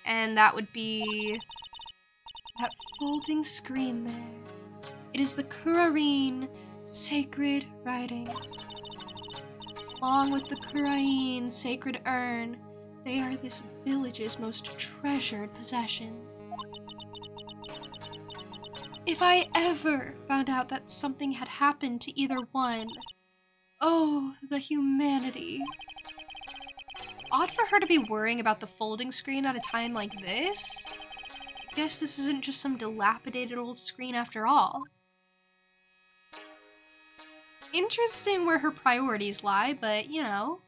And that would be that folding screen there. It is the Kurarine sacred writings. Along with the Kurarine sacred urn, they are this village's most treasured possessions. If I ever found out that something had happened to either one, oh, the humanity. Odd for her to be worrying about the folding screen at a time like this. Guess this isn't just some dilapidated old screen after all. Interesting where her priorities lie, but you know.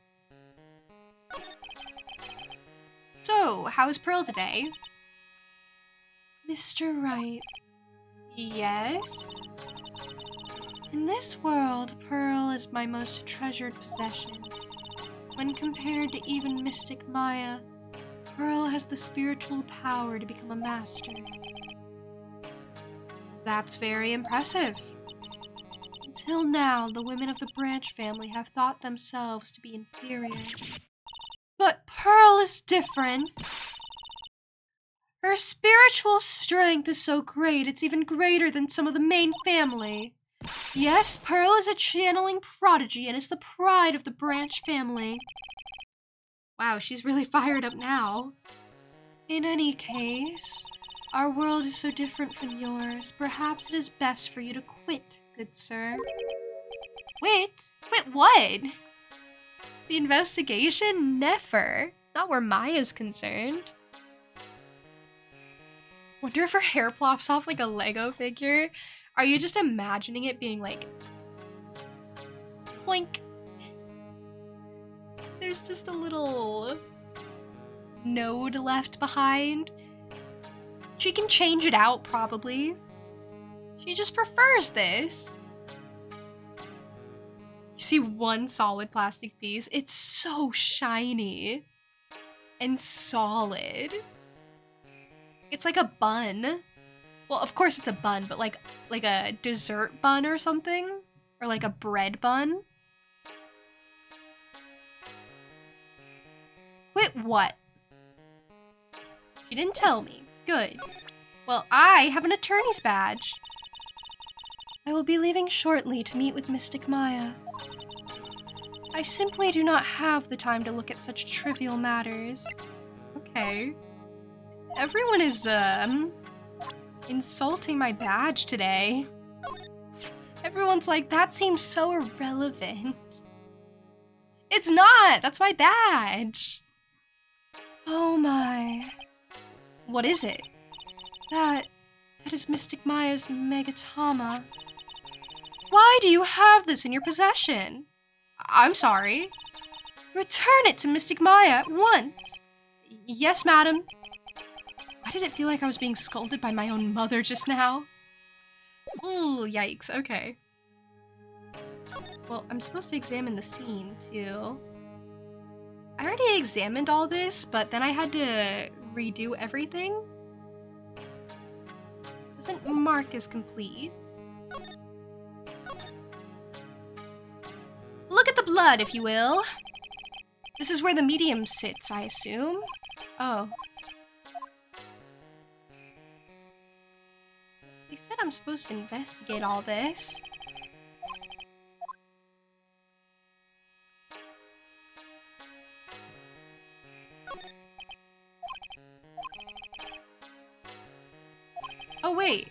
So, how's Pearl today? Mr. Wright. Yes? In this world, Pearl is my most treasured possession. When compared to even Mystic Maya, Pearl has the spiritual power to become a master. That's very impressive. Until now, the women of the Branch family have thought themselves to be inferior. But Pearl is different. Her spiritual strength is so great, it's even greater than some of the main family. Yes, Pearl is a channeling prodigy and is the pride of the Branch family. Wow, she's really fired up now. In any case, our world is so different from yours. Perhaps it is best for you to quit, good sir. Quit? Quit what? The investigation? Never. Not where Maya's concerned. Wonder if her hair plops off like a Lego figure. Are you just imagining it being like... Boink. There's just a little node left behind. She can change it out, probably. She just prefers this. You see one solid plastic piece? It's so shiny and solid. It's like a bun. Well, of course it's a bun, but like a dessert bun or something? Or like a bread bun? Wait, what? She didn't tell me. Good. Well, I have an attorney's badge. I will be leaving shortly to meet with Mystic Maya. I simply do not have the time to look at such trivial matters. Okay. Everyone is, insulting my badge today. Everyone's like, that seems so irrelevant. It's not! That's my badge! Oh my. What is it? That is Mystic Maya's Megatama. Why do you have this in your possession? I'm sorry. Return it to Mystic Maya at once. Yes, madam. Why did it feel like I was being scolded by my own mother just now? Ooh, yikes, okay. Well, I'm supposed to examine the scene, too. I already examined all this, but then I had to redo everything. Doesn't mark as complete. Look at the blood, if you will. This is where the medium sits, I assume. Oh. They said I'm supposed to investigate all this. Oh wait,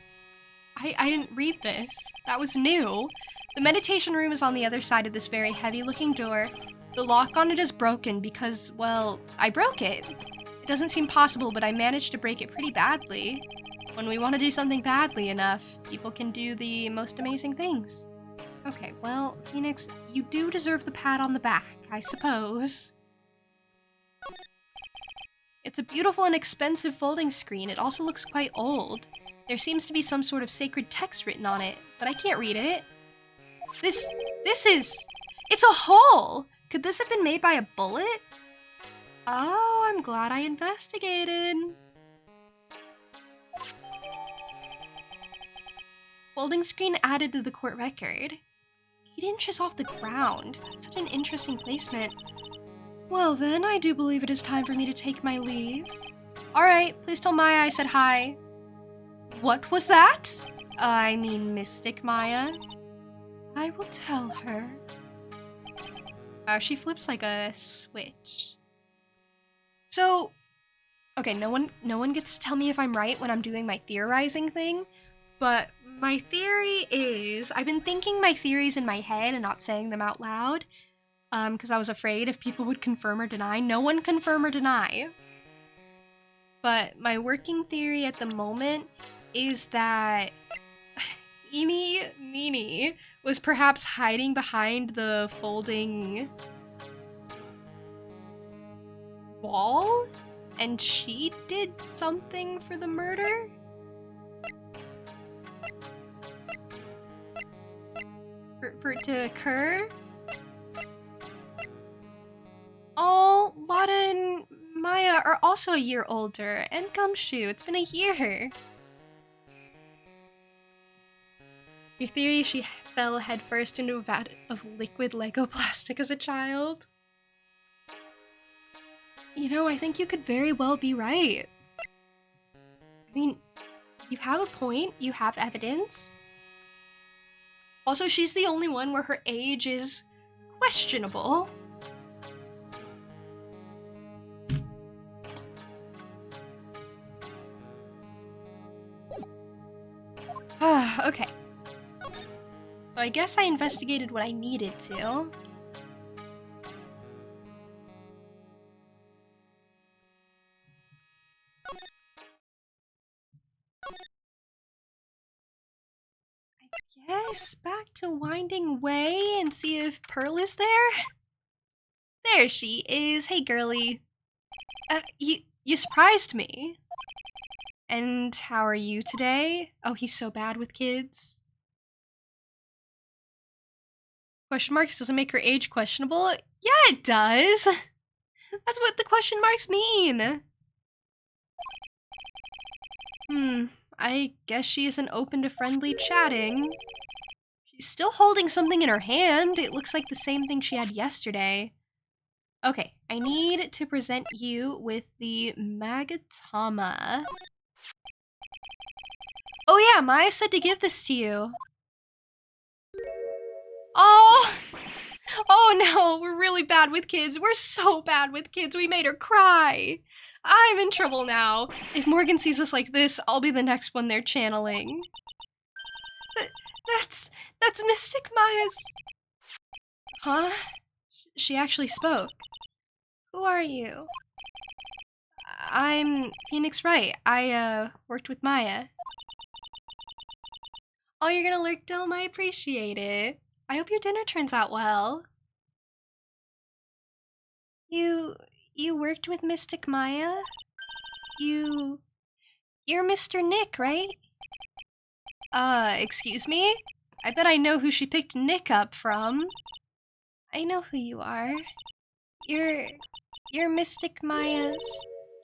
I didn't read this. That was new. The meditation room is on the other side of this very heavy-looking door. The lock on it is broken because, well, I broke it. It doesn't seem possible, but I managed to break it pretty badly. When we want to do something badly enough, people can do the most amazing things. Okay, well, Phoenix, you do deserve the pat on the back, I suppose. It's a beautiful and expensive folding screen. It also looks quite old. There seems to be some sort of sacred text written on it, but I can't read it. It's a hole! Could this have been made by a bullet? Oh, I'm glad I investigated. Folding screen added to the court record. 8 inches off the ground. That's such an interesting placement. Well then, I do believe it is time for me to take my leave. Alright, please tell Maya I said hi. What was that? I mean Mystic Maya. I will tell her. She flips like a switch. So, okay, no one gets to tell me if I'm right when I'm doing my theorizing thing, but my theory is, I've been thinking my theories in my head and not saying them out loud, because I was afraid if people would confirm or deny. No one confirm or deny. But my working theory at the moment is that Eenie Meenie was perhaps hiding behind the folding wall, and she did something for the murder? For it to occur? Oh, Lotta and Maya are also a year older, and Gumshoe, it's been a year. Your theory she fell headfirst into a vat of liquid Lego plastic as a child? You know, I think you could very well be right. I mean, you have a point, you have evidence. Also, she's the only one where her age is questionable. Okay. So I guess I investigated what I needed to. I guess back to Winding Way and see if Pearl is there? There she is. Hey, girly. You surprised me. And how are you today? Oh, he's so bad with kids. Question marks doesn't make her age questionable? Yeah, it does. That's what the question marks mean. I guess she isn't open to friendly chatting. She's still holding something in her hand. It looks like the same thing she had yesterday. Okay, I need to present you with the Magatama. Oh yeah, Maya said to give this to you. Oh! Oh no, we're really bad with kids. We're so bad with kids. We made her cry. I'm in trouble now. If Morgan sees us like this, I'll be the next one they're channeling. That's Mystic Maya's... Huh? She actually spoke. Who are you? I'm Phoenix Wright. I, worked with Maya. Oh, you're gonna lurk, Dome? I appreciate it. I hope your dinner turns out well. You worked with Mystic Maya? You're Mr. Nick, right? Excuse me? I bet I know who she picked Nick up from. I know who you are. You're Mystic Maya's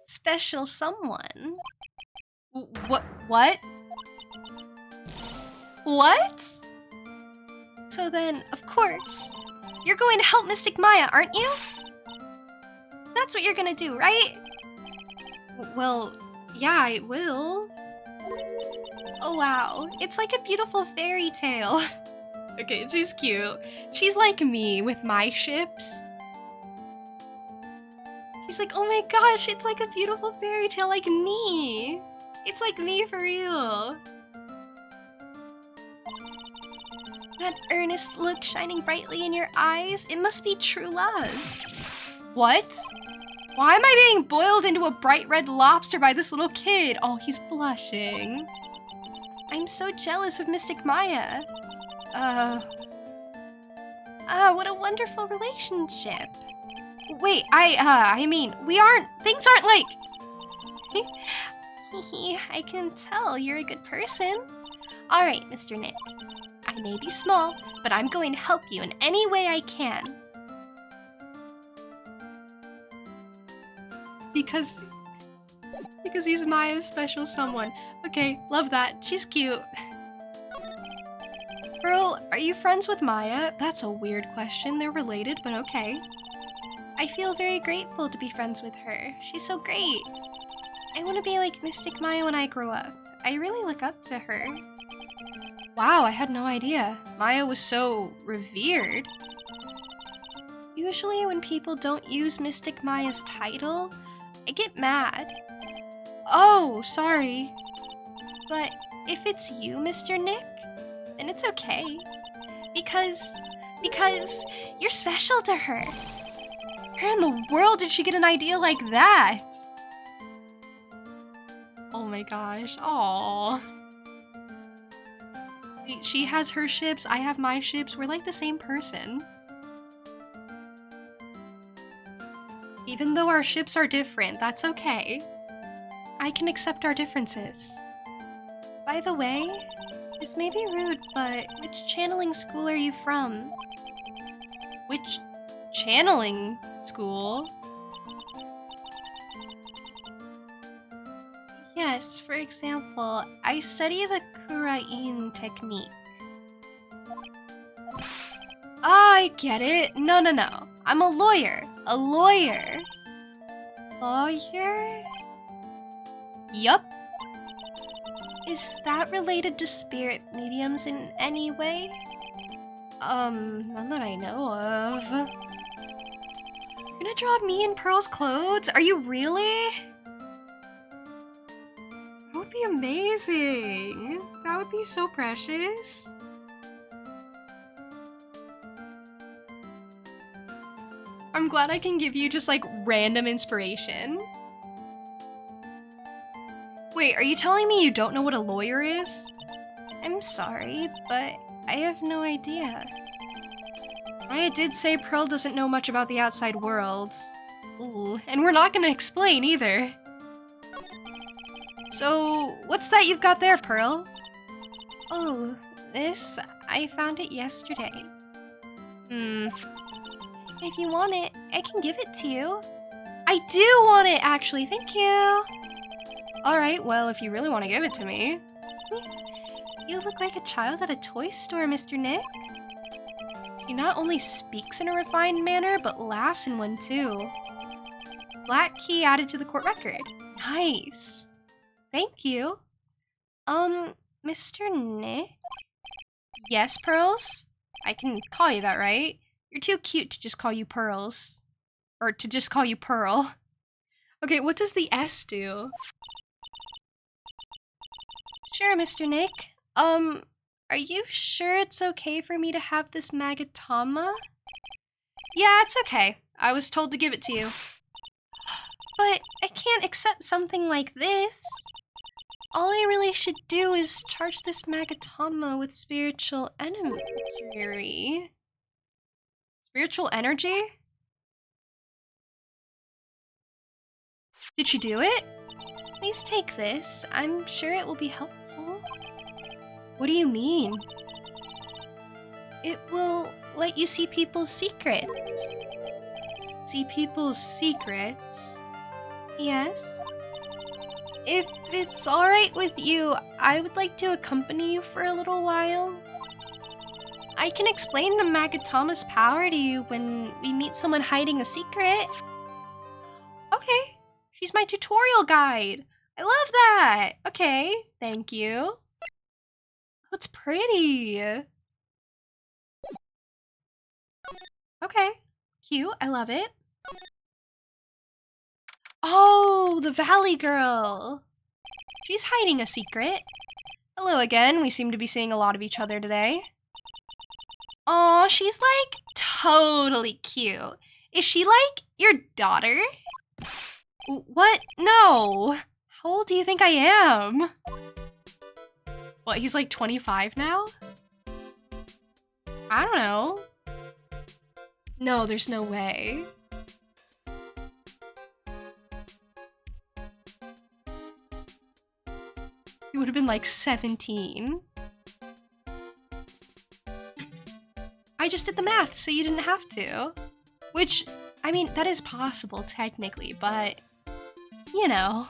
special someone. What? What? So then, of course, you're going to help Mystic Maya, aren't you? That's what you're gonna do, right? Well, yeah, I will. Oh wow, it's like a beautiful fairy tale. Okay, she's cute. She's like me with my ships. She's like, oh my gosh, it's like a beautiful fairy tale like me. It's like me for real. That earnest look shining brightly in your eyes, it must be true love. What? Why am I being boiled into a bright red lobster by this little kid? Oh, he's blushing. I'm so jealous of Mystic Maya. What a wonderful relationship. Wait, I mean, things aren't like... I can tell you're a good person. Alright, Mr. Nick. I may be small, but I'm going to help you in any way I can. Because he's Maya's special someone. Okay, love that. She's cute. Pearl, are you friends with Maya? That's a weird question. They're related, but okay. I feel very grateful to be friends with her. She's so great. I want to be like Mystic Maya when I grow up. I really look up to her. Wow, I had no idea. Maya was so revered. Usually when people don't use Mystic Maya's title, I get mad. Oh, sorry. But if it's you, Mr. Nick, then it's okay. Because you're special to her. Where in the world did she get an idea like that? Oh my gosh, aww. She has her ships, I have my ships, we're like the same person. Even though our ships are different, that's okay. I can accept our differences. By the way, this may be rude, but which channeling school are you from? Which channeling school? Yes, for example, I study the Kurain technique. I get it. No. I'm a lawyer. A lawyer? Lawyer? Yup. Is that related to spirit mediums in any way? None that I know of. You're gonna draw me in Pearl's clothes? Are you really? That would be amazing. That would be so precious. I'm glad I can give you just like random inspiration. Wait, are you telling me you don't know what a lawyer is? I'm sorry, but I have no idea. Maya did say Pearl doesn't know much about the outside world. Ooh, and we're not gonna explain either. So, what's that you've got there, Pearl? Oh, this? I found it yesterday. If you want it, I can give it to you. I do want it, actually, thank you. Alright, well, if you really want to give it to me. You look like a child at a toy store, Mr. Nick. He not only speaks in a refined manner, but laughs in one too. Black key added to the court record. Nice. Thank you. Mr. Nick? Yes, Pearls? I can call you that, right? You're too cute to just call you Pearls. Or to just call you Pearl. Okay, what does the S do? Sure, Mr. Nick. Are you sure it's okay for me to have this Magatama? Yeah, it's okay. I was told to give it to you. But I can't accept something like this. All I really should do is charge this Magatama with spiritual energy. Spiritual energy? Did she do it? Please take this. I'm sure it will be helpful. What do you mean? It will let you see people's secrets. See people's secrets? Yes. If it's alright with you, I would like to accompany you for a little while. I can explain the Magatama's power to you when we meet someone hiding a secret. Okay, she's my tutorial guide. I love that. Okay, thank you. Oh, it's pretty. Okay, cute. I love it. Oh, the Valley Girl. She's hiding a secret. Hello again. We seem to be seeing a lot of each other today. Aw, she's like totally cute. Is she like your daughter? What? No. How old do you think I am? What, he's like 25 now? I don't know. No, there's no way. He would have been like 17. I just did the math, so you didn't have to. Which, I mean, that is possible technically, but, you know.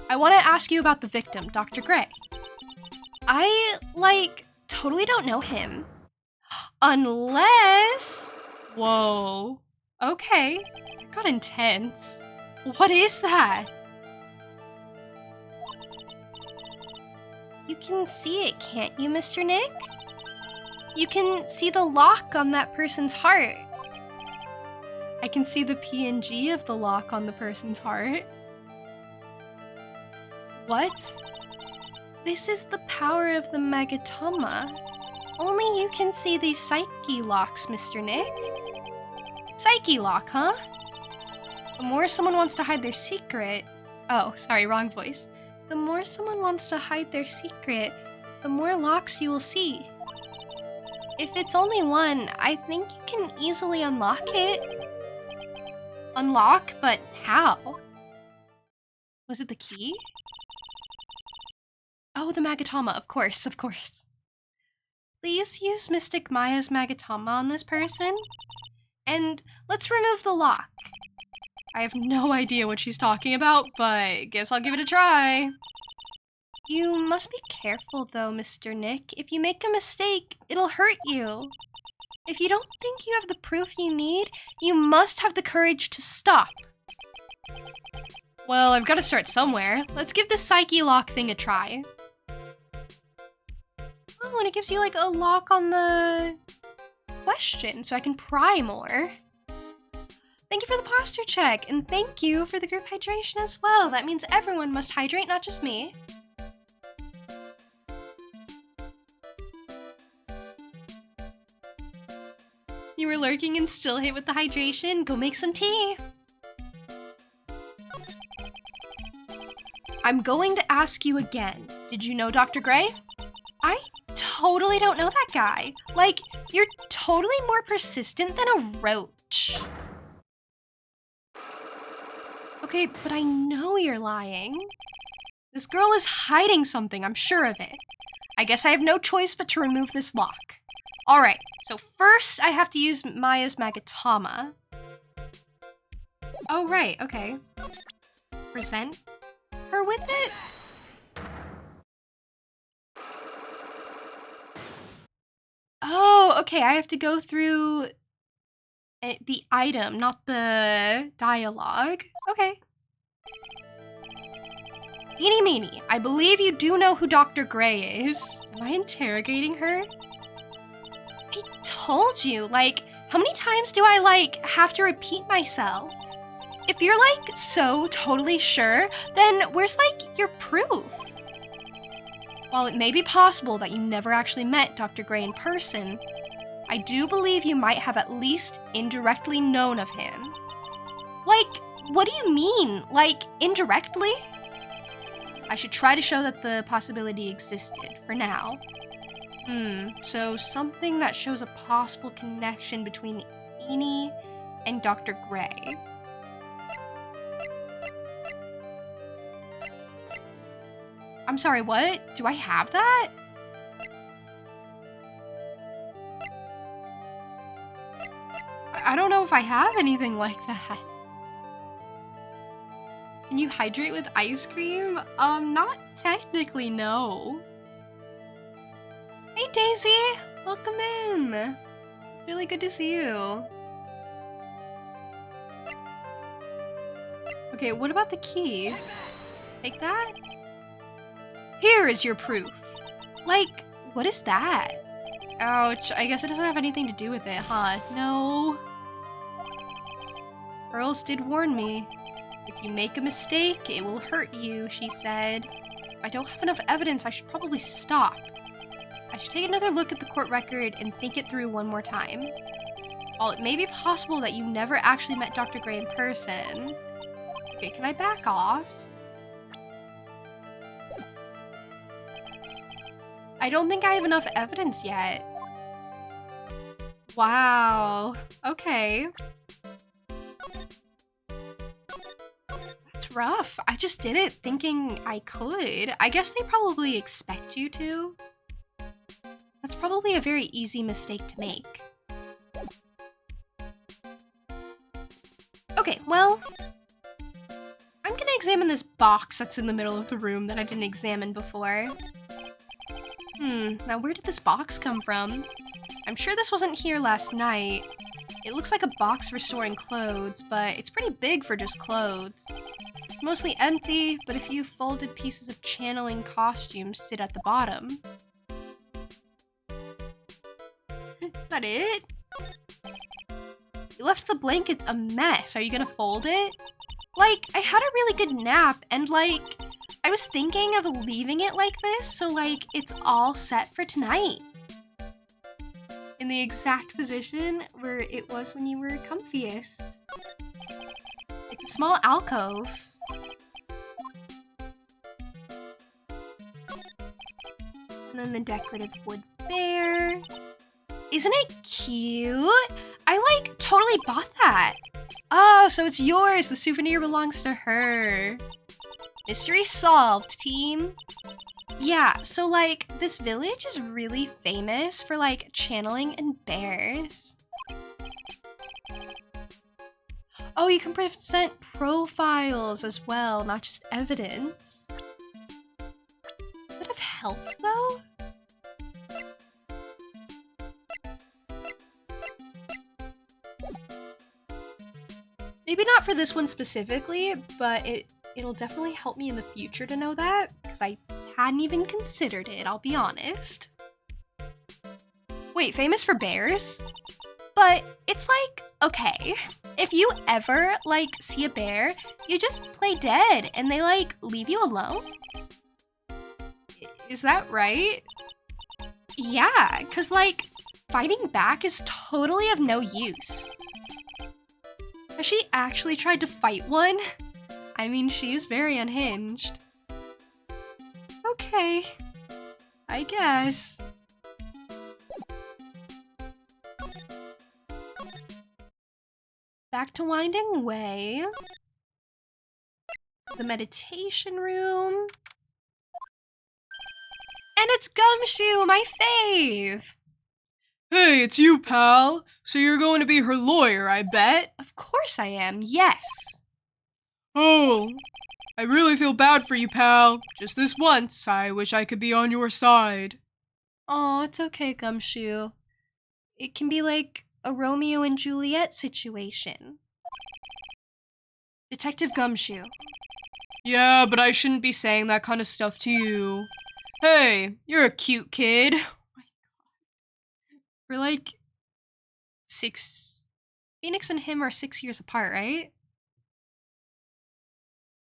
I want to ask you about the victim, Dr. Gray. I, like, totally don't know him. Unless... Whoa. Okay. That got intense. What is that? You can see it, can't you, Mr. Nick? You can see the lock on that person's heart. I can see the PNG of the lock on the person's heart. What? This is the power of the Magatama. Only you can see these Psyche locks, Mr. Nick. Psyche lock, huh? The more someone wants to hide their secret... Oh, sorry, wrong voice. The more someone wants to hide their secret, the more locks you will see. If it's only one, I think you can easily unlock it. Unlock? But how? Was it the key? Oh, the Magatama, of course, of course. Please use Mystic Maya's Magatama on this person. And let's remove the lock. I have no idea what she's talking about, but guess I'll give it a try. You must be careful though, Mr. Nick. If you make a mistake, it'll hurt you. If you don't think you have the proof you need, you must have the courage to stop. Well, I've got to start somewhere. Let's give the Psyche lock thing a try. Oh, and it gives you like a lock on the question, so I can pry more. Thank you for the posture check, and thank you for the group hydration as well. That means everyone must hydrate, not just me. You were lurking and still hit with the hydration? Go make some tea. I'm going to ask you again. Did you know Dr. Gray? I totally don't know that guy. Like, you're totally more persistent than a roach. Okay, but I know you're lying. This girl is hiding something, I'm sure of it. I guess I have no choice but to remove this lock. Alright, so first I have to use Maya's Magatama. Oh, right, okay. Present her with it? Oh, okay, I have to go through the item, not the dialogue. Okay. Eeny meeny, I believe you do know who Dr. Gray is. Am I interrogating her? I told you, like, how many times do I, like, have to repeat myself? If you're, like, so totally sure, then where's, like, your proof? While it may be possible that you never actually met Dr. Gray in person, I do believe you might have at least indirectly known of him. Like, what do you mean? Like, indirectly? I should try to show that the possibility existed, for now. So something that shows a possible connection between Eeny and Dr. Gray. I'm sorry, what? Do I have that? I don't know if I have anything like that. Can you hydrate with ice cream? Not technically, no. Hey Daisy, welcome in. It's really good to see you. Okay, what about the key? Take that? Here is your proof. Like, what is that? Ouch, I guess it doesn't have anything to do with it, huh? No. Pearls did warn me. If you make a mistake, it will hurt you, she said. If I don't have enough evidence, I should probably stop. I should take another look at the court record and think it through one more time. While it may be possible that you never actually met Dr. Gray in person... Okay, can I back off? I don't think I have enough evidence yet. Wow. Okay. That's rough. I just did it thinking I could. I guess they probably expect you to. That's probably a very easy mistake to make. Okay, well... I'm gonna examine this box that's in the middle of the room that I didn't examine before. Now where did this box come from? I'm sure this wasn't here last night. It looks like a box for storing clothes, but it's pretty big for just clothes. It's mostly empty, but a few folded pieces of channeling costumes sit at the bottom. Is that it? You left the blanket a mess. Are you gonna fold it? Like, I had a really good nap, and like, I was thinking of leaving it like this, so like, it's all set for tonight. In the exact position where it was when you were comfiest. It's a small alcove. And then the decorative wood bear. Isn't it cute? I like totally bought that. Oh, so it's yours. The souvenir belongs to her. Mystery solved, team. Yeah, so like this village is really famous for like channeling and bears. Oh, you can present profiles as well, not just evidence. Would have helped though? Maybe not for this one specifically, but it'll definitely help me in the future to know that, because I hadn't even considered it, I'll be honest. Wait, famous for bears? But it's like, okay, if you ever, like, see a bear, you just play dead and they, like, leave you alone? Is that right? Yeah, because, like, fighting back is totally of no use. Has she actually tried to fight one? I mean, she is very unhinged. Okay, I guess. Back to Winding Way. The meditation room. And it's Gumshoe, my fave! Hey, it's you, pal. So you're going to be her lawyer, I bet? Of course I am, yes. Oh, I really feel bad for you, pal. Just this once, I wish I could be on your side. Oh, it's okay, Gumshoe. It can be like a Romeo and Juliet situation. Detective Gumshoe. Yeah, but I shouldn't be saying that kind of stuff to you. Hey, you're a cute kid. We're like 6... Phoenix and him are 6 years apart, right?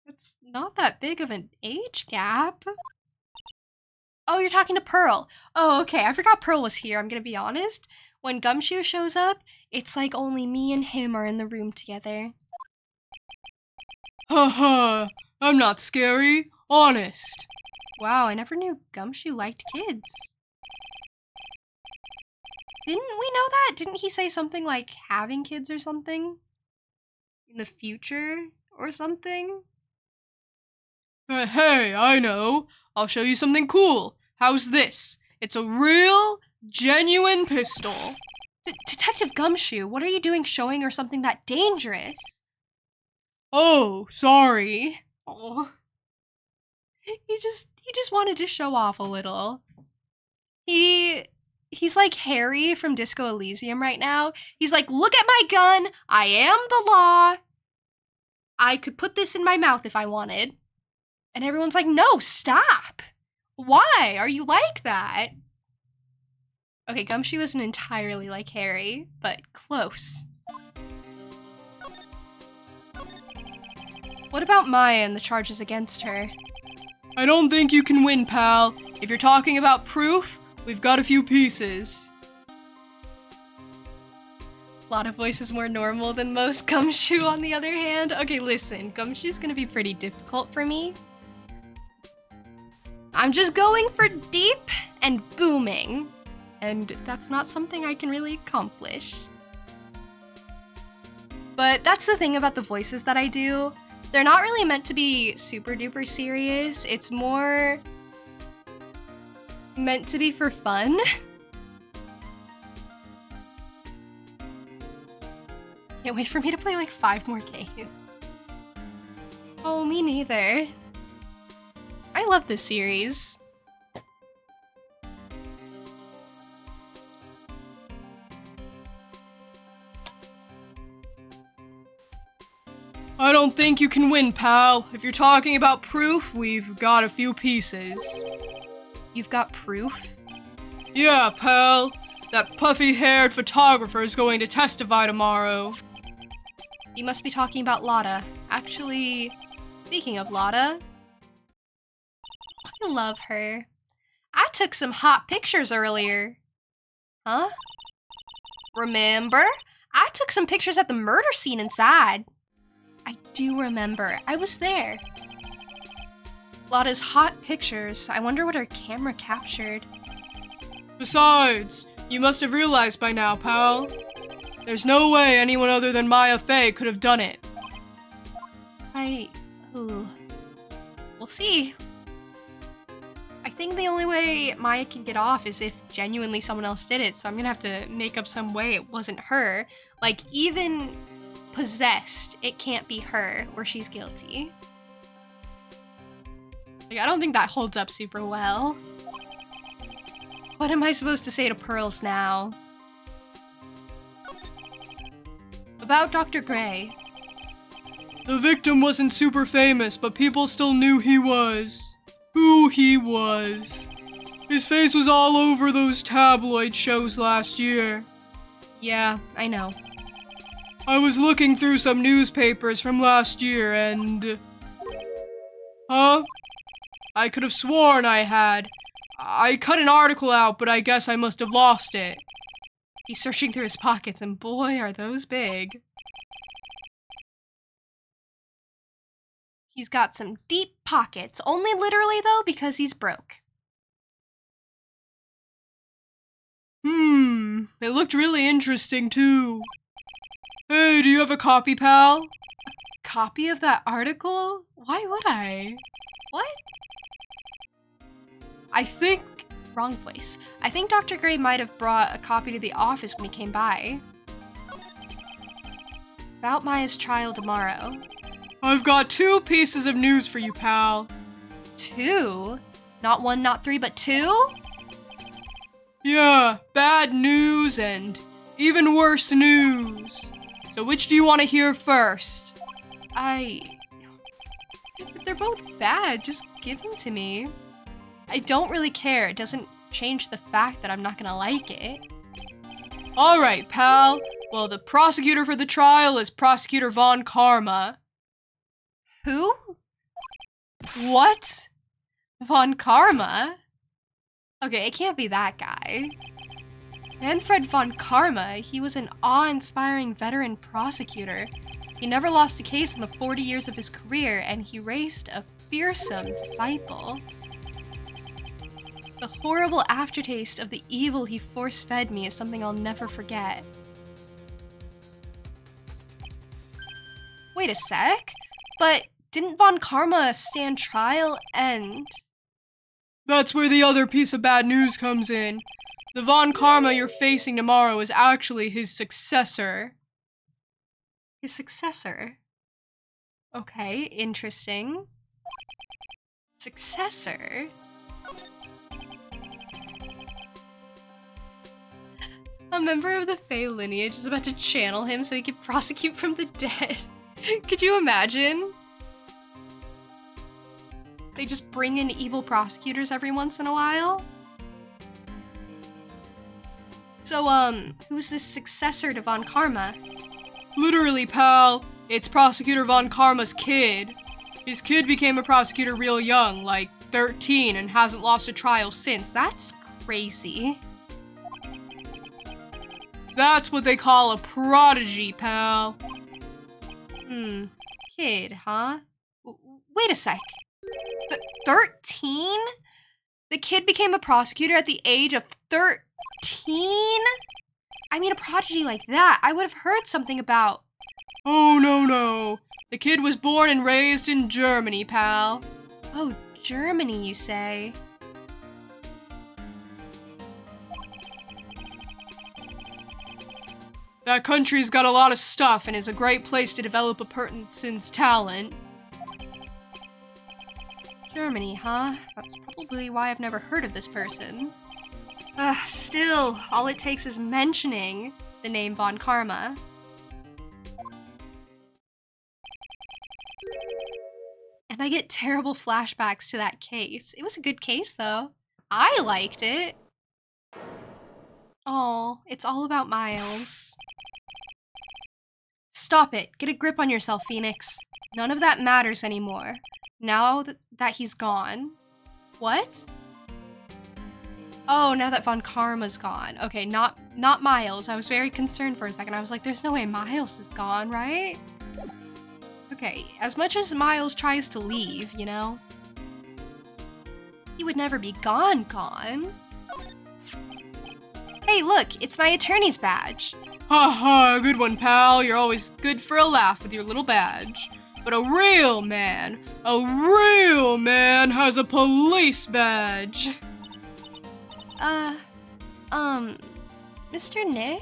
It's not that big of an age gap. Oh, you're talking to Pearl. Oh, okay. I forgot Pearl was here. I'm gonna be honest. When Gumshoe shows up, it's like only me and him are in the room together. Haha, I'm not scary. Honest. Wow, I never knew Gumshoe liked kids. Didn't we know that? Didn't he say something like having kids or something? In the future or something? Hey, I know. I'll show you something cool. How's this? It's a real, genuine pistol. Detective Gumshoe, what are you doing showing her something that dangerous? Oh, sorry. Oh. He just wanted to show off a little. He's like Harry from Disco Elysium right now. He's like, look at my gun. I am the law. I could put this in my mouth if I wanted. And everyone's like, no, stop. Why are you like that? Okay, Gumshoe isn't entirely like Harry, but close. What about Maya and the charges against her? I don't think you can win, pal. If you're talking about proof, we've got a few pieces. A lot of voices more normal than most. Gumshoe, on the other hand. Okay, listen, Gumshoe's gonna be pretty difficult for me. I'm just going for deep and booming. And that's not something I can really accomplish. But that's the thing about the voices that I do. They're not really meant to be super duper serious. It's more meant to be for fun. Can't wait for me to play like 5 more games. Oh, me neither. I love this series. I don't think you can win, pal. If you're talking about proof, we've got a few pieces. You've got proof? Yeah, pal. That puffy-haired photographer is going to testify tomorrow. You must be talking about Lotta. Actually, speaking of Lotta, I love her. I took some hot pictures earlier. Huh? Remember? I took some pictures at the murder scene inside. I do remember. I was there. Lotta's hot pictures. I wonder what her camera captured. Besides, you must have realized by now, pal. There's no way anyone other than Maya Fey could have done it. Ooh. We'll see. I think the only way Maya can get off is if genuinely someone else did it, so I'm gonna have to make up some way it wasn't her. Like, even possessed, it can't be her, or she's guilty. Like, I don't think that holds up super well. What am I supposed to say to Pearls now? About Dr. Gray. The victim wasn't super famous, but people still knew he was. Who he was. His face was all over those tabloid shows last year. Yeah, I know. I was looking through some newspapers from last year and... Huh? I could have sworn I had. I cut an article out, but I guess I must have lost it. He's searching through his pockets, and boy, are those big. He's got some deep pockets. Only literally, though, because he's broke. It looked really interesting, too. Hey, do you have a copy, pal? Copy of that article? Why would I? What? I think... Wrong place. I think Dr. Gray might have brought a copy to the office when he came by. About Maya's trial tomorrow. I've got 2 pieces of news for you, pal. 2? Not 1, not 3, but 2? Yeah, bad news and even worse news. So which do you want to hear first? If they're both bad, just give them to me. I don't really care. It doesn't change the fact that I'm not gonna like it. Alright, pal. Well, the prosecutor for the trial is Prosecutor Von Karma. Who? What? Von Karma? Okay, it can't be that guy. Manfred Von Karma, he was an awe-inspiring veteran prosecutor. He never lost a case in the 40 years of his career, and he raised a fearsome disciple. The horrible aftertaste of the evil he force-fed me is something I'll never forget. Wait a sec? But didn't Von Karma stand trial and... That's where the other piece of bad news comes in. The Von Karma you're facing tomorrow is actually his successor. His successor? Okay, interesting. Successor? A member of the Fey lineage is about to channel him so he can prosecute from the dead. Could you imagine? They just bring in evil prosecutors every once in a while? So, who's this successor to Von Karma? Literally, pal, it's Prosecutor Von Karma's kid. His kid became a prosecutor real young, like 13, and hasn't lost a trial since. That's crazy. That's what they call a prodigy, pal. Kid, huh? Wait a sec. 13? The kid became a prosecutor at the age of 13? I mean, a prodigy like that, I would have heard something about. Oh, no. The kid was born and raised in Germany, pal. Oh, Germany, you say? That country's got a lot of stuff and is a great place to develop a person's talent. Germany, huh? That's probably why I've never heard of this person. Still, all it takes is mentioning the name Von Karma. And I get terrible flashbacks to that case. It was a good case, though. I liked it. Oh, it's all about Miles. Stop it. Get a grip on yourself, Phoenix. None of that matters anymore. Now that he's gone. What? Oh, now that Von Karma's gone. Okay, not Miles. I was very concerned for a second. I was like, there's no way Miles is gone, right? Okay, as much as Miles tries to leave, you know, he would never be gone. Hey, look, it's my attorney's badge. Ha ha, good one, pal. You're always good for a laugh with your little badge. But a real man has a police badge. Mr. Nick?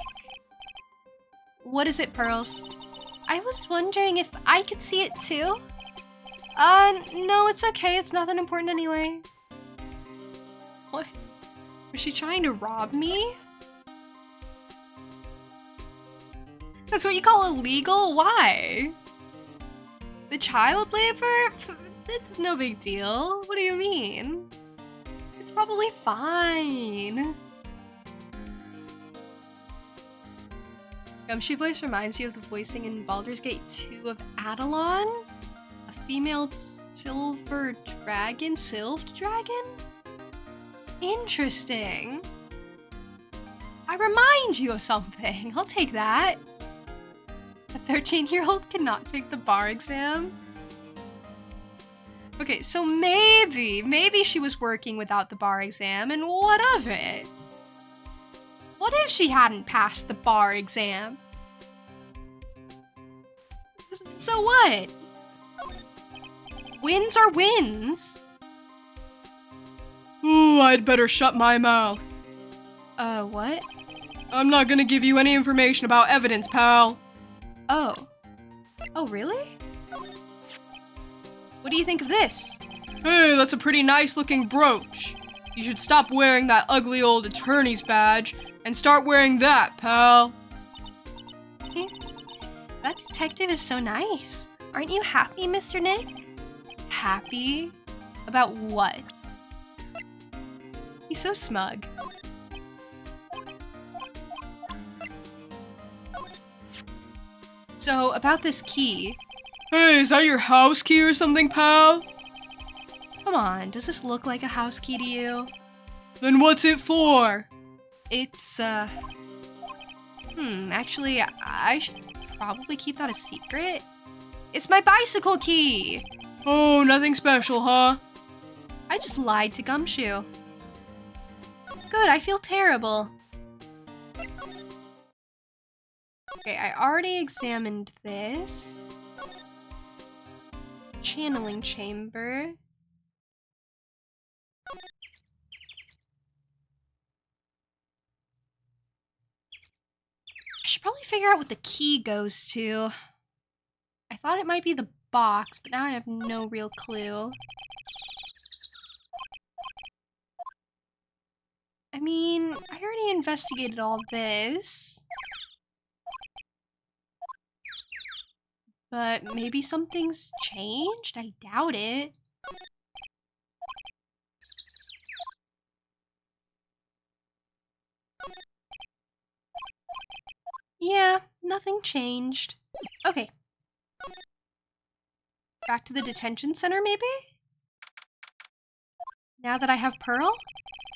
What is it, Pearls? I was wondering if I could see it too? No, it's okay. It's nothing important anyway. What? Was she trying to rob me? That's what you call illegal? Why? The child labor? It's no big deal. What do you mean? It's probably fine. Gumshoe voice reminds you of the voicing in Baldur's Gate 2 of Adelon? A female sylved dragon? Interesting. I remind you of something. I'll take that. A 13-year-old cannot take the bar exam? Okay, so maybe she was working without the bar exam, and what of it? What if she hadn't passed the bar exam? So what? Wins are wins. Ooh, I'd better shut my mouth. What? I'm not gonna give you any information about evidence, pal. Oh, really? What do you think of this? Hey, that's a pretty nice looking brooch. You should stop wearing that ugly old attorney's badge and start wearing that, pal. That detective is so nice. Aren't you happy, Mr. Nick? Happy? About what? He's so smug. So, about this key. Hey, is that your house key or something, pal? Come on, does this look like a house key to you? Then what's it for? It's, actually, I should probably keep that a secret. It's my bicycle key! Oh, nothing special, huh? I just lied to Gumshoe. Good, I feel terrible. Okay, I already examined this. Channeling chamber. I should probably figure out what the key goes to. I thought it might be the box, but now I have no real clue. I mean, I already investigated all this. But maybe something's changed? I doubt it. Yeah, nothing changed. Okay. Back to the detention center, maybe? Now that I have Pearl?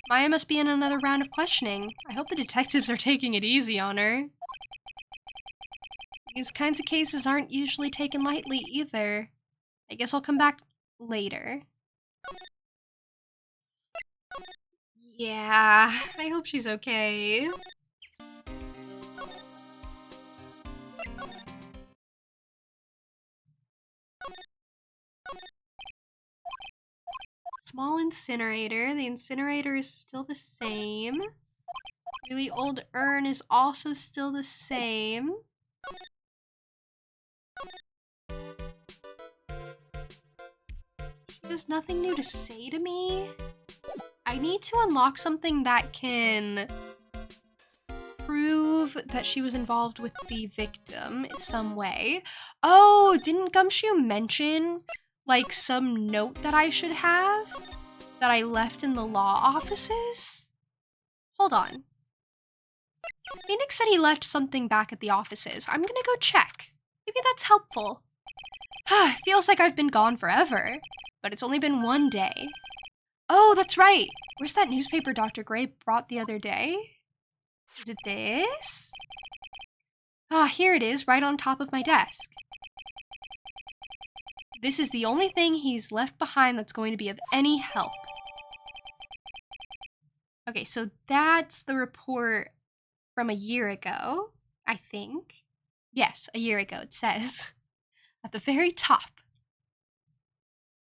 Maya must be in another round of questioning. I hope the detectives are taking it easy on her. These kinds of cases aren't usually taken lightly either. I guess I'll come back later. Yeah, I hope she's okay. Small incinerator. The incinerator is still the same. Really old urn is also still the same. She has nothing new to say to me. I need to unlock something that can prove that she was involved with the victim in some way. Oh, didn't Gumshoe mention Like some note that I should have that I left in the law offices? Hold on. Phoenix said he left something back at the offices. I'm gonna go check. Maybe that's helpful. Feels like I've been gone forever, but it's only been one day. Oh, that's right. Where's that newspaper Dr. Gray brought the other day? Is it this? Here it is, right on top of my desk. This is the only thing he's left behind that's going to be of any help. Okay, so that's the report from a year ago, I think. Yes, a year ago, it says. At the very top.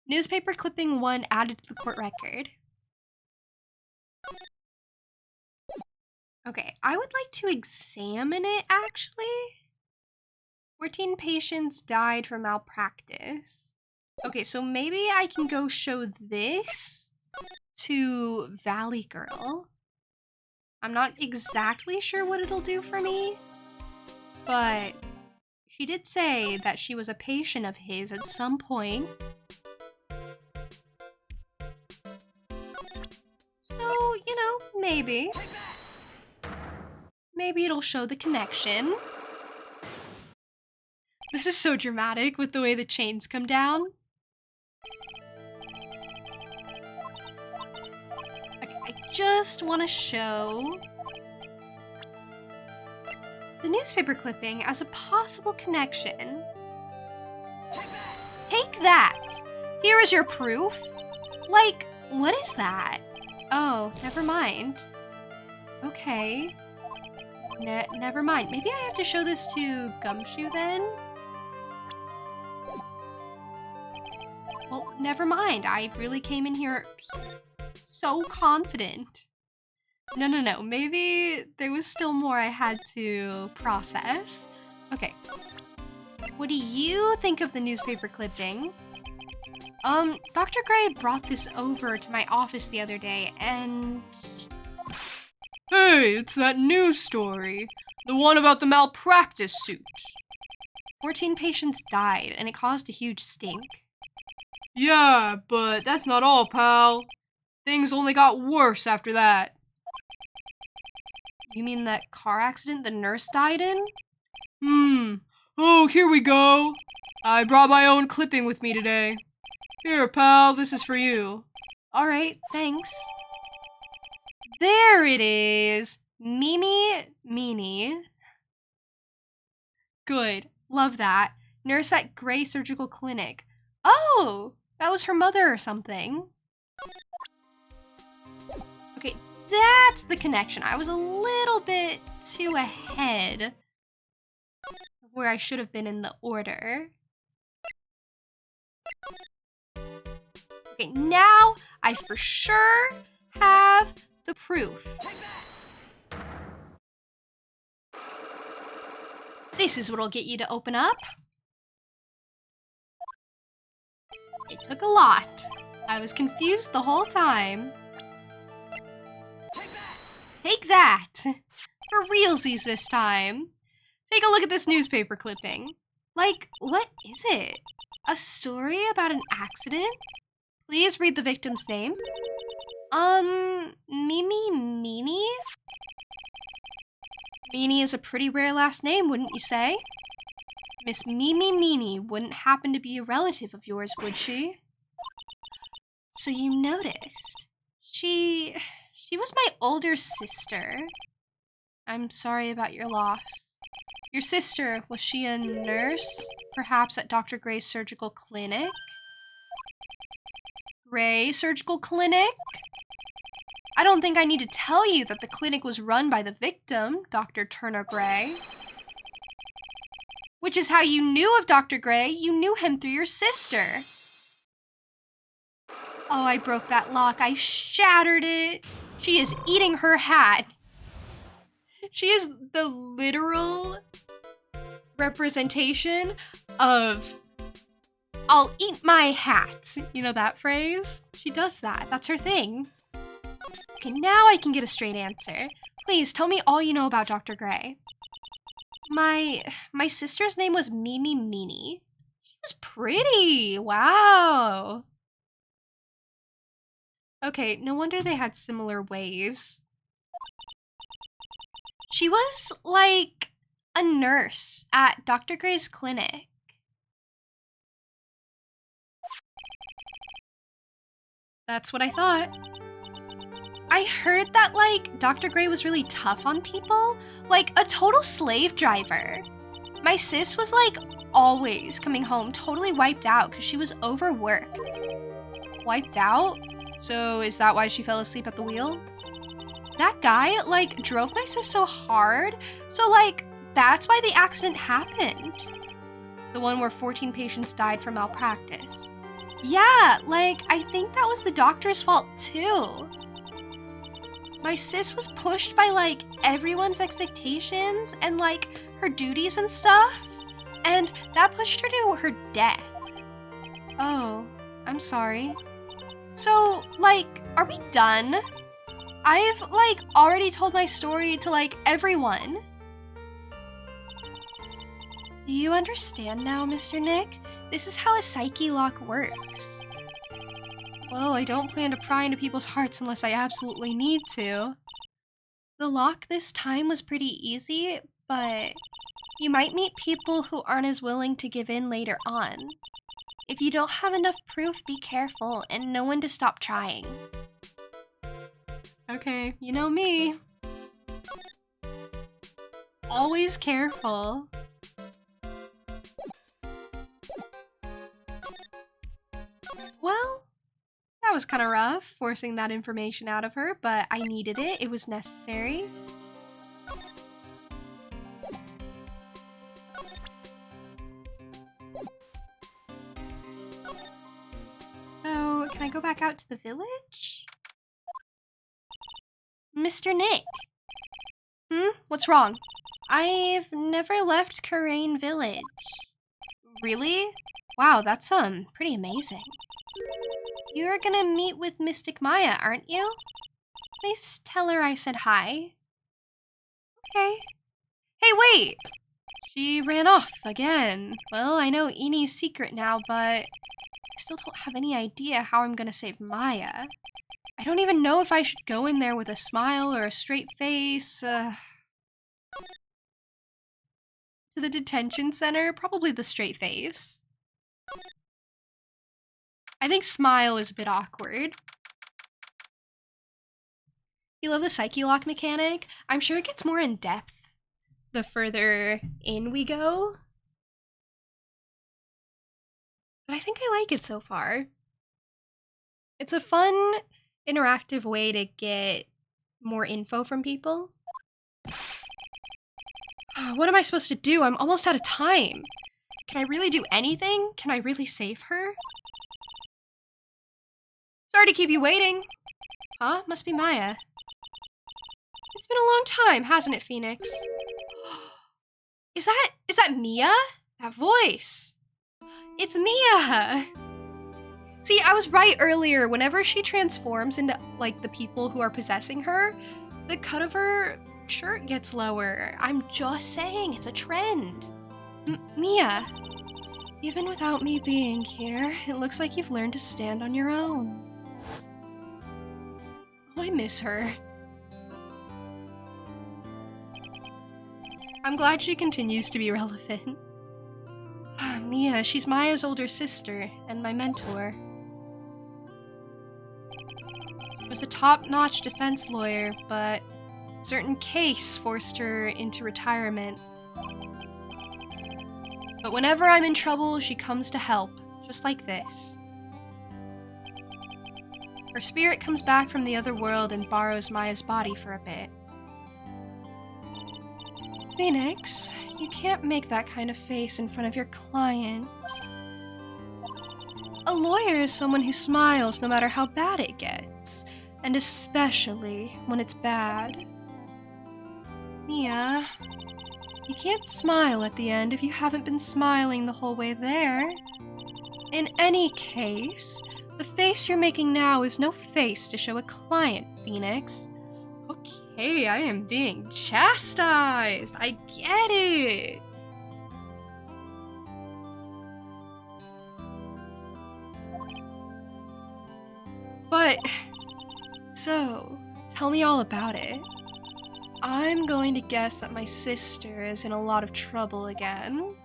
Newspaper clipping 1 added to the court record. Okay, I would like to examine it, actually. 14 patients died from malpractice. Okay, so maybe I can go show this to Valley Girl. I'm not exactly sure what it'll do for me, but she did say that she was a patient of his at some point. So, you know, maybe. Maybe it'll show the connection. This is so dramatic with the way the chains come down. Okay, I just want to show the newspaper clipping as a possible connection. Take that! Here is your proof. Like, what is that? Oh, never mind. Okay. Never mind. Maybe I have to show this to Gumshoe then? Well, never mind. I really came in here so confident. No. Maybe there was still more I had to process. Okay. What do you think of the newspaper clipping? Dr. Gray brought this over to my office the other day, and... Hey, it's that news story. The one about the malpractice suit. 14 patients died, and it caused a huge stink. Yeah, but that's not all, pal. Things only got worse after that. You mean that car accident the nurse died in? Oh, here we go. I brought my own clipping with me today. Here, pal, this is for you. Alright, thanks. There it is! Mimi Meanie. Good. Love that. Nurse at Gray Surgical Clinic. Oh! That was her mother or something. Okay, that's the connection. I was a little bit too ahead of where I should have been in the order. Okay, now I for sure have the proof. This is what'll get you to open up. It took a lot. I was confused the whole time. Take that! For realsies this time. Take a look at this newspaper clipping. Like, what is it? A story about an accident? Please read the victim's name. Mimi Meanie? Meanie is a pretty rare last name, wouldn't you say? Miss Mimi Meanie wouldn't happen to be a relative of yours, would she? So you noticed. She was my older sister. I'm sorry about your loss. Your sister, was she a nurse? Perhaps at Dr. Gray's surgical clinic? Gray Surgical Clinic? I don't think I need to tell you that the clinic was run by the victim, Dr. Turner Gray. Which is how you knew of Dr. Gray. You knew him through your sister. Oh, I broke that lock. I shattered it. She is eating her hat. She is the literal representation of I'll eat my hat. You know that phrase? She does that. That's her thing. Okay, now I can get a straight answer. Please, tell me all you know about Dr. Gray. My sister's name was Mimi Meanie. She was pretty. Wow. Okay, no wonder they had similar waves. She was like a nurse at Dr. Gray's clinic. That's what I thought. I heard that, like, Dr. Gray was really tough on people, like a total slave driver. My sis was, like, always coming home totally wiped out because she was overworked. Wiped out? So is that why she fell asleep at the wheel? That guy, like, drove my sis so hard, so, like, that's why the accident happened. The one where 14 patients died from malpractice. Yeah, like, I think that was the doctor's fault too. My sis was pushed by, like, everyone's expectations and, like, her duties and stuff, and that pushed her to her death. Oh, I'm sorry. So, like, are we done? I've, like, already told my story to, like, everyone. Do you understand now, Mr. Nick? This is how a psyche lock works. Well, I don't plan to pry into people's hearts unless I absolutely need to. The lock this time was pretty easy, but you might meet people who aren't as willing to give in later on. If you don't have enough proof, be careful and know when to stop trying. Okay, you know me. Always careful. Well, that was kind of rough, forcing that information out of her, but I needed it. It was necessary. So, can I go back out to the village? Mr. Nick. What's wrong? I've never left Karain Village. Really? Wow, that's pretty amazing. You're gonna meet with Mystic Maya, aren't you? Please tell her I said hi. Okay. Hey, wait! She ran off again. Well, I know Eni's secret now, but I still don't have any idea how I'm gonna save Maya. I don't even know if I should go in there with a smile or a straight face. To the detention center, probably the straight face. I think smile is a bit awkward. You love the Psyche Lock mechanic? I'm sure it gets more in depth the further in we go. But I think I like it so far. It's a fun, interactive way to get more info from people. What am I supposed to do? I'm almost out of time. Can I really do anything? Can I really save her? Sorry to keep you waiting. Huh? Must be Maya. It's been a long time, hasn't it, Phoenix? Is that Mia? That voice. It's Mia! See, I was right earlier. Whenever she transforms into, like, the people who are possessing her, the cut of her shirt gets lower. I'm just saying, it's a trend. Mia, even without me being here, it looks like you've learned to stand on your own. Oh, I miss her. I'm glad she continues to be relevant. Mia, she's Maya's older sister and my mentor. She was a top-notch defense lawyer, but a certain case forced her into retirement. But whenever I'm in trouble, she comes to help, just like this. Her spirit comes back from the other world and borrows Maya's body for a bit. Phoenix, you can't make that kind of face in front of your client. A lawyer is someone who smiles no matter how bad it gets, and especially when it's bad. Mia, you can't smile at the end if you haven't been smiling the whole way there. In any case, the face you're making now is no face to show a client, Phoenix. Okay, I am being chastised. I get it. So, tell me all about it. I'm going to guess that my sister is in a lot of trouble again.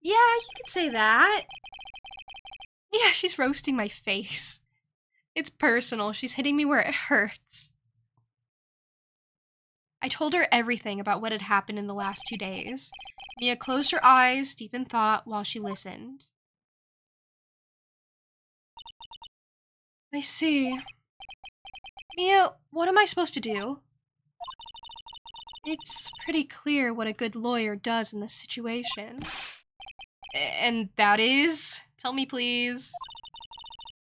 Yeah, you could say that. Yeah, she's roasting my face. It's personal. She's hitting me where it hurts. I told her everything about what had happened in the last 2 days. Mia closed her eyes, deep in thought, while she listened. I see. Mia, what am I supposed to do? It's pretty clear what a good lawyer does in this situation. And that is? Tell me, please.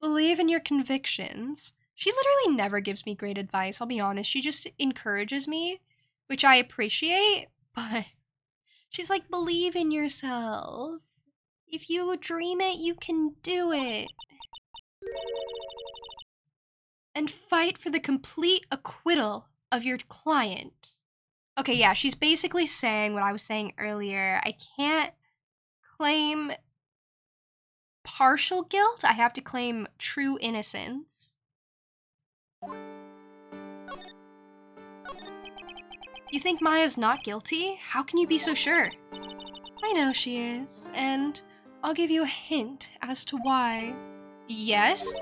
Believe in your convictions. She literally never gives me great advice, I'll be honest. She just encourages me, which I appreciate, but she's like, believe in yourself. If you dream it, you can do it. And fight for the complete acquittal of your client. Okay, yeah, she's basically saying what I was saying earlier. I can't claim partial guilt. I have to claim true innocence. You think Maya's not guilty? How can you be so sure? I know she is, and I'll give you a hint as to why. Yes?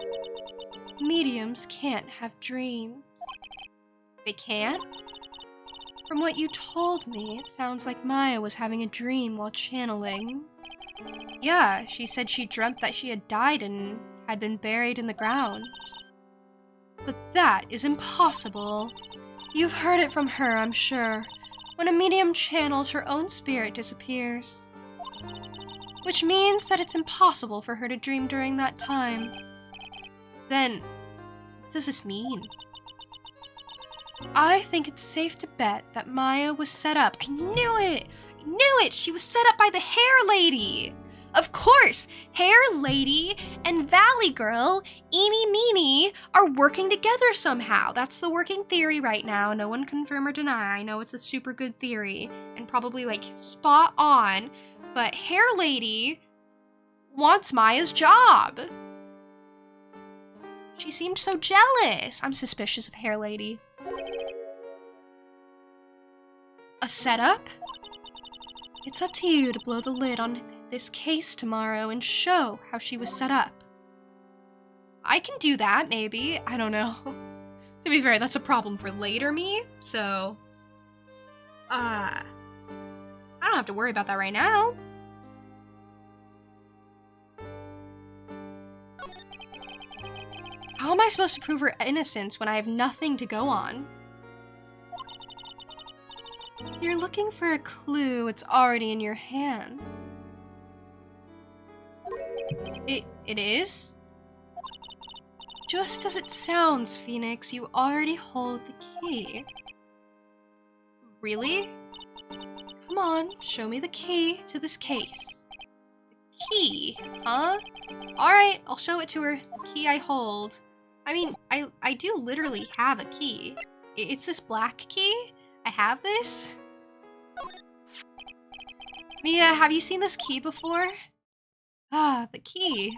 Mediums can't have dreams. They can't? From what you told me, it sounds like Maya was having a dream while channeling. Yeah, she said she dreamt that she had died and had been buried in the ground. But that is impossible. You've heard it from her, I'm sure. When a medium channels, her own spirit disappears. Which means that it's impossible for her to dream during that time. Then, what does this mean? I think it's safe to bet that Maya was set up. I knew it! I knew it! She was set up by the Hair Lady! Of course! Hair Lady and Valley Girl, Eeny Meeny, are working together somehow. That's the working theory right now. No one confirm or deny. I know it's a super good theory and probably like spot on, but Hair Lady wants Maya's job. She seemed so jealous. I'm suspicious of Hair Lady. A setup? It's up to you to blow the lid on this case tomorrow and show how she was set up. I can do that, maybe. I don't know. To be fair, that's a problem for later me, so... I don't have to worry about that right now. How am I supposed to prove her innocence when I have nothing to go on? You're looking for a clue, it's already in your hands. It is? Just as it sounds, Phoenix, you already hold the key. Really? Come on, show me the key to this case. The key, huh? Alright, I'll show it to her. The key I hold. I mean, I do literally have a key. It's this black key. I have this. Mia, have you seen this key before? Ah, the key.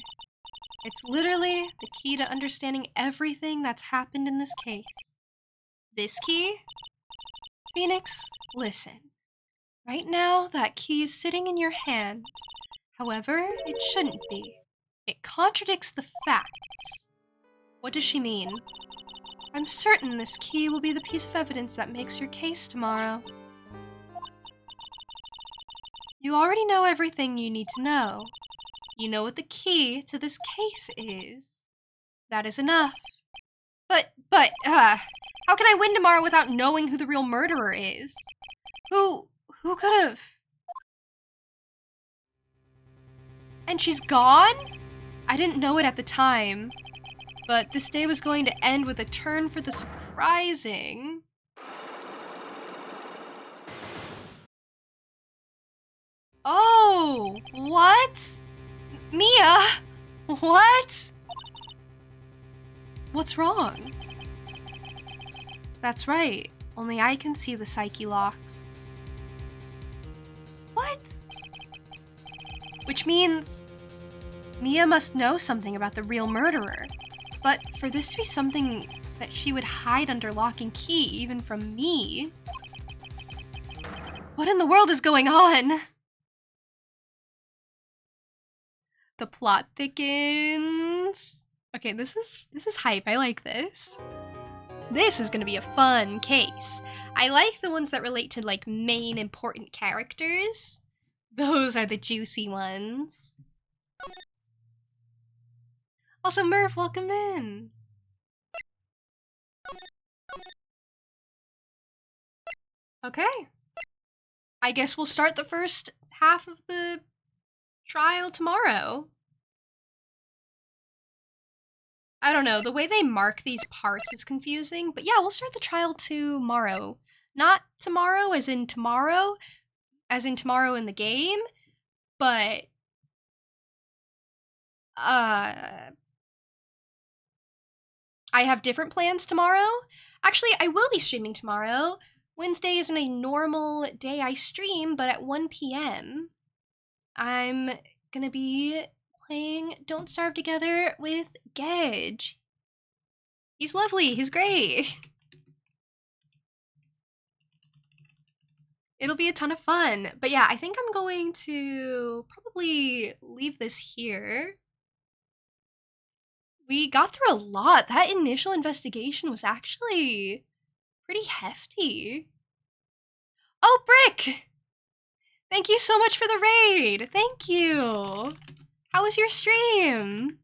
It's literally the key to understanding everything that's happened in this case. This key? Phoenix, listen. Right now, that key is sitting in your hand. However, it shouldn't be. It contradicts the facts. What does she mean? I'm certain this key will be the piece of evidence that makes your case tomorrow. You already know everything you need to know. You know what the key to this case is. That is enough. But, how can I win tomorrow without knowing who the real murderer is? Who could've? And she's gone? I didn't know it at the time, but this day was going to end with a turn for the surprising. Oh, what? Mia, what? What's wrong? That's right, only I can see the psyche locks. What? Which means Mia must know something about the real murderer. But for this to be something that she would hide under lock and key, even from me... What in the world is going on? The plot thickens. Okay, this is hype. I like this. This is gonna be a fun case. I like the ones that relate to like main important characters. Those are the juicy ones. Also, Murph, welcome in. Okay. I guess we'll start the first half of the trial tomorrow. I don't know, the way they mark these parts is confusing, but yeah, we'll start the trial tomorrow. Not tomorrow as in tomorrow in the game, but I have different plans tomorrow. Actually, I will be streaming tomorrow. Wednesday isn't a normal day I stream, but at 1 p.m. I'm gonna be playing Don't Starve Together with Gedge. He's lovely, he's great. It'll be a ton of fun. But yeah, I think I'm going to probably leave this here. We got through a lot. That initial investigation was actually pretty hefty. Oh, Brick! Thank you so much for the raid. Thank you. How was your stream?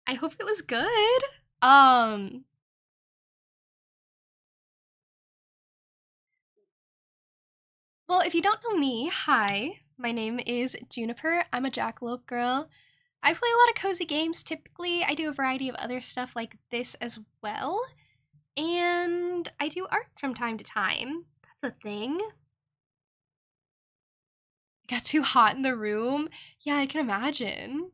I hope it was good. Well, if you don't know me, hi. My name is Juniper. I'm a Jackalope girl. I play a lot of cozy games typically. I do a variety of other stuff like this as well. And I do art from time to time. That's a thing. It got too hot in the room. Yeah, I can imagine.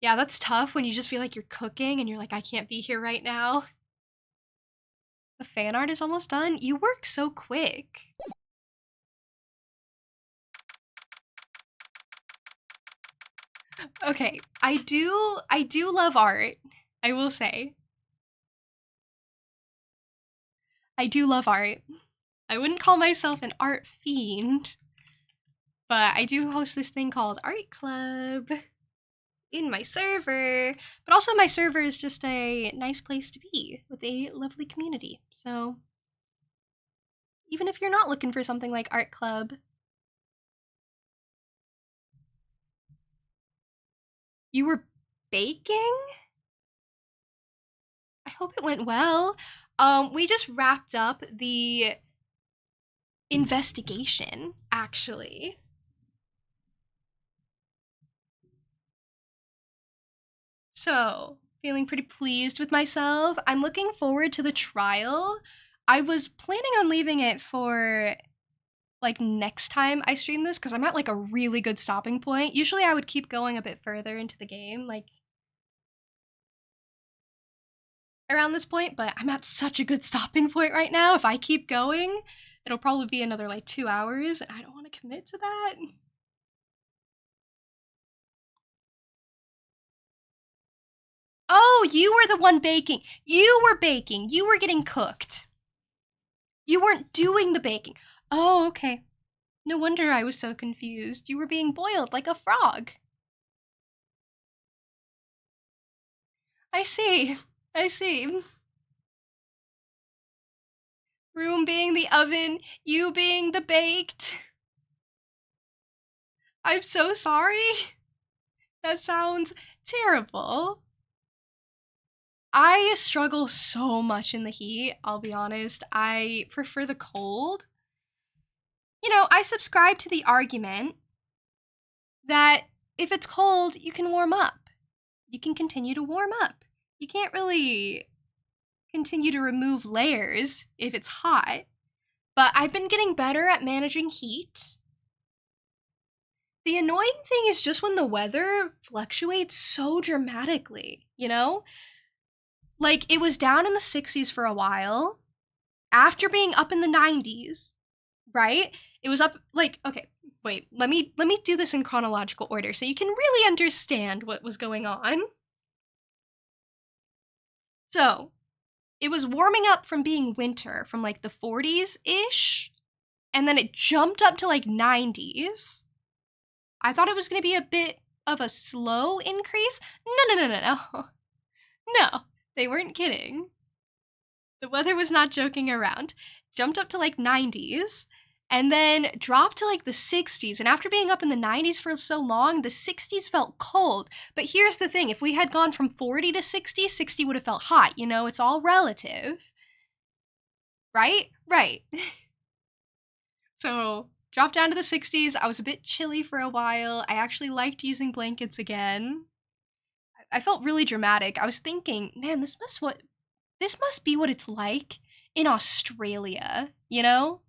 Yeah, that's tough when you just feel like you're cooking and you're like, I can't be here right now. The fan art is almost done. You work so quick. Okay, I do love art, I will say. I do love art. I wouldn't call myself an art fiend, but I do host this thing called Art Club in my server, but also my server is just a nice place to be with a lovely community. So even if you're not looking for something like Art Club, you were baking? I hope it went well. We just wrapped up the investigation, actually. So, feeling pretty pleased with myself. I'm looking forward to the trial. I was planning on leaving it for like next time I stream this because I'm at like a really good stopping point. Usually I would keep going a bit further into the game, like around this point, but I'm at such a good stopping point right now. If I keep going, it'll probably be another like 2 hours, and I don't want to commit to that. Oh, you were the one baking. You were baking. You were getting cooked. You weren't doing the baking. Oh, okay. No wonder I was so confused. You were being boiled like a frog. I see. I see. Room being the oven, you being the baked. I'm so sorry. That sounds terrible. I struggle so much in the heat, I'll be honest. I prefer the cold. You know, I subscribe to the argument that if it's cold, you can warm up. You can continue to warm up. You can't really continue to remove layers if it's hot. But I've been getting better at managing heat. The annoying thing is just when the weather fluctuates so dramatically, you know? Like, it was down in the 60s for a while, after being up in the 90s, right? It was up, like, okay, wait, let me do this in chronological order so you can really understand what was going on. So, it was warming up from being winter from like the 40s-ish, and then it jumped up to like 90s. I thought it was going to be a bit of a slow increase. No. No, they weren't kidding. The weather was not joking around. Jumped up to like 90s, and then dropped to like the 60s. And after being up in the 90s for so long, the 60s felt cold. But here's the thing, if we had gone from 40 to 60, 60 would have felt hot. You know, it's all relative. Right? Right. So, dropped down to the 60s. I was a bit chilly for a while. I actually liked using blankets again. I felt really dramatic. I was thinking, man, this must be what it's like in Australia, you know?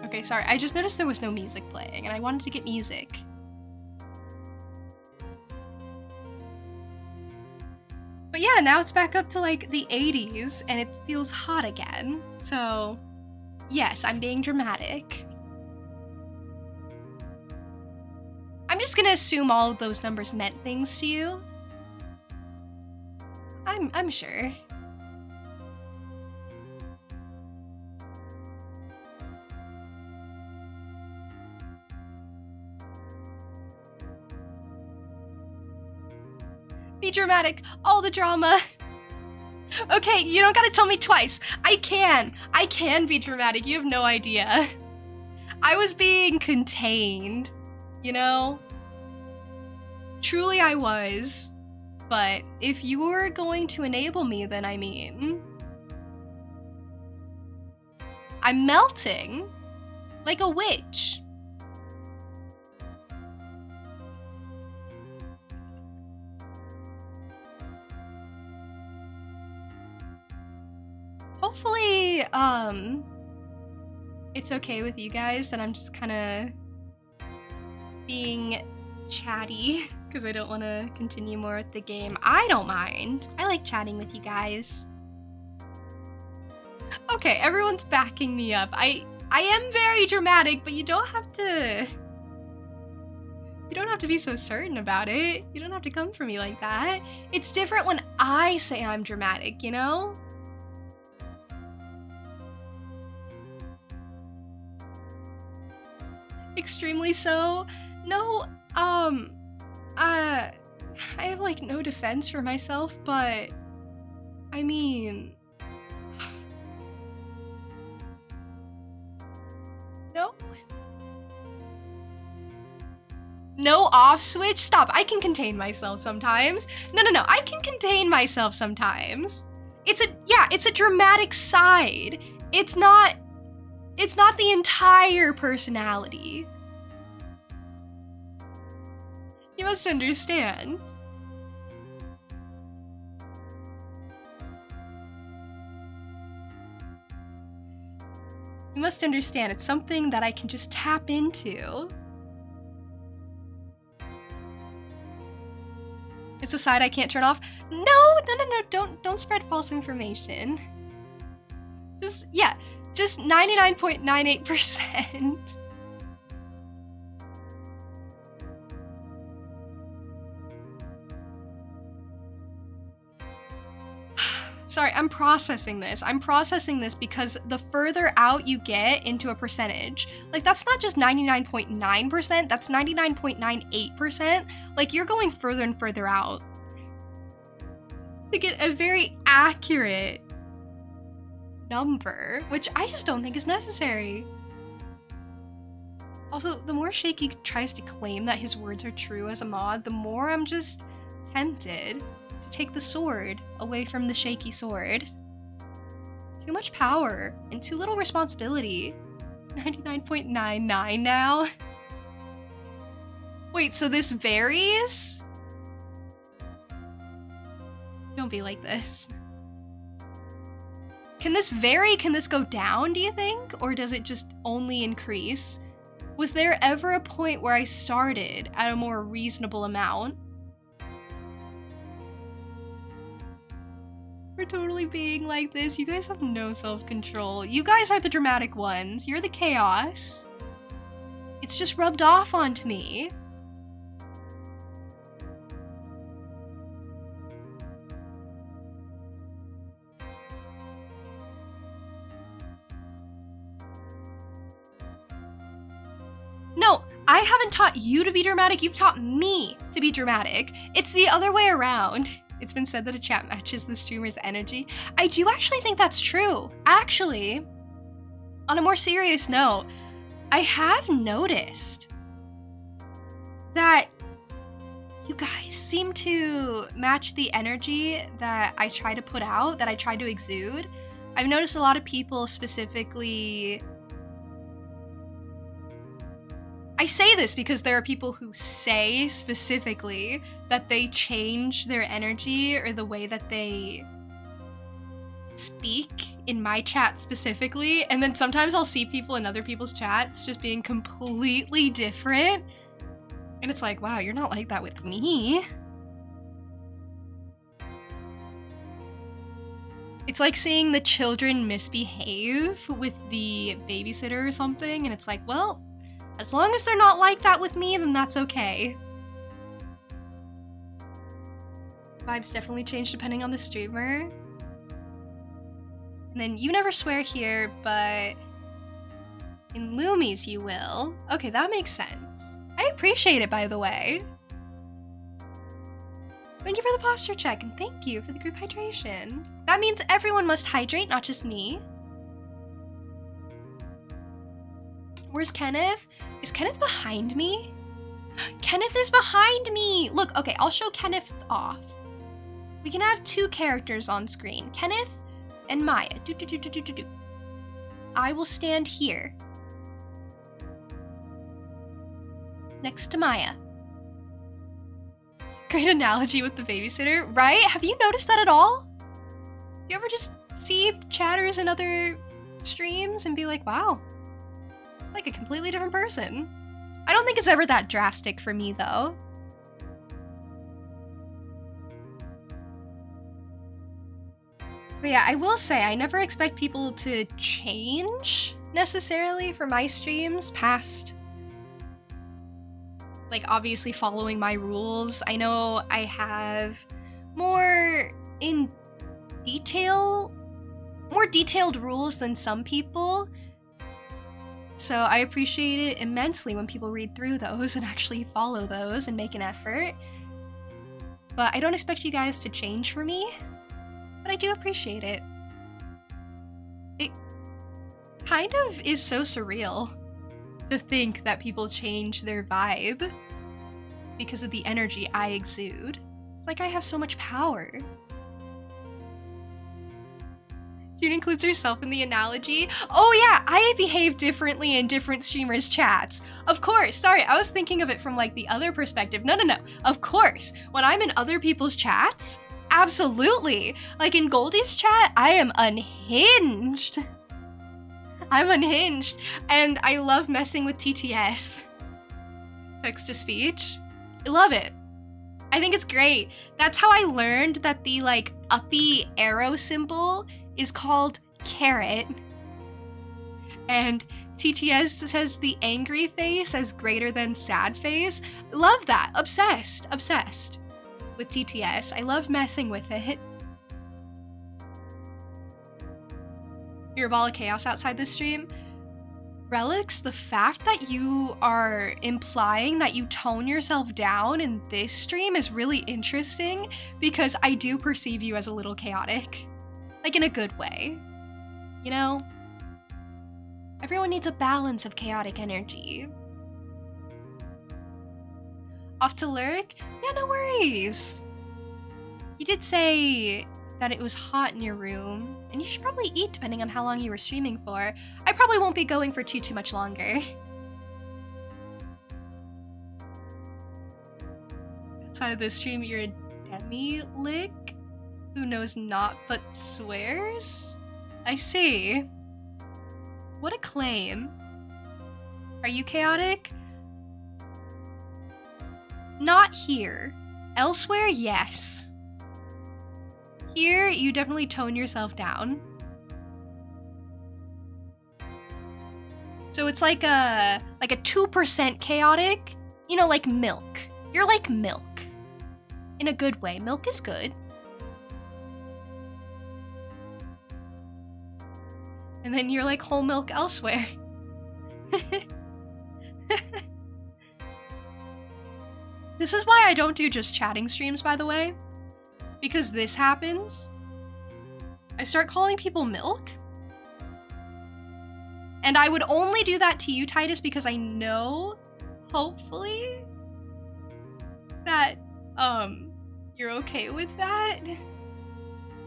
Okay, sorry, I just noticed there was no music playing, and I wanted to get music. But yeah, now it's back up to like the 80s, and it feels hot again. So, yes, I'm being dramatic. I'm just gonna assume all of those numbers meant things to you. I'm sure. Be dramatic, all the drama. Okay, you don't gotta tell me twice. I can be dramatic, you have no idea. I was being contained, you know? Truly I was. But if you were going to enable me, then I mean... I'm melting. Like a witch. Hopefully, it's okay with you guys that I'm just kind of being chatty because I don't want to continue more with the game. I don't mind. I like chatting with you guys. Okay, everyone's backing me up. I am very dramatic, but you don't have to be so certain about it. You don't have to come for me like that. It's different when I say I'm dramatic, you know? Extremely so. No, I have like no defense for myself, but I mean, no off switch? Stop, I can contain myself sometimes. No, I can contain myself sometimes. It's a dramatic side. It's not the entire personality. You must understand. You must understand, it's something that I can just tap into. It's a side I can't turn off. No, don't spread false information. Just 99.98%. Sorry, I'm processing this. I'm processing this because the further out you get into a percentage, like that's not just 99.9%, that's 99.98%. Like you're going further and further out to get a very accurate number, which I just don't think is necessary. Also, the more Shaky tries to claim that his words are true as a mod, the more I'm just tempted to take the sword away from the Shaky sword. Too much power and too little responsibility. 99.99 now. Wait, so this varies? Don't be like this. Can this vary? Can this go down, do you think? Or does it just only increase? Was there ever a point where I started at a more reasonable amount? for totally being like this. You guys have no self-control. You guys are the dramatic ones. You're the chaos. It's just rubbed off onto me. No, I haven't taught you to be dramatic. You've taught me to be dramatic. It's the other way around. It's been said that a chat matches the streamer's energy. I do actually think that's true. Actually, on a more serious note, I have noticed that you guys seem to match the energy that I try to put out, that I try to exude. I've noticed a lot of people specifically... I say this because there are people who say specifically that they change their energy or the way that they speak in my chat specifically, and then sometimes I'll see people in other people's chats just being completely different, and it's like, wow, you're not like that with me. It's like seeing the children misbehave with the babysitter or something, and it's like, well, as long as they're not like that with me, then that's okay. Vibes definitely change depending on the streamer. And then you never swear here, but in Loomies you will. Okay, that makes sense. I appreciate it, by the way. Thank you for the posture check, and thank you for the group hydration. That means everyone must hydrate, not just me. Where's Kenneth? Is Kenneth behind me? Kenneth is behind me! Look, okay, I'll show Kenneth off. We can have two characters on screen. Kenneth and Maya. I will stand here. Next to Maya. Great analogy with the babysitter, right? Have you noticed that at all? Do you ever just see chatters in other streams and be like, wow, like a completely different person? I don't think it's ever that drastic for me, though. But yeah, I will say, I never expect people to change, necessarily, for my streams past, like, obviously following my rules. I know I have more detailed rules than some people. So I appreciate it immensely when people read through those and actually follow those and make an effort. But I don't expect you guys to change for me, but I do appreciate it. It kind of is so surreal to think that people change their vibe because of the energy I exude. It's like I have so much power. June includes herself in the analogy. Oh yeah, I behave differently in different streamers' chats. Of course, sorry, I was thinking of it from like the other perspective. No. Of course, when I'm in other people's chats, absolutely. Like in Goldie's chat, I am unhinged. I'm unhinged, and I love messing with TTS. Text to speech. I love it. I think it's great. That's how I learned that the like uppy arrow symbol is called carrot. And TTS says the angry face as greater than sad face. Love that. Obsessed with TTS. I love messing with it. You're a ball of chaos outside this stream. Relics, the fact that you are implying that you tone yourself down in this stream is really interesting because I do perceive you as a little chaotic. Like in a good way. You know? Everyone needs a balance of chaotic energy. Off to lurk? Yeah, no worries. You did say that it was hot in your room, and you should probably eat depending on how long you were streaming for. I probably won't be going for too much longer. Outside of this stream, you're a demi-lick who knows not but swears? I see. What a claim. Are you chaotic? Not here. Elsewhere, yes. Here, you definitely tone yourself down. So it's like a 2% chaotic, you know, like milk. You're like milk. In a good way. Milk is good. And then you're like whole milk elsewhere. This is why I don't do just chatting streams, by the way. Because this happens. I start calling people milk. And I would only do that to you, Titus, because I know, hopefully, that, you're okay with that.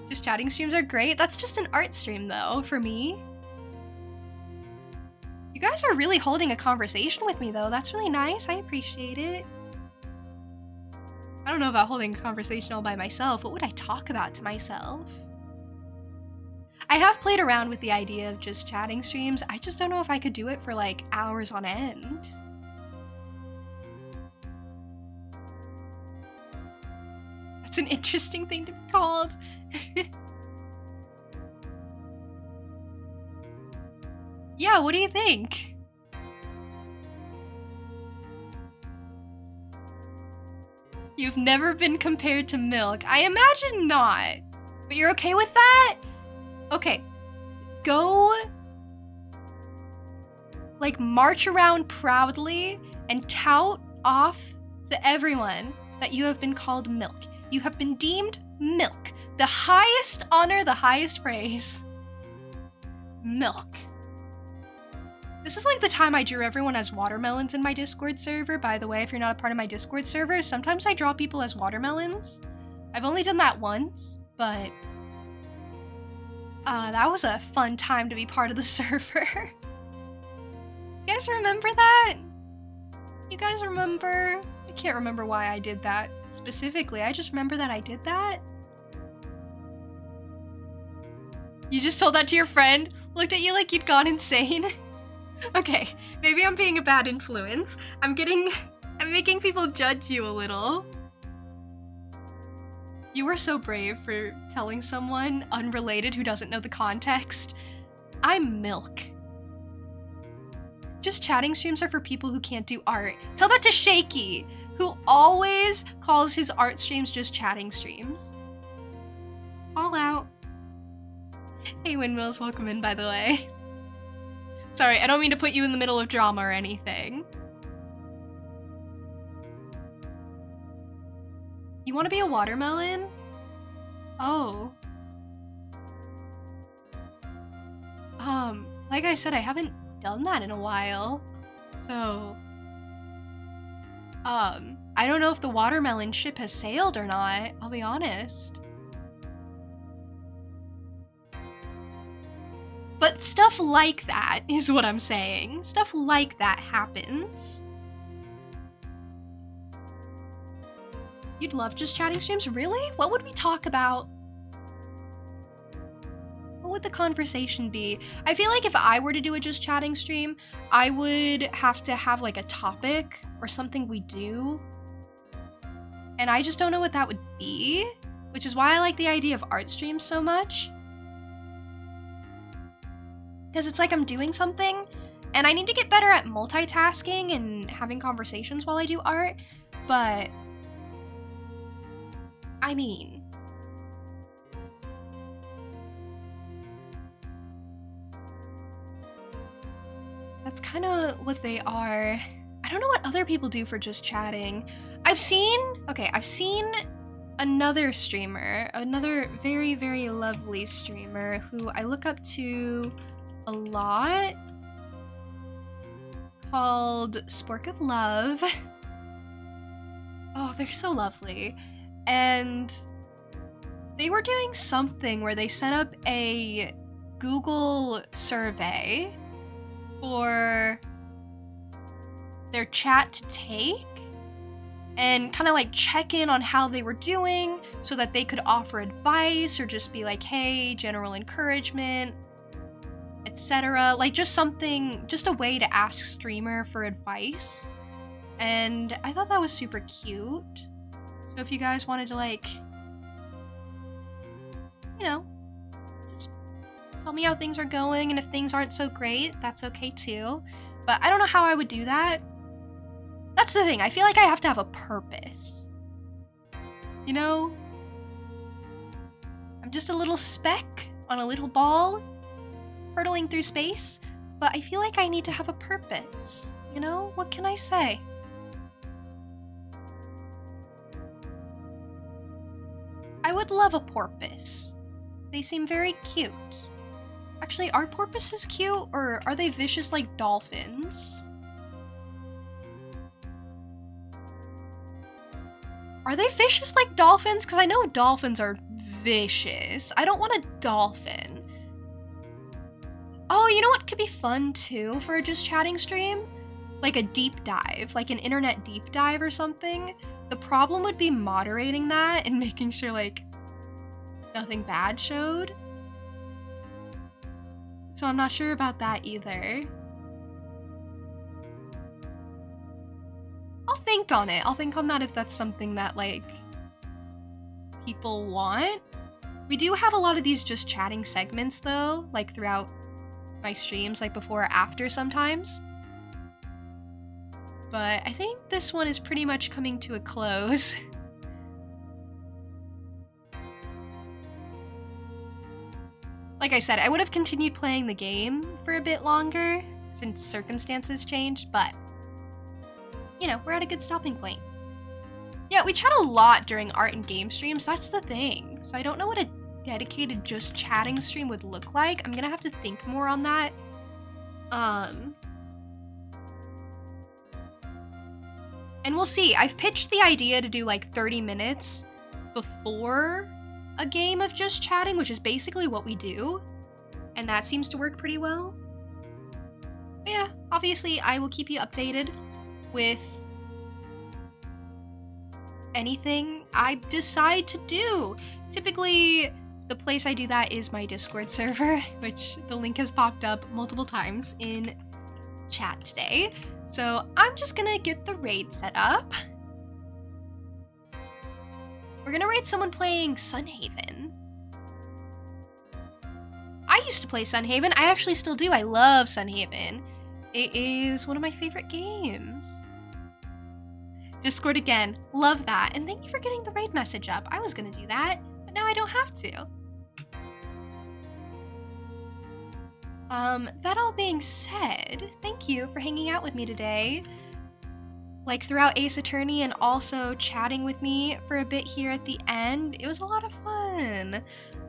Just chatting streams are great. That's just an art stream, though, for me. You guys are really holding a conversation with me, though. That's really nice. I appreciate it. I don't know about holding a conversation all by myself. What would I talk about to myself? I have played around with the idea of just chatting streams. I just don't know if I could do it for like hours on end. That's an interesting thing to be called. Yeah, what do you think? You've never been compared to milk. I imagine not. But you're okay with that? Okay. Go, like, march around proudly and tout off to everyone that you have been called milk. You have been deemed milk. The highest honor, the highest praise. Milk. This is like the time I drew everyone as watermelons in my Discord server. By the way, if you're not a part of my Discord server, sometimes I draw people as watermelons. I've only done that once, but that was a fun time to be part of the server. You guys remember that? You guys remember? I can't remember why I did that specifically. I just remember that I did that. You just told that to your friend? Looked at you like you'd gone insane? Okay, maybe I'm being a bad influence. I'm making people judge you a little. You were so brave for telling someone unrelated who doesn't know the context. I'm milk. Just chatting streams are for people who can't do art. Tell that to Shaky, who always calls his art streams just chatting streams. All out. Hey Windmills, welcome in, by the way. Sorry, I don't mean to put you in the middle of drama or anything. You want to be a watermelon? Oh. Like I said, I haven't done that in a while. So, I don't know if the watermelon ship has sailed or not, I'll be honest. But stuff like that is what I'm saying. Stuff like that happens. You'd love just chatting streams? Really? What would we talk about? What would the conversation be? I feel like if I were to do a just chatting stream, I would have to have like a topic or something we do. And I just don't know what that would be, which is why I like the idea of art streams so much. Because it's like I'm doing something, and I need to get better at multitasking and having conversations while I do art, but I mean, that's kind of what they are. I don't know what other people do for just chatting. I've seen another streamer, another very, very lovely streamer who I look up to a lot, called Spork of Love. Oh, they're so lovely. And they were doing something where they set up a Google survey for their chat to take and kind of like check in on how they were doing so that they could offer advice or just be like, hey, general encouragement, etc. Like just a way to ask streamer for advice. And I thought that was super cute. So if you guys wanted to like you know, just tell me how things are going, and if things aren't so great, that's okay too. But I don't know how I would do that. That's the thing, I feel like I have to have a purpose. You know? I'm just a little speck on a little ball, hurtling through space, but I feel like I need to have a purpose. You know? What can I say? I would love a porpoise. They seem very cute. Actually, are porpoises cute, or are they vicious like dolphins? Are they vicious like dolphins? Because I know dolphins are vicious. I don't want a dolphin. Oh, you know what could be fun too for a just chatting stream? Like a deep dive, like an internet deep dive or something. The problem would be moderating that and making sure like nothing bad showed. So I'm not sure about that either. I'll think on it. I'll think on that if that's something that like people want. We do have a lot of these just chatting segments though, like throughout my streams, like before or after sometimes. But I think this one is pretty much coming to a close. Like I said, I would have continued playing the game for a bit longer since circumstances changed, but you know, we're at a good stopping point. Yeah, we chat a lot during art and game streams, that's the thing. So I don't know what a dedicated just chatting stream would look like. I'm gonna have to think more on that. And we'll see. I've pitched the idea to do like 30 minutes before a game of just chatting, which is basically what we do. And that seems to work pretty well. But yeah, obviously I will keep you updated with anything I decide to do. Typically, the place I do that is my Discord server, which the link has popped up multiple times in chat today. So I'm just gonna get the raid set up. We're gonna raid someone playing Sunhaven. I used to play Sunhaven. I actually still do. I love Sunhaven. It is one of my favorite games. Discord again. Love that. And thank you for getting the raid message up. I was gonna do that, but now I don't have to. That all being said, thank you for hanging out with me today. Like throughout Ace Attorney and also chatting with me for a bit here at the end. It was a lot of fun.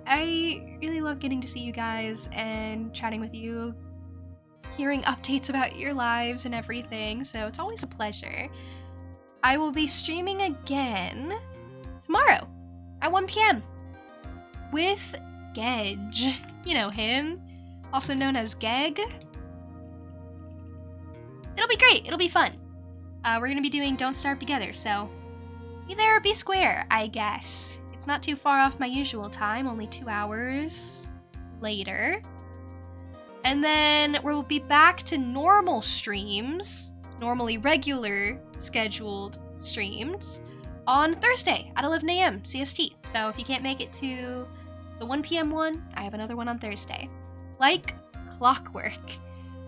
I really love getting to see you guys and chatting with you, hearing updates about your lives and everything, so it's always a pleasure. I will be streaming again tomorrow at 1 p.m. with Gedge. You know him, also known as Geg. It'll be great. It'll be fun. We're gonna be doing Don't Starve Together, so be there or be square, I guess. It's not too far off my usual time, only 2 hours later. And then we'll be back to normal streams, normally regular scheduled streams, on Thursday at 11 a.m. CST. So if you can't make it to the 1 p.m. one, I have another one on Thursday. Like clockwork.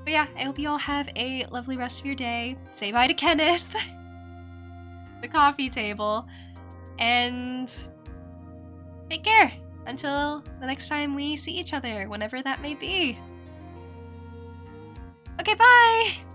But yeah, I hope you all have a lovely rest of your day. Say bye to Kenneth, the coffee table, and take care until the next time we see each other, whenever that may be. Okay, bye!